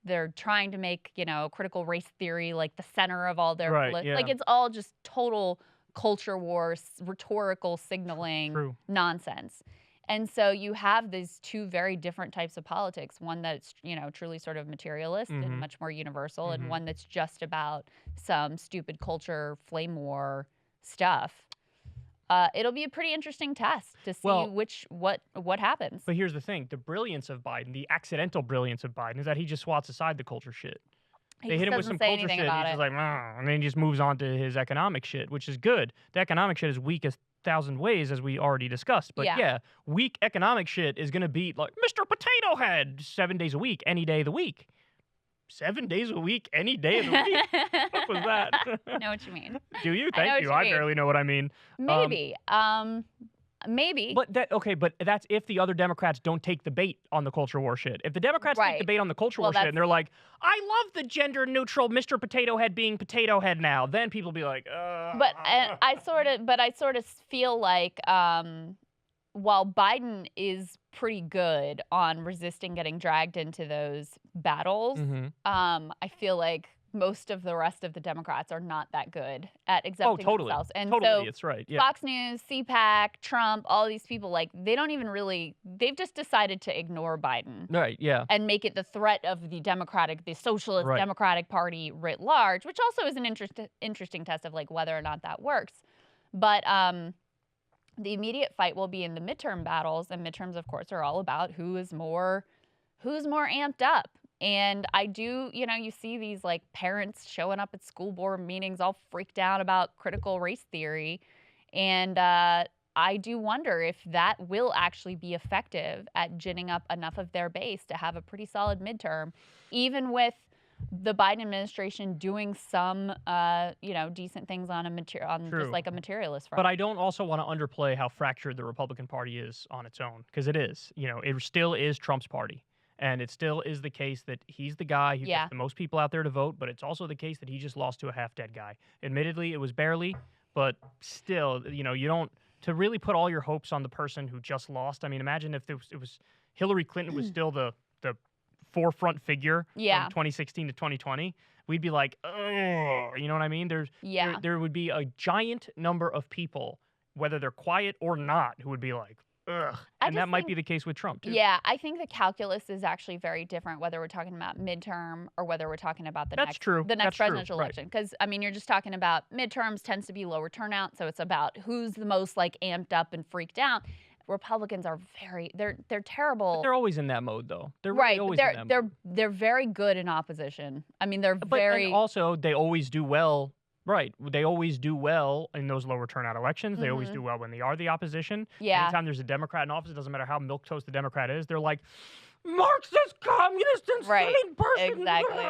They're trying to make, critical race theory like the center of all their like it's all just total culture war, rhetorical signaling nonsense. And so you have these two very different types of politics, one that's, truly sort of materialist and much more universal, and one that's just about some stupid culture flame war stuff. It'll be a pretty interesting test to see what happens. But here's the thing. The brilliance of Biden, the accidental brilliance of Biden, is that he just swats aside the culture shit. They hit him with some culture shit, and he's just like, and then he just moves on to his economic shit, which is good. The economic shit is weak as 1,000 ways, as we already discussed. But weak economic shit is going to beat, like, Mr. Potato Head 7 days a week, any day of the week. 7 days a week, any day of the week? What was that? I know what you mean. Do you? Thank you. I barely know what I mean. Maybe. Maybe. But that's if the other Democrats don't take the bait on the culture war shit. If the Democrats take the bait on the culture war shit and they're like, I love the gender neutral Mr. Potato Head being Potato Head now, then people be like, But I sort of feel like while Biden is pretty good on resisting getting dragged into those battles, I feel like most of the rest of the Democrats are not that good at accepting themselves. And so it's right. Fox News, CPAC, Trump, all these people, like, they don't even really, they've just decided to ignore Biden. Right, yeah. And make it the threat of the Socialist Democratic Party writ large, which also is an interesting test of, like, whether or not that works. But the immediate fight will be in the midterm battles, and midterms, of course, are all about who's more amped up. And I do, you see these, like, parents showing up at school board meetings all freaked out about critical race theory. And I do wonder if that will actually be effective at ginning up enough of their base to have a pretty solid midterm, even with the Biden administration doing some, decent things on just like a materialist front. But I don't also want to underplay how fractured the Republican Party is on its own, because it is. It still is Trump's party. And it still is the case that he's the guy who gets the most people out there to vote, but it's also the case that he just lost to a half-dead guy. Admittedly, it was barely, but still, you don't, to really put all your hopes on the person who just lost. I mean, imagine if it was Hillary Clinton was still the forefront figure from 2016 to 2020. We'd be like, ugh, you know what I mean? There would be a giant number of people, whether they're quiet or not, who would be like, ugh. And that might be the case with Trump, too. Yeah, I think the calculus is actually very different, whether we're talking about midterm or whether we're talking about the next presidential election. Because, I mean, you're just talking about midterms tends to be lower turnout, so it's about who's the most, like, amped up and freaked out. Republicans are they're terrible. But they're always in that mode, though. They're really always in that mode. They're very good in opposition. I mean, and also, they always do well. Right. They always do well in those lower turnout elections. They always do well when they are the opposition. Yeah. Anytime there's a Democrat in office, it doesn't matter how milquetoast the Democrat is, they're like, Marxist, communist, insane person. Exactly.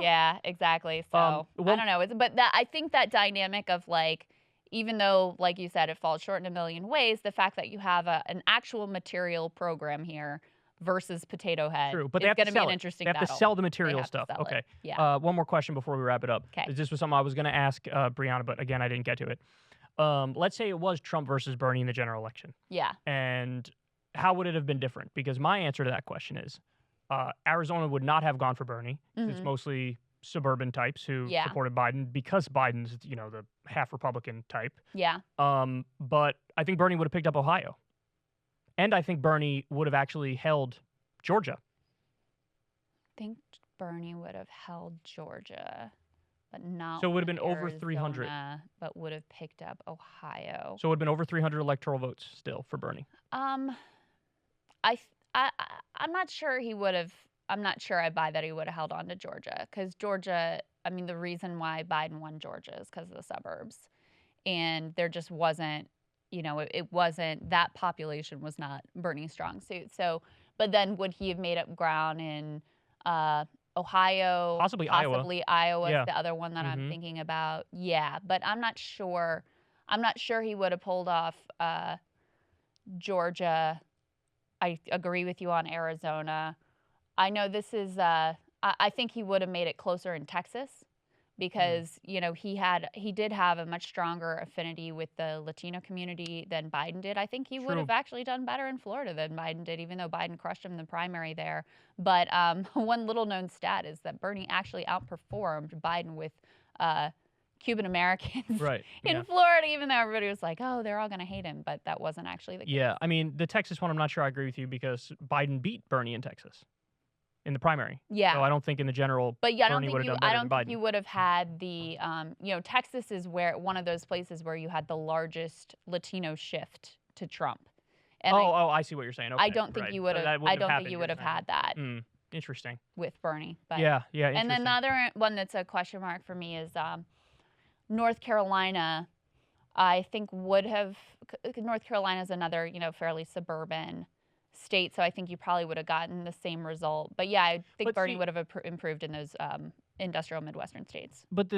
Yeah, exactly. So, I don't know. I think that dynamic of, like, even though, like you said, it falls short in a million ways, the fact that you have an actual material program here versus Potato Head. True, but it's going to be an interesting battle. They have to sell the material stuff. Okay. Yeah. One more question before we wrap it up. Okay. This was something I was going to ask Briahna, but again, I didn't get to it. Let's say it was Trump versus Bernie in the general election. Yeah. And how would it have been different? Because my answer to that question is Arizona would not have gone for Bernie. It's mostly suburban types who supported Biden because Biden's, the half Republican type. Yeah. But I think Bernie would have picked up Ohio. And I think Bernie would have actually held Georgia. I think Bernie would have held Georgia, but not. So it would have been Arizona, over 300. But would have picked up Ohio. So it would have been over 300 electoral votes still for Bernie. I'm not sure he would have. I'm not sure I buy that he would have held on to Georgia, because Georgia, I mean, the reason why Biden won Georgia is because of the suburbs. And there just wasn't, it wasn't, that population was not Bernie's strong suit. So, but then would he have made up ground in Ohio? Possibly Iowa is the other one that I'm thinking about. Yeah, but I'm not sure. I'm not sure he would have pulled off Georgia I agree with you on Arizona. I know this is, I think he would have made it closer in Texas because, you know, he did have a much stronger affinity with the Latino community than Biden did. I think he would have actually done better in Florida than Biden did, even though Biden crushed him in the primary there. But one little known stat is that Bernie actually outperformed Biden with Cuban Americans in Florida, even though everybody was like, oh, they're all going to hate him. But that wasn't actually the case. Yeah, I mean, the Texas one, I'm not sure I agree with you because Biden beat Bernie in Texas in the primary. Yeah. So I don't think in the general, but yeah, Bernie would have done better than Biden. I don't think you would have had the, you know, Texas is one of those places where you had the largest Latino shift to Trump. And I see what you're saying. Okay, I don't think you would have. I don't think you would have had that. Interesting. With Bernie. But, yeah. Interesting. And then the other one that's a question mark for me is North Carolina. I think North Carolina is another, you know, fairly suburban state, so I think you probably would have gotten the same result. But yeah, I think Bernie would have improved in those industrial Midwestern states. But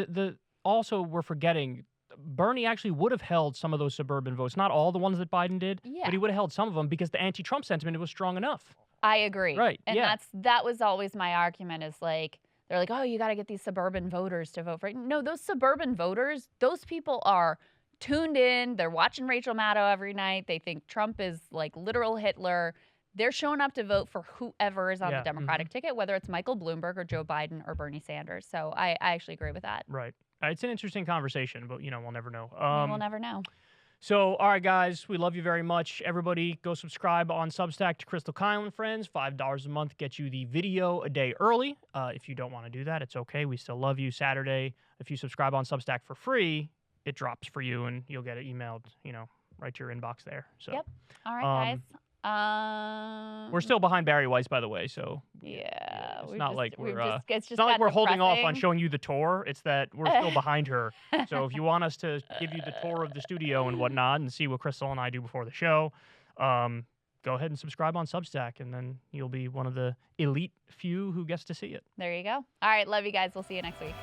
also we're forgetting Bernie actually would have held some of those suburban votes, not all the ones that Biden did, but he would have held some of them because the anti-Trump sentiment was strong enough. I agree. Right. And that was always my argument is like, they're like, oh, you got to get these suburban voters to vote for it. No, those suburban voters, those people are tuned in. They're watching Rachel Maddow every night. They think Trump is like literal Hitler. They're showing up to vote for whoever is on the Democratic ticket, whether it's Michael Bloomberg or Joe Biden or Bernie Sanders. So I actually agree with that. Right. It's an interesting conversation, but, you know, we'll never know. We'll never know. So, all right, guys, we love you very much. Everybody go subscribe on Substack to Krystal Kyle and Friends. $5 a month gets you the video a day early. If you don't want to do that, it's okay. We still love you. Saturday, if you subscribe on Substack for free, it drops for you, and you'll get it emailed, you know, right to your inbox there. So, yep. All right, guys. We're still behind Barry Weiss, by the way. So it's not like we're holding off on showing you the tour. It's that we're still behind her. So if you want us to give you the tour of the studio and whatnot, and see what Krystal and I do before the show, go ahead and subscribe on Substack, and then you'll be one of the elite few who gets to see it. There you go. All right, love you guys. We'll see you next week.